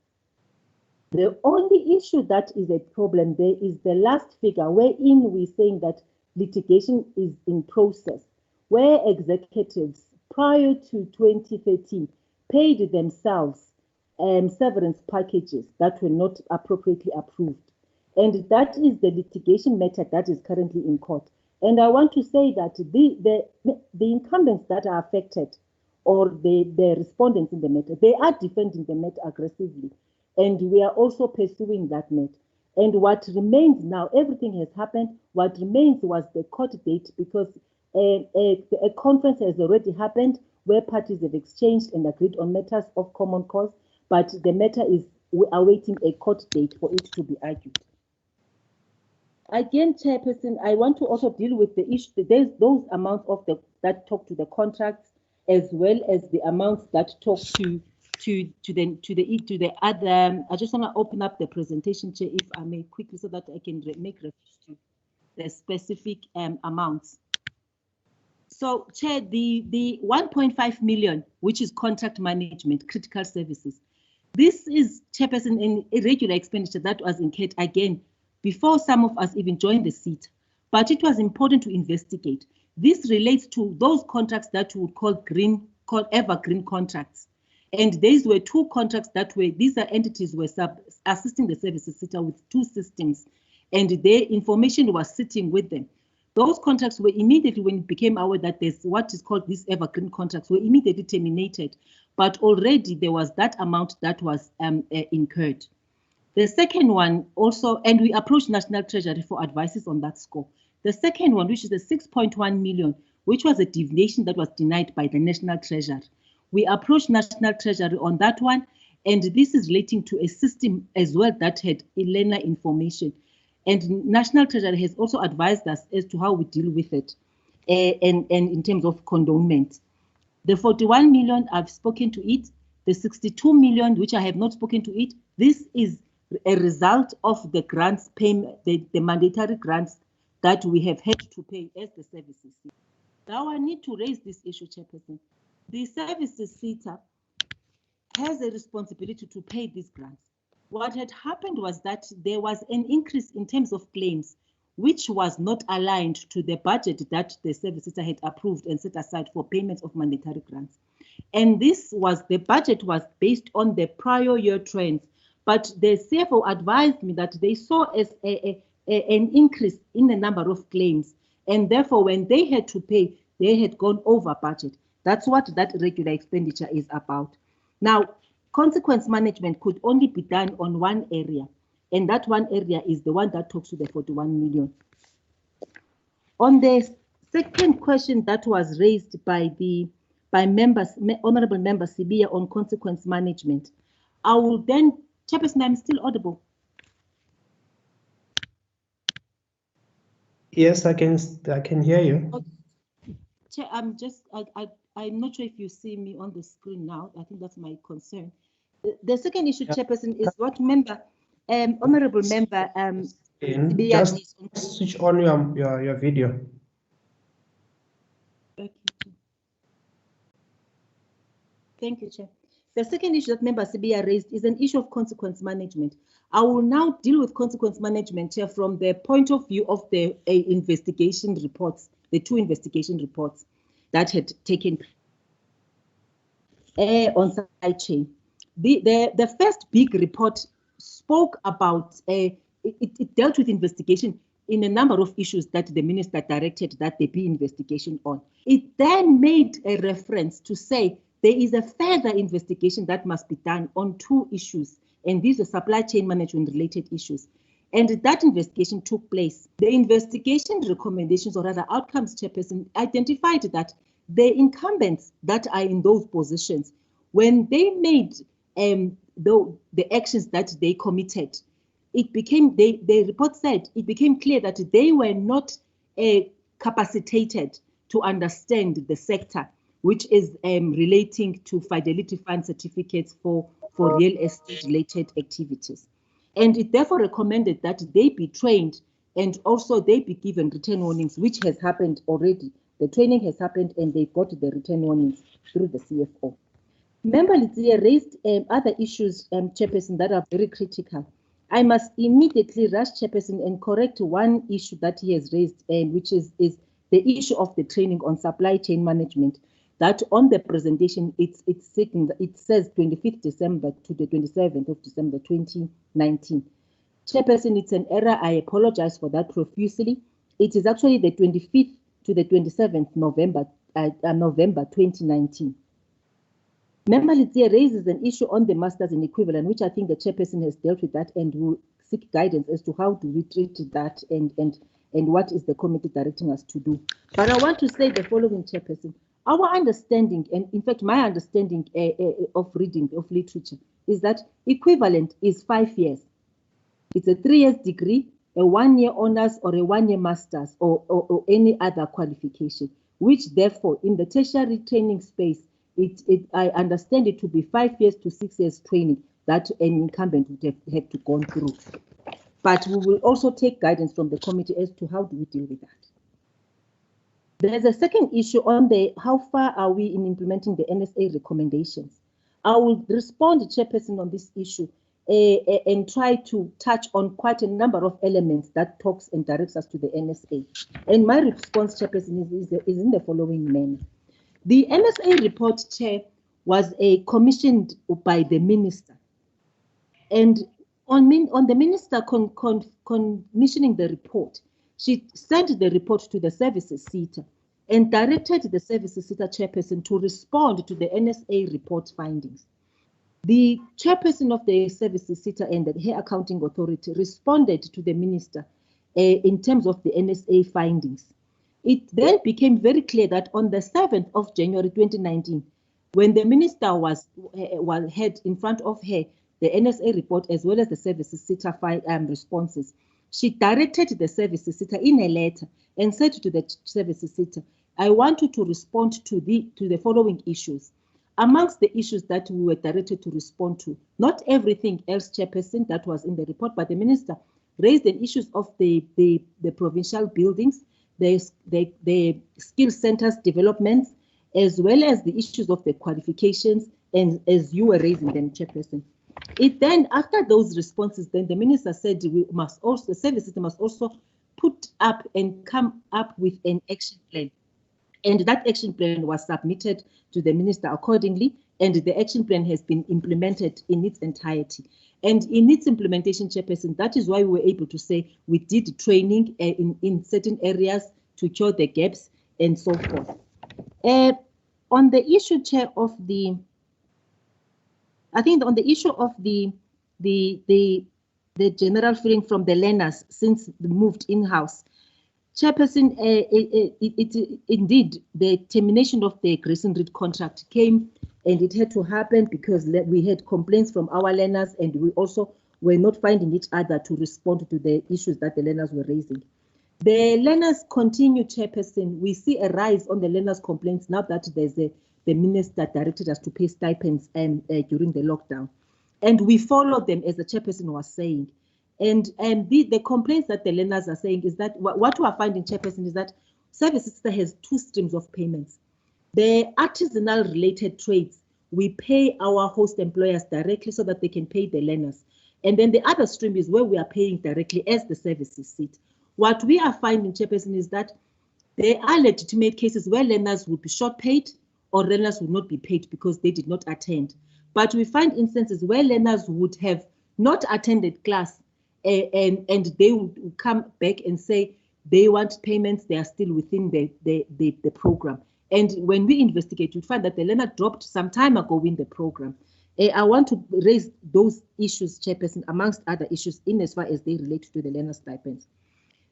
The only issue that is a problem there is the last figure, wherein we're saying that litigation is in process, where executives prior to 2013 paid themselves severance packages that were not appropriately approved. And that is the litigation matter that is currently in court. And I want to say that the incumbents that are affected, or the respondents in the matter, they are defending the matter aggressively. And we are also pursuing that matter. And what remains now, everything has happened. What remains was the court date, because a conference has already happened where parties have exchanged and agreed on matters of common cause, but the matter is awaiting a court date for it to be argued. Again, Chairperson, I want to also deal with the issue. There's those amounts of that talk to the contracts, as well as the amounts that talk to the other. I just want to open up the presentation, Chair, if I may, quickly, so that I can make reference to the specific amounts. So, Chair, the 1.5 million, which is contract management, critical services, this is, Chairperson, an irregular expenditure that was incurred again before some of us even joined the SETA. But it was important to investigate. This relates to those contracts that we would call evergreen contracts. And these were two contracts that were, these are entities were assisting the services SETA with two systems, and their information was sitting with them. Those contracts were immediately, when it became aware that there's what is called these evergreen contracts, were immediately terminated. But already there was that amount that was incurred. The second one also, and we approached National Treasury for advices on that score. The second one, which is the 6.1 million, which was a deviation that was denied by the National Treasury. We approached National Treasury on that one, and this is relating to a system as well that had ELENA information. And National Treasury has also advised us as to how we deal with it, and in terms of condonement. The 41 million, I've spoken to it. The 62 million, which I have not spoken to it, this is a result of the grants payment, the mandatory grants that we have had to pay as the services. Now I need to raise this issue, Chairperson. The services SETA has a responsibility to pay these grants. What had happened was that there was an increase in terms of claims, which was not aligned to the budget that the services had approved and set aside for payments of mandatory grants. And this was, the budget was based on the prior year trends, but the CFO advised me that they saw as an increase in the number of claims, and therefore when they had to pay, they had gone over budget. That's what that irregular expenditure is about. Now, consequence management could only be done on one area, and that one area is the one that talks to the 41 million. On the second question that was raised by members, Honorable Member Sibia, on consequence management, I will then, Chairperson, I'm still audible. Yes, I can hear you. Chair, I'm not sure if you see me on the screen now. I think that's my concern. The second issue, Chairperson, is what member, honourable member, Just switch on your video. Okay. Thank you, Chair. The second issue that member Sibia raised is an issue of consequence management. I will now deal with consequence management, Chair, from the point of view of the investigation reports, the two investigation reports that had taken on supply chain. The first big report spoke about, it dealt with investigation in a number of issues that the minister directed that there be investigation on. It then made a reference to say there is a further investigation that must be done on two issues, and these are supply chain management related issues. And that investigation took place. The investigation recommendations, or rather outcomes, Chairperson, identified that the incumbents that are in those positions, when they made the actions that they committed, it became, the report said, it became clear that they were not capacitated to understand the sector, which is relating to fidelity fund certificates for real estate related activities. And it therefore recommended that they be trained and also they be given written warnings, which has happened already. The training has happened and they got the written warnings through the CFO. Member Litzia raised other issues, Chairperson, that are very critical. I must immediately rush, Chairperson, and correct one issue that he has raised, which is the issue of the training on supply chain management. That on the presentation, it says 25th December to the 27th of December 2019. Chairperson, it's an error. I apologize for that profusely. It is actually the 25th to the 27th November 2019. Member Litzia raises an issue on the masters in equivalent, which I think the Chairperson has dealt with that and will seek guidance as to how do we treat that and what is the committee directing us to do. But I want to say the following, Chairperson. Our understanding, and in fact, my understanding of reading, of literature, is that equivalent is 5 years. It's a 3 years degree, a 1 year honors, or a 1 year master's, or any other qualification, which therefore, in the tertiary training space, I understand it to be 5 years to 6 years training that an incumbent would have had to go through. But we will also take guidance from the committee as to how do we deal with that. There's a second issue on how far are we in implementing the NSA recommendations. I will respond, Chairperson, on this issue and try to touch on quite a number of elements that talks and directs us to the NSA. And my response, Chairperson, is in the following manner. The NSA report, Chair, was commissioned by the minister. And on the minister commissioning the report, she sent the report to the services SETA and directed the services SETA chairperson to respond to the NSA report findings. The chairperson of the services SETA and the Hair Accounting Authority responded to the minister in terms of the NSA findings. It then became very clear that on the 7th of January 2019, when the minister had in front of her the NSA report as well as the services SETA responses, she directed the services SETA in a letter and said to the services SETA, I want you to respond to the following issues. Amongst the issues that we were directed to respond to, not everything else, Chairperson, that was in the report, but the minister raised the issues of the provincial buildings, the skill centers developments, as well as the issues of the qualifications, and as you were raising them, Chairperson. It then, after those responses, then the minister said the services must also put up and come up with an action plan. And that action plan was submitted to the minister accordingly, and the action plan has been implemented in its entirety. And in its implementation, Chairperson, that is why we were able to say we did training in certain areas to cure the gaps and so forth. On the issue, Chair, of the general feeling from the learners since they moved in-house, Chairperson, indeed, the termination of the Grace and Read contract came, and it had to happen because we had complaints from our learners, and we also were not finding each other to respond to the issues that the learners were raising. The learners continue, Chairperson. We see a rise on the learners' complaints now that the minister directed us to pay stipends during the lockdown. And we follow them, as the Chairperson was saying. And the complaints that the learners are saying is that what we are finding, Chairperson, is that Service SETA has two streams of payments. The artisanal related trades, we pay our host employers directly so that they can pay the learners. And then the other stream is where we are paying directly as the services sit. What we are finding, Chairperson, is that there are legitimate cases where learners would be short paid or learners would not be paid because they did not attend. But we find instances where learners would have not attended class and they would come back and say they want payments, they are still within the program. And when we investigate, we find that the learner dropped some time ago in the program. I want to raise those issues, Chairperson, amongst other issues in as far as they relate to the learner stipends.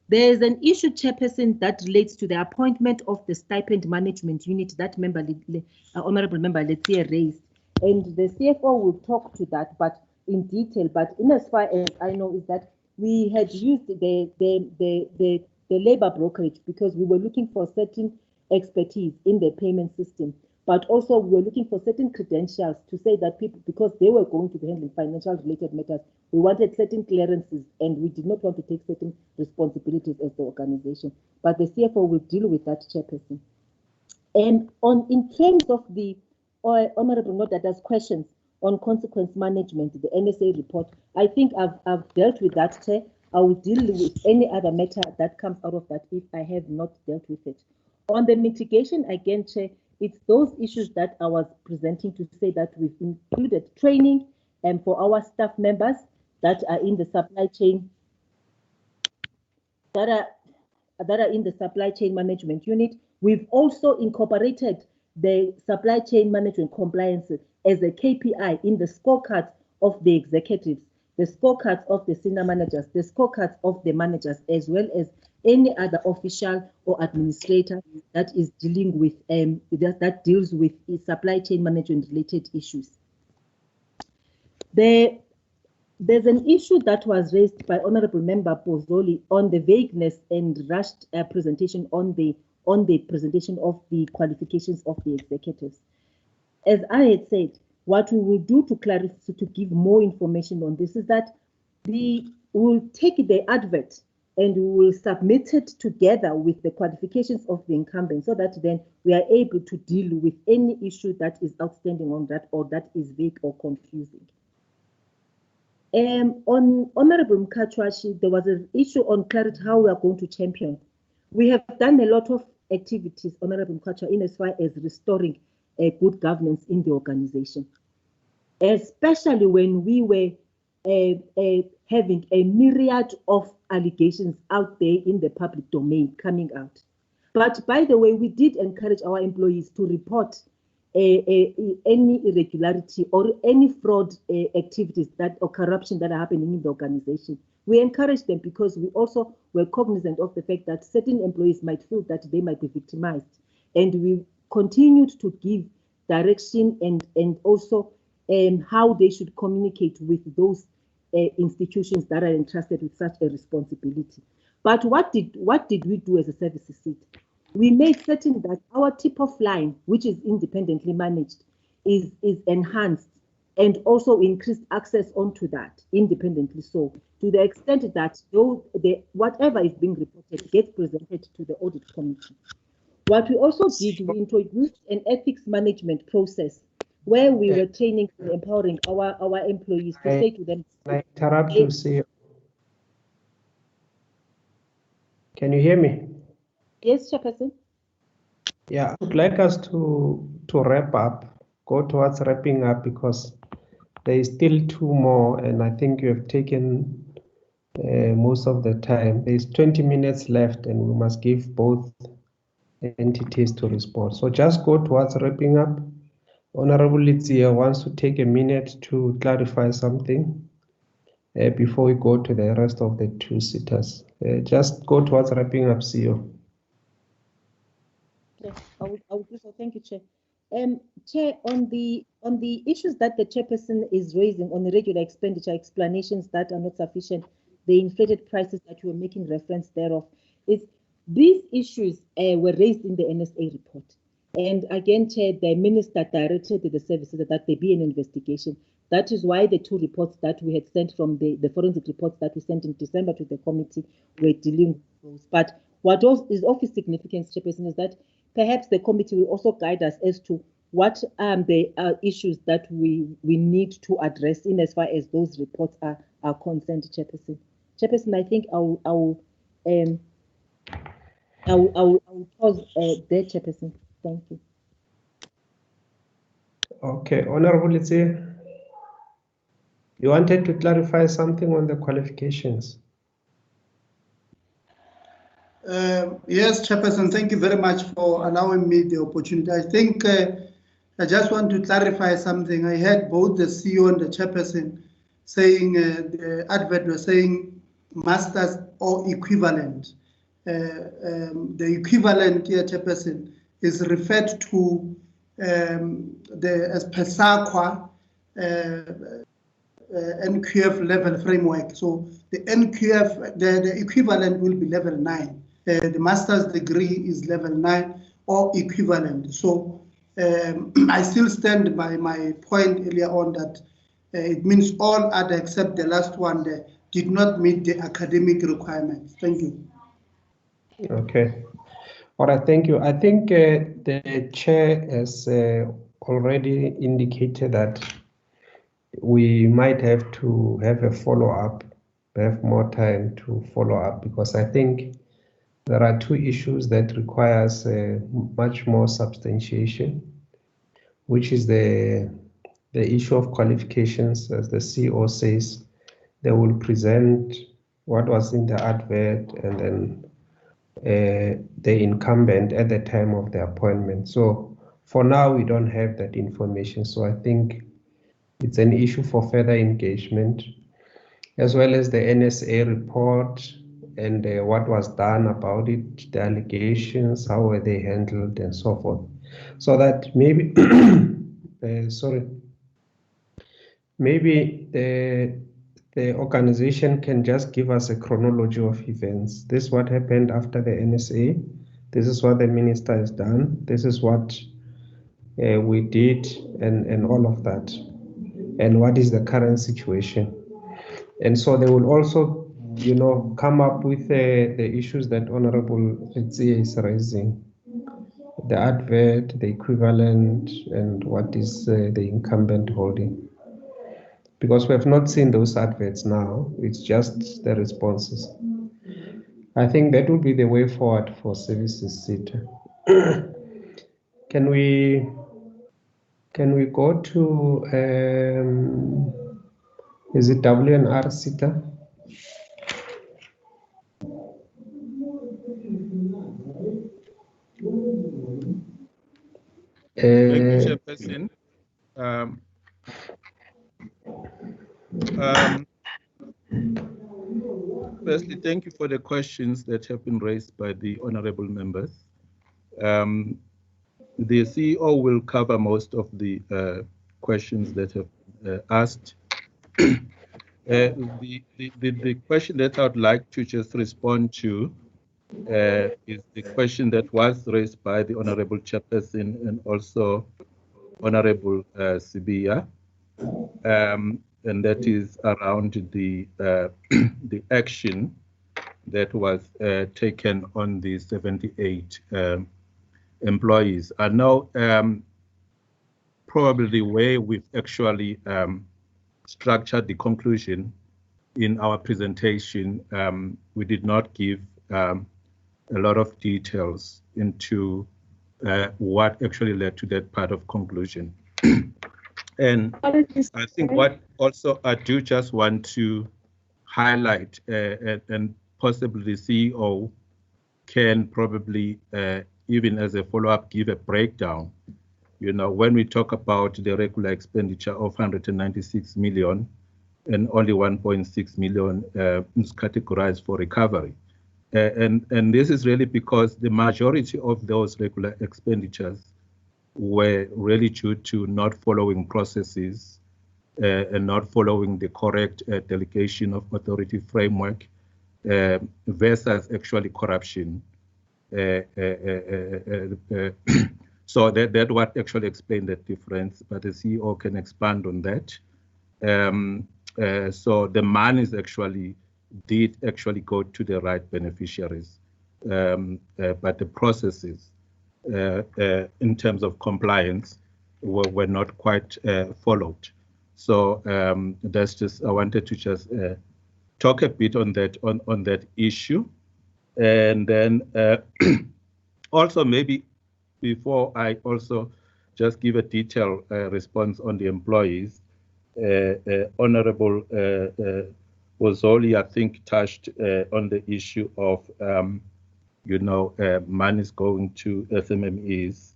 There is an issue, Chairperson, that relates to the appointment of the stipend management unit that Honorable Member Letsie raised. And the CFO will talk to that, but in detail. But in as far as I know, is that we had used the labor brokerage because we were looking for certain expertise in the payment system. But also we were looking for certain credentials to say that people, because they were going to be handling financial related matters, we wanted certain clearances and we did not want to take certain responsibilities as the organization. But the CFO will deal with that, Chairperson. And in terms of the Honorable Nodada's questions on consequence management, the NSA report, I think I've dealt with that, Chair. I will deal with any other matter that comes out of that if I have not dealt with it. On the mitigation, again, Chair, it's those issues that I was presenting to say that we've included training for our staff members that are in the supply chain, that are in the supply chain management unit. We've also incorporated the supply chain management compliance as a KPI in the scorecards of the executives, the scorecards of the senior managers, the scorecards of the managers, as well as any other official or administrator that is dealing with that deals with supply chain management related issues. There's an issue that was raised by Honorable Member Pozzoli on the vagueness and rushed presentation on the presentation of the qualifications of the executives. As I had said, what we will do to clarify, to give more information on this, is that we will take the advert and we will submit it together with the qualifications of the incumbent so that then we are able to deal with any issue that is outstanding on that or that is vague or confusing. On Honorable Mkachwashi, there was an issue on clarity how we are going to champion. We have done a lot of activities, Honorable Mkachwashi, in as far as restoring good governance in the organization, especially when we were having a myriad of allegations out there in the public domain coming out. But by the way, we did encourage our employees to report any irregularity or any fraud activities that or corruption that are happening in the organization. We encourage them because we also were cognizant of the fact that certain employees might feel that they might be victimized, and we continued to give direction and also how they should communicate with those institutions that are entrusted with such a responsibility. But what did we do as a services seat? We made certain that our tip-off line, which is independently managed, is enhanced and also increased access onto that independently. So to the extent that whatever is being reported gets presented to the audit committee. What we also did, we introduced an ethics management process where we were training and empowering our employees to say to them. I interrupt to say, can you hear me? Yes, Chairperson. Yeah, I would like us to wrap up, go towards wrapping up, because there is still two more, and I think you have taken most of the time. There's 20 minutes left, and we must give both entities to respond. So just go towards wrapping up. Honorable Letsie wants to take a minute to clarify something before we go to the rest of the two sitters. Just go towards wrapping up, CEO. Okay, I will do so. Thank you, Chair. Chair, on the issues that the chairperson is raising on irregular expenditure explanations that are not sufficient, the inflated prices that you were making reference thereof, is these issues were raised in the NSA report. And again, Chair, the Minister directed the services that there be an investigation. That is why the two reports that we had sent from the forensic reports that we sent in December to the committee were dealing with those. But what is of significance, Chairperson, is that perhaps the committee will also guide us as to what the issues that we need to address in as far as those reports are concerned, Chairperson. Chairperson, I think I will pause there, Chairperson. Thank you. Okay, Honorable Litsi, you wanted to clarify something on the qualifications. Yes, Chairperson, thank you very much for allowing me the opportunity. I think I just want to clarify something. I heard both the CEO and the Chairperson saying the advert was saying masters or equivalent. The equivalent here, Chairperson, is referred to as per SAQA NQF level framework. So the NQF, the equivalent will be level 9. The master's degree is level 9 or equivalent. So I still stand by my point earlier on that it means all other except the last one that did not meet the academic requirements. Thank you. Okay. All right, thank you. I think the chair has already indicated that we might have to have a follow-up, have more time to follow up, because I think there are two issues that requires much more substantiation, which is the issue of qualifications. As the CEO says, they will present what was in the advert and then the incumbent at the time of the appointment. So for now, we don't have that information. So I think it's an issue for further engagement, as well as the NSA report and what was done about it, the allegations, how were they handled, and so forth. So that maybe, maybe the organization can just give us a chronology of events. This is what happened after the NSA. This is what the minister has done. This is what we did, and all of that. And what is the current situation? And so they will also, come up with the issues that Honorable Litsi is raising. The advert, the equivalent, and what is the incumbent holding. Because we have not seen those adverts now, it's just the responses. I think that would be the way forward for services SETA. Can we go to, is it WNR SETA? Thank you, Chairperson. Firstly, thank you for the questions that have been raised by the honorable members. The CEO will cover most of the questions that have asked. The question that I would like to just respond to is the question that was raised by the Honorable Chairperson and also Honorable Sibia, and that is around the the action that was taken on the 78 employees. I know probably the way we've actually structured the conclusion in our presentation, we did not give a lot of details into what actually led to that part of conclusion. And I think what also I do just want to highlight, and possibly the CEO can probably, even as a follow-up, give a breakdown. When we talk about the regular expenditure of 196 million and only 1.6 million is categorized for recovery. And this is really because the majority of those regular expenditures were really due to not following processes and not following the correct delegation of authority framework versus actually corruption. So that what actually explained the difference, but the CEO can expand on that. So the monies did actually go to the right beneficiaries, but the processes in terms of compliance were not quite followed. So that's just, I wanted to just talk a bit on that issue. And then also maybe before I also just give a detailed response on the employees, Honorable Wholesale, I think, touched on the issue of, monies going to SMMEs,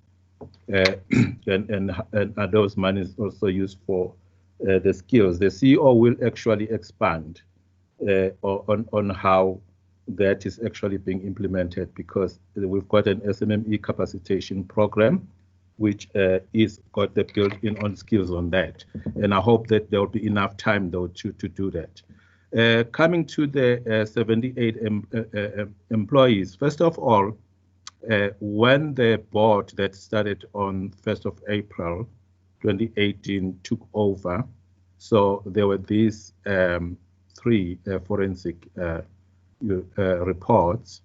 and are those monies also used for the skills? The CEO will actually expand on how that is actually being implemented, because we've got an SMME capacitation program, which is got the built-in on skills on that. And I hope that there will be enough time, though, to do that. Coming to the 78 employees, first of all, when the board that started on 1st of April 2018 took over, so there were these 3 forensic reports,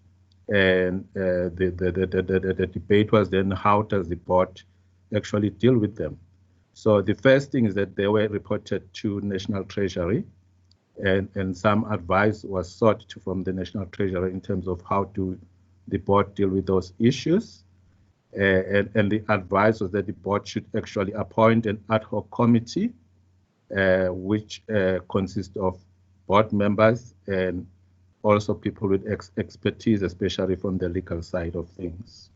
and the debate was then, how does the board actually deal with them? So the first thing is that they were reported to National Treasury, and some advice was sought from the National Treasury in terms of how do the board deal with those issues. And the advice was that the board should actually appoint an ad hoc committee, which consists of board members and also people with expertise, especially from the legal side of things.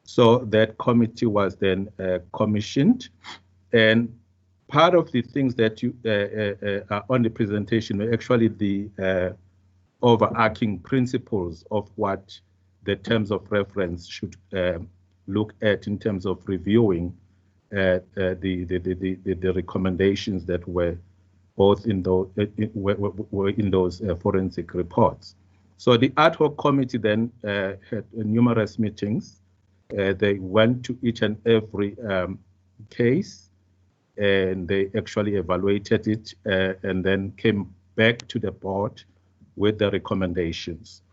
So that committee was then commissioned, and part of the things that you are on the presentation were actually the overarching principles of what the terms of reference should look at in terms of reviewing the recommendations that were both in those were in those forensic reports. So the ad hoc committee then had numerous meetings. They went to each and every case, and they actually evaluated it, and then came back to the board with the recommendations.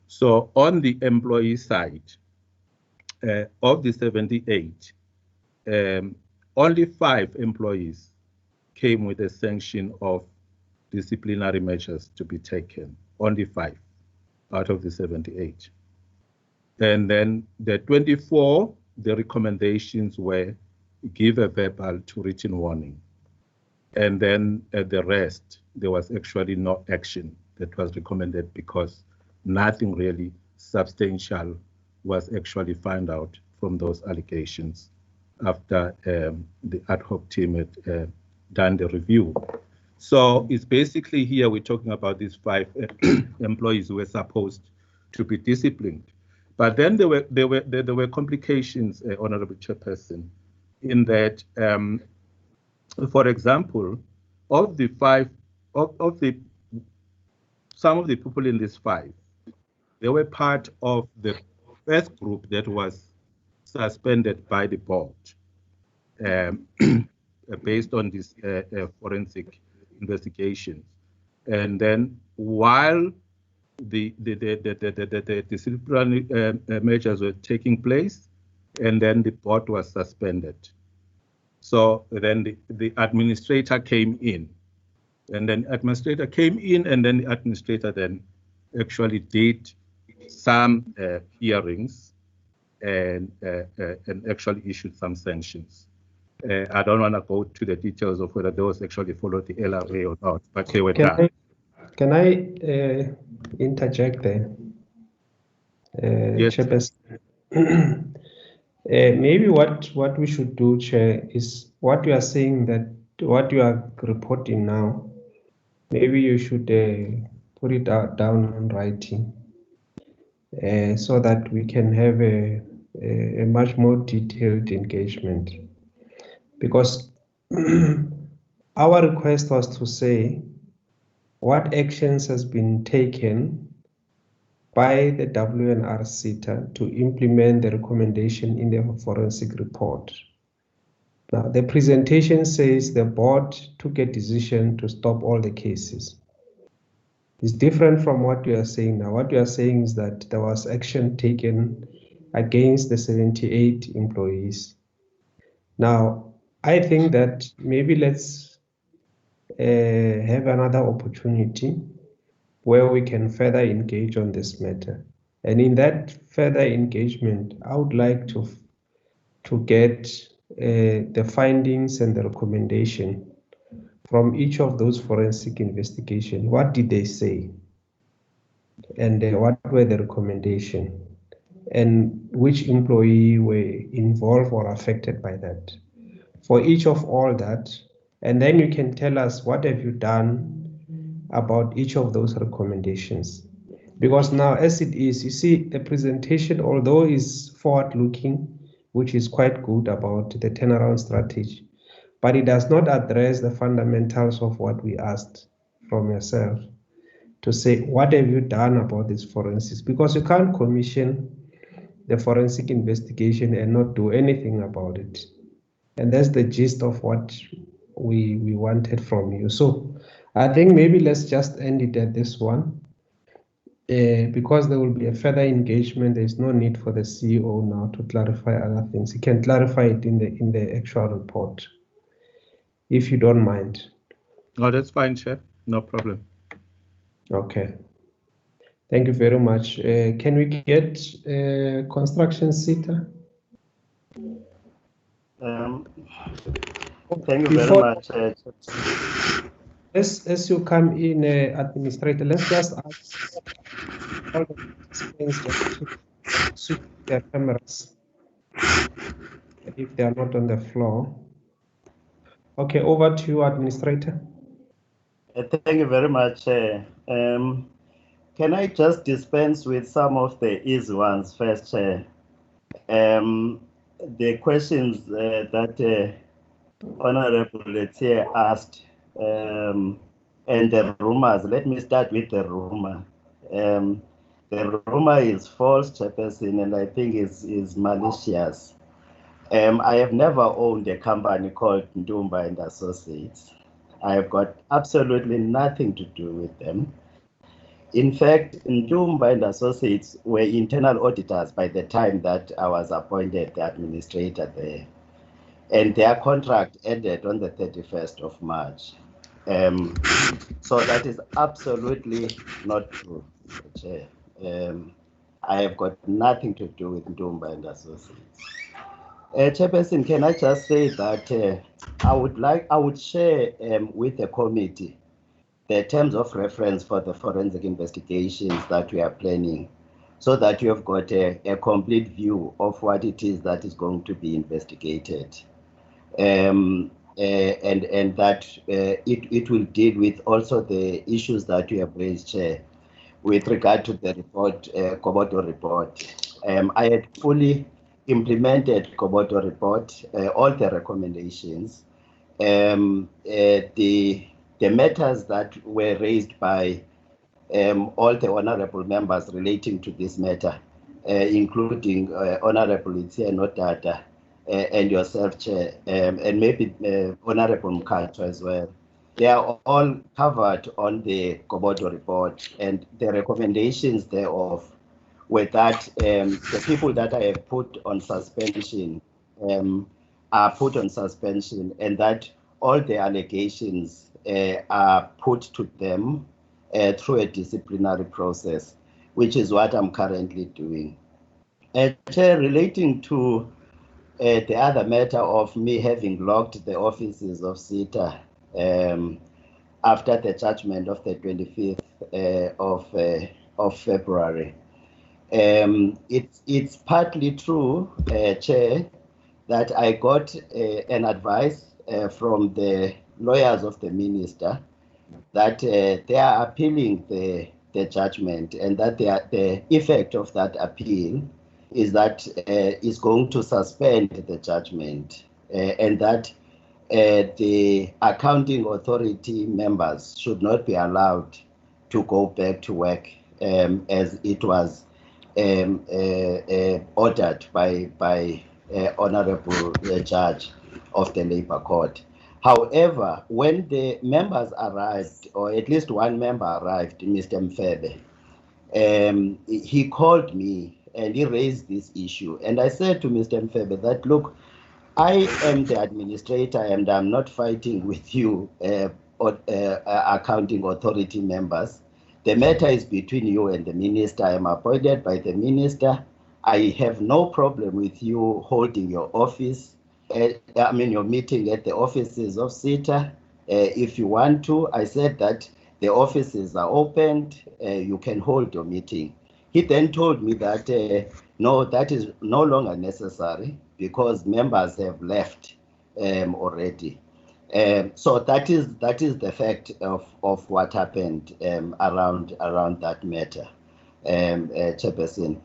So on the employee side, of the 78, only 5 employees came with a sanction of disciplinary measures to be taken, only 5 out of the 78. And then the 24, the recommendations were give a verbal to written warning. And then the rest, there was actually no action that was recommended because nothing really substantial was actually found out from those allegations after the ad hoc team had done the review. So it's basically here we're talking about these 5 employees who were supposed to be disciplined. But then there were complications, Honorable Chairperson, in that, for example, of the 5, some of the people in this 5, they were part of the first group that was suspended by the board based on this forensic investigations. And then while the disciplinary measures were taking place, and then the board was suspended. So then the administrator came in, and then the administrator then actually did some hearings and actually issued some sanctions. I don't want to go to the details of whether those actually followed the LRA or not, but they were done. Can I interject there? Yes. Chairperson? Maybe what we should do, Chair, is what you are saying, that what you are reporting now, maybe you should put it down in writing so that we can have a much more detailed engagement. Because our request was to say what actions has been taken by the WNR SETA to implement the recommendation in the forensic report. Now, the presentation says the board took a decision to stop all the cases. It's different from what you are saying now. What you are saying is that there was action taken against the 78 employees. Now, I think that maybe let's have another opportunity where we can further engage on this matter. And in that further engagement, I would like to get the findings and the recommendation from each of those forensic investigations. What did they say? And what were the recommendations? And which employee were involved or affected by that? For each of all that, and then you can tell us what have you done about each of those recommendations. Because now, as it is, you see, the presentation, although is forward-looking, which is quite good about the turnaround strategy, but it does not address the fundamentals of what we asked from yourself to say, what have you done about this forensics? Because you can't commission the forensic investigation and not do anything about it. And that's the gist of what we wanted from you. So I think maybe let's just end it at this one. Because there will be a further engagement, there is no need for the CEO now to clarify other things. He can clarify it in the actual report, if you don't mind. Oh, that's fine, Chair. No problem. Okay. Thank you very much. Can we get construction SETA? Thank you very much. As you come in, Administrator, let's just ask all the participants to switch their cameras if they are not on the floor. Okay, over to you, Administrator. Thank you very much. Can I just dispense with some of the easy ones first, Chair? The questions that Honorable Letier asked and the rumors. Let me start with the rumor. The rumor is false, Chairperson, and I think is malicious. I have never owned a company called Ndumba and Associates. I have got absolutely nothing to do with them. In fact, Ndumba and Associates were internal auditors by the time that I was appointed the administrator there. And their contract ended on the 31st of March. So that is absolutely not true, Mr. Chair. I have got nothing to do with Ndumba and Associates. Chairperson, can I just say that I would share with the committee the terms of reference for the forensic investigations that we are planning, so that you have got a complete view of what it is that is going to be investigated. And that it will deal with also the issues that you have raised, Chair, with regard to the report, Koboto report. I had fully implemented Koboto report, all the recommendations. The matters that were raised by all the honorable members relating to this matter, including Honorable Itzia Notata, and yourself, Chair, and maybe Honorable Mkato as well. They are all covered on the Koboto report, and the recommendations thereof were that the people that I have put on suspension are put on suspension, and that all the allegations are put to them through a disciplinary process, which is what I'm currently doing. Chair, relating to the other matter of me having locked the offices of SETA after the judgment of the 25th of February. It's partly true, Chair, that I got an advice from the lawyers of the minister that they are appealing the judgment, and that the effect of that appeal is that is going to suspend the judgment, and that the accounting authority members should not be allowed to go back to work as it was ordered by Honorable Judge of the Labour Court. However, when the members arrived, or at least one member arrived, Mr. Mfebe, he called me and he raised this issue. And I said to Mr. Mfebe that, look, I am the administrator and I'm not fighting with you, accounting authority members. The matter is between you and the minister. I am appointed by the minister. I have no problem with you holding your office, your meeting at the offices of SETA. If you want to, I said that the offices are opened, you can hold your meeting. He then told me that, no, that is no longer necessary because members have left already. So that is the fact of what happened around that matter, Chairperson.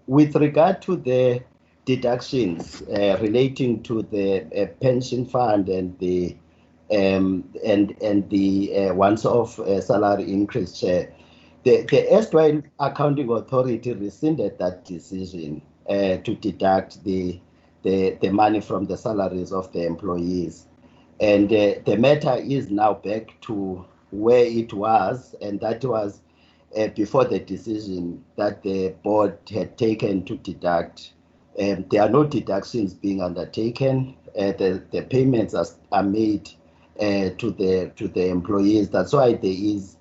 With regard to the deductions relating to the pension fund and the once-off salary increase, Chair, the erstwhile accounting authority rescinded that decision to deduct the money from the salaries of the employees. And the matter is now back to where it was, and that was before the decision that the board had taken to deduct. There are no deductions being undertaken. The payments are made to the employees. That's why there is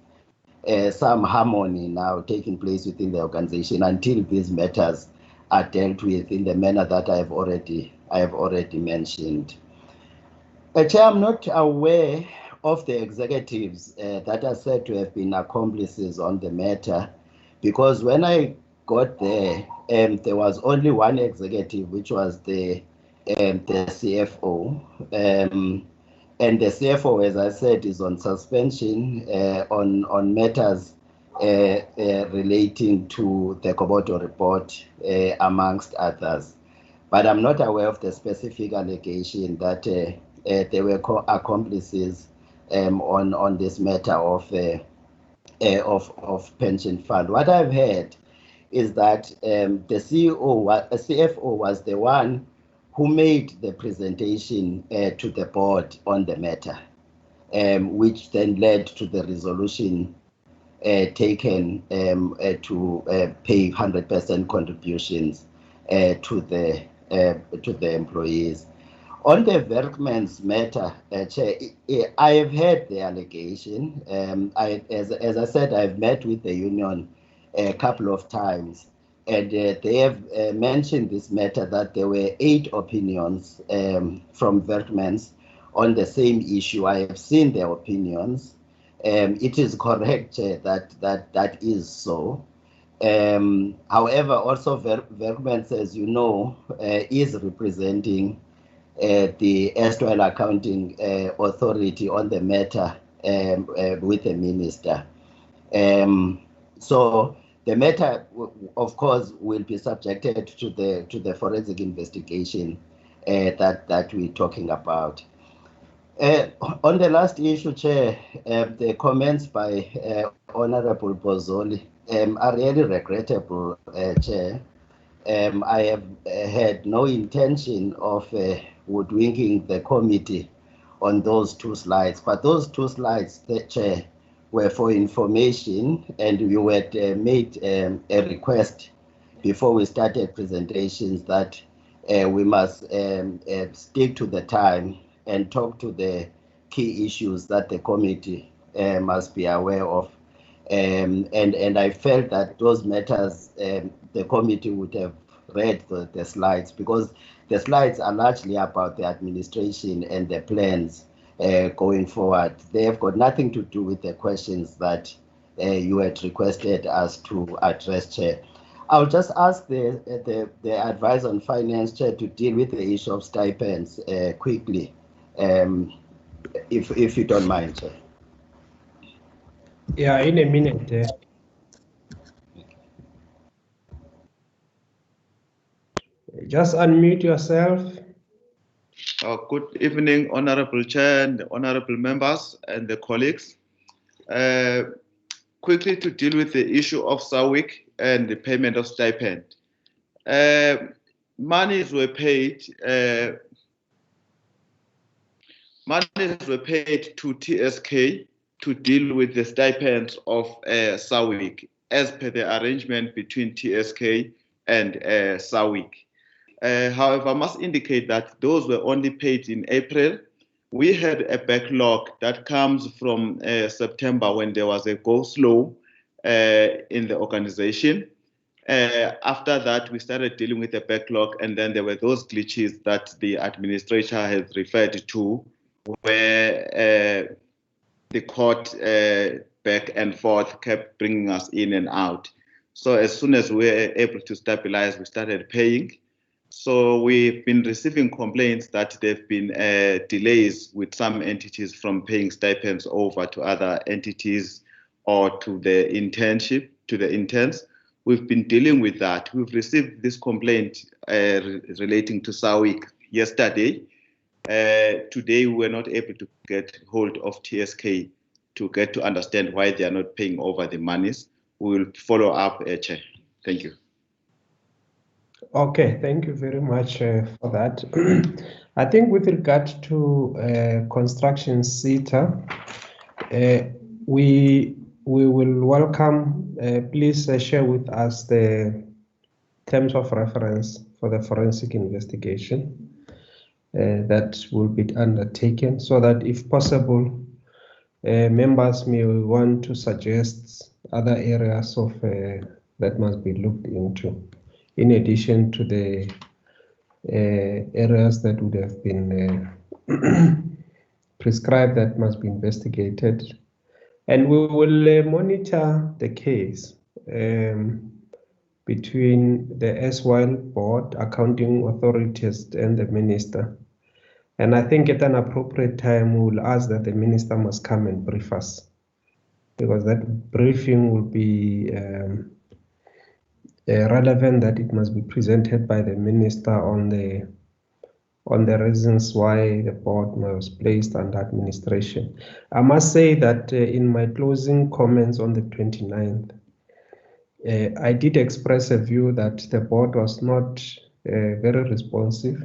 some harmony now taking place within the organization until these matters are dealt with in the manner that I have already mentioned. Chair, I'm not aware of the executives that are said to have been accomplices on the matter, because when I got there, there was only one executive, which was the CFO. And the CFO, as I said, is on suspension on matters relating to the Koboto report, amongst others. But I'm not aware of the specific allegation that there were accomplices on this matter of pension fund. What I've heard is that the CFO was the one who made the presentation to the board on the matter, which then led to the resolution taken to pay 100% contributions to the employees. On the Werkmans matter, Chair, I have heard the allegation. As I said, I've met with the union a couple of times, and they have mentioned this matter, that there were 8 opinions from Werkmans on the same issue. I have seen their opinions. It is correct that is so. However, also Werkmans, as you know, is representing the erstwhile accounting authority on the matter with the minister. So the matter, of course, will be subjected to the forensic investigation that we're talking about. On the last issue, Chair, the comments by Honorable Bozoli are really regrettable, Chair. I have had no intention of woodwinking the committee on those 2 slides, but those 2 slides, Chair, were for information, and you had made a request before we started presentations that we must stick to the time and talk to the key issues that the committee must be aware of. And I felt that those matters, the committee would have read the slides, because the slides are largely about the administration and the plans going forward. They have got nothing to do with the questions that you had requested us to address, Chair. I'll just ask the advisor on finance, Chair, to deal with the issue of stipends quickly, if you don't mind, Chair. Yeah, in a minute. Just unmute yourself. Good evening, Honorable Chair and honorable members and the colleagues. quickly to deal with the issue of SAWIC and the payment of stipend. Monies were paid to TSK to deal with the stipends of SAWIC as per the arrangement between TSK and SAWIC. However, I must indicate that those were only paid in April. We had a backlog that comes from September when there was a go slow in the organization. After that, we started dealing with the backlog, and then there were those glitches that the administrator has referred to, where the court back and forth kept bringing us in and out. So as soon as we were able to stabilize, we started paying. So we've been receiving complaints that there have been delays with some entities from paying stipends over to other entities or to the interns. We've been dealing with that. We've received this complaint relating to SAWIC yesterday. Today, we were not able to get hold of TSK to get to understand why they are not paying over the monies. We will follow up, Chair. Thank you. Okay, thank you very much for that. I think with regard to construction SETA, we will welcome, please share with us the terms of reference for the forensic investigation that will be undertaken, so that if possible, members may want to suggest other areas of that must be looked into, in addition to the areas that would have been prescribed that must be investigated. And we will monitor the case between the SWIL board, accounting authorities, and the minister. And I think at an appropriate time, we will ask that the minister must come and brief us, because that briefing will be relevant, that it must be presented by the minister on the reasons why the board was placed under administration. I must say that in my closing comments on the 29th, I did express a view that the board was not very responsive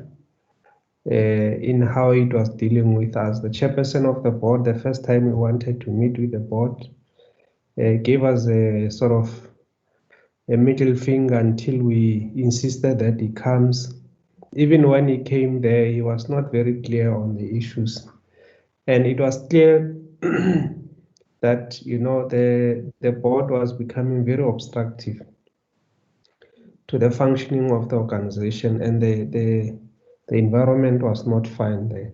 in how it was dealing with us. The chairperson of the board, the first time we wanted to meet with the board, gave us a sort of a middle finger until we insisted that he comes. Even when he came there, he was not very clear on the issues. And it was clear that, you know, the board was becoming very obstructive to the functioning of the organization, and the environment was not fine there.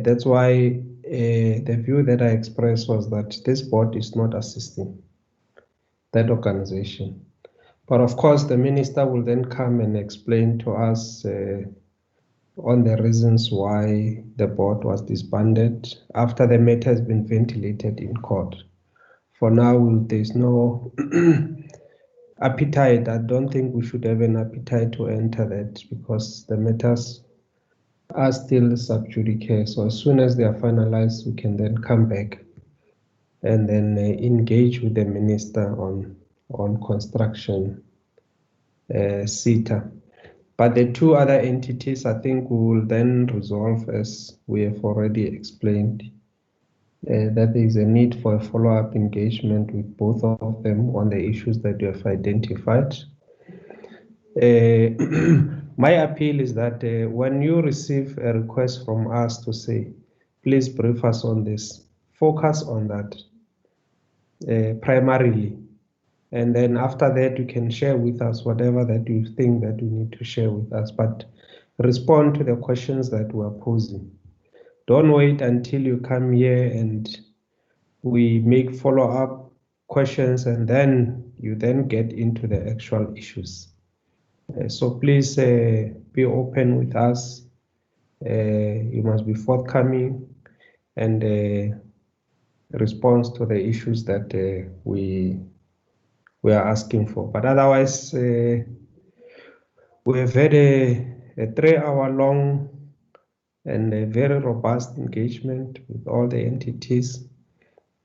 That's why the view that I expressed was that this board is not assisting that organization. But of course, the minister will then come and explain to us on the reasons why the board was disbanded after the matter has been ventilated in court. For now, there's no appetite. I don't think we should have an appetite to enter that, because the matters are still sub judice. So as soon as they are finalized, we can then come back and then engage with the minister on construction SETA. But the two other entities, I think we will then resolve, as we have already explained, that there is a need for a follow-up engagement with both of them on the issues that you have identified. My appeal is that when you receive a request from us to say, please brief us on this, focus on that primarily. And then after that, you can share with us whatever that you think that you need to share with us, but respond to the questions that we're posing. Don't wait until you come here and we make follow-up questions and then you then get into the actual issues. So please be open with us. You must be forthcoming and respond to the issues that we are asking for. But otherwise, we have had a 3-hour-long and a very robust engagement with all the entities.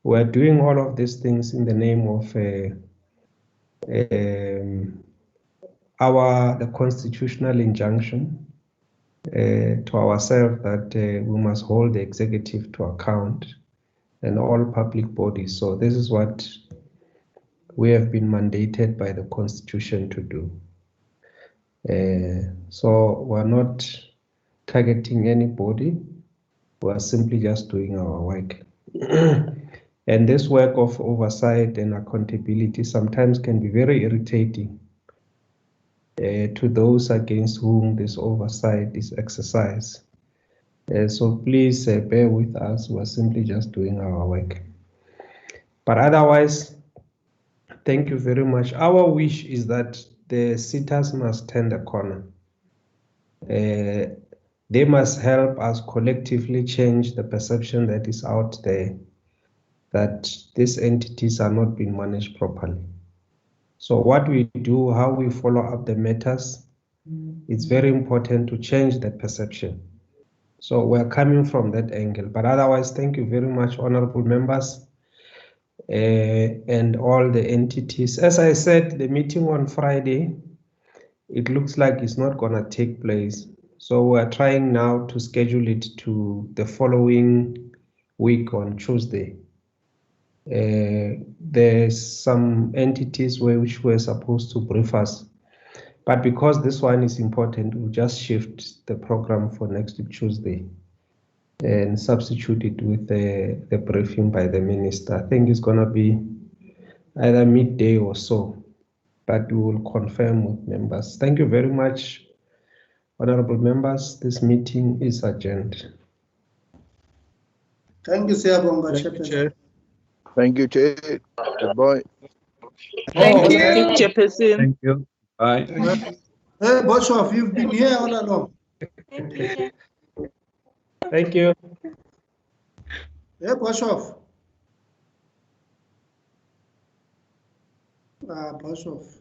We're doing all of these things in the name of the constitutional injunction to ourselves that we must hold the executive to account and all public bodies. So this is what we have been mandated by the Constitution to do. So we're not targeting anybody. We're simply just doing our work. And this work of oversight and accountability sometimes can be very irritating to those against whom this oversight is exercised. So please bear with us. We're simply just doing our work. But otherwise, thank you very much. Our wish is that the SETAs must turn the corner. They must help us collectively change the perception that is out there that these entities are not being managed properly. So what we do, how we follow up the matters, it's very important to change that perception. So we're coming from that angle. But otherwise, thank you very much, honorable members and all the entities. As I said, the meeting on Friday, it looks like it's not going to take place. So we're trying now to schedule it to the following week on Tuesday. There's some entities which were supposed to brief us, but because this one is important, we'll just shift the program for next week Tuesday and substitute it with the briefing by the minister. I think it's going to be either midday or so, but we will confirm with members. Thank you very much, honorable members. This meeting is adjourned. Thank you, Siyabonga, Thank you, Chairperson. Chair. Thank you, Chair. Goodbye. Thank you, hey, Chairperson. Thank you. Bye. hey, Boshoff, you've been here all along. Thank you, Chair. Thank you. Hey, Boshoff. Boshoff.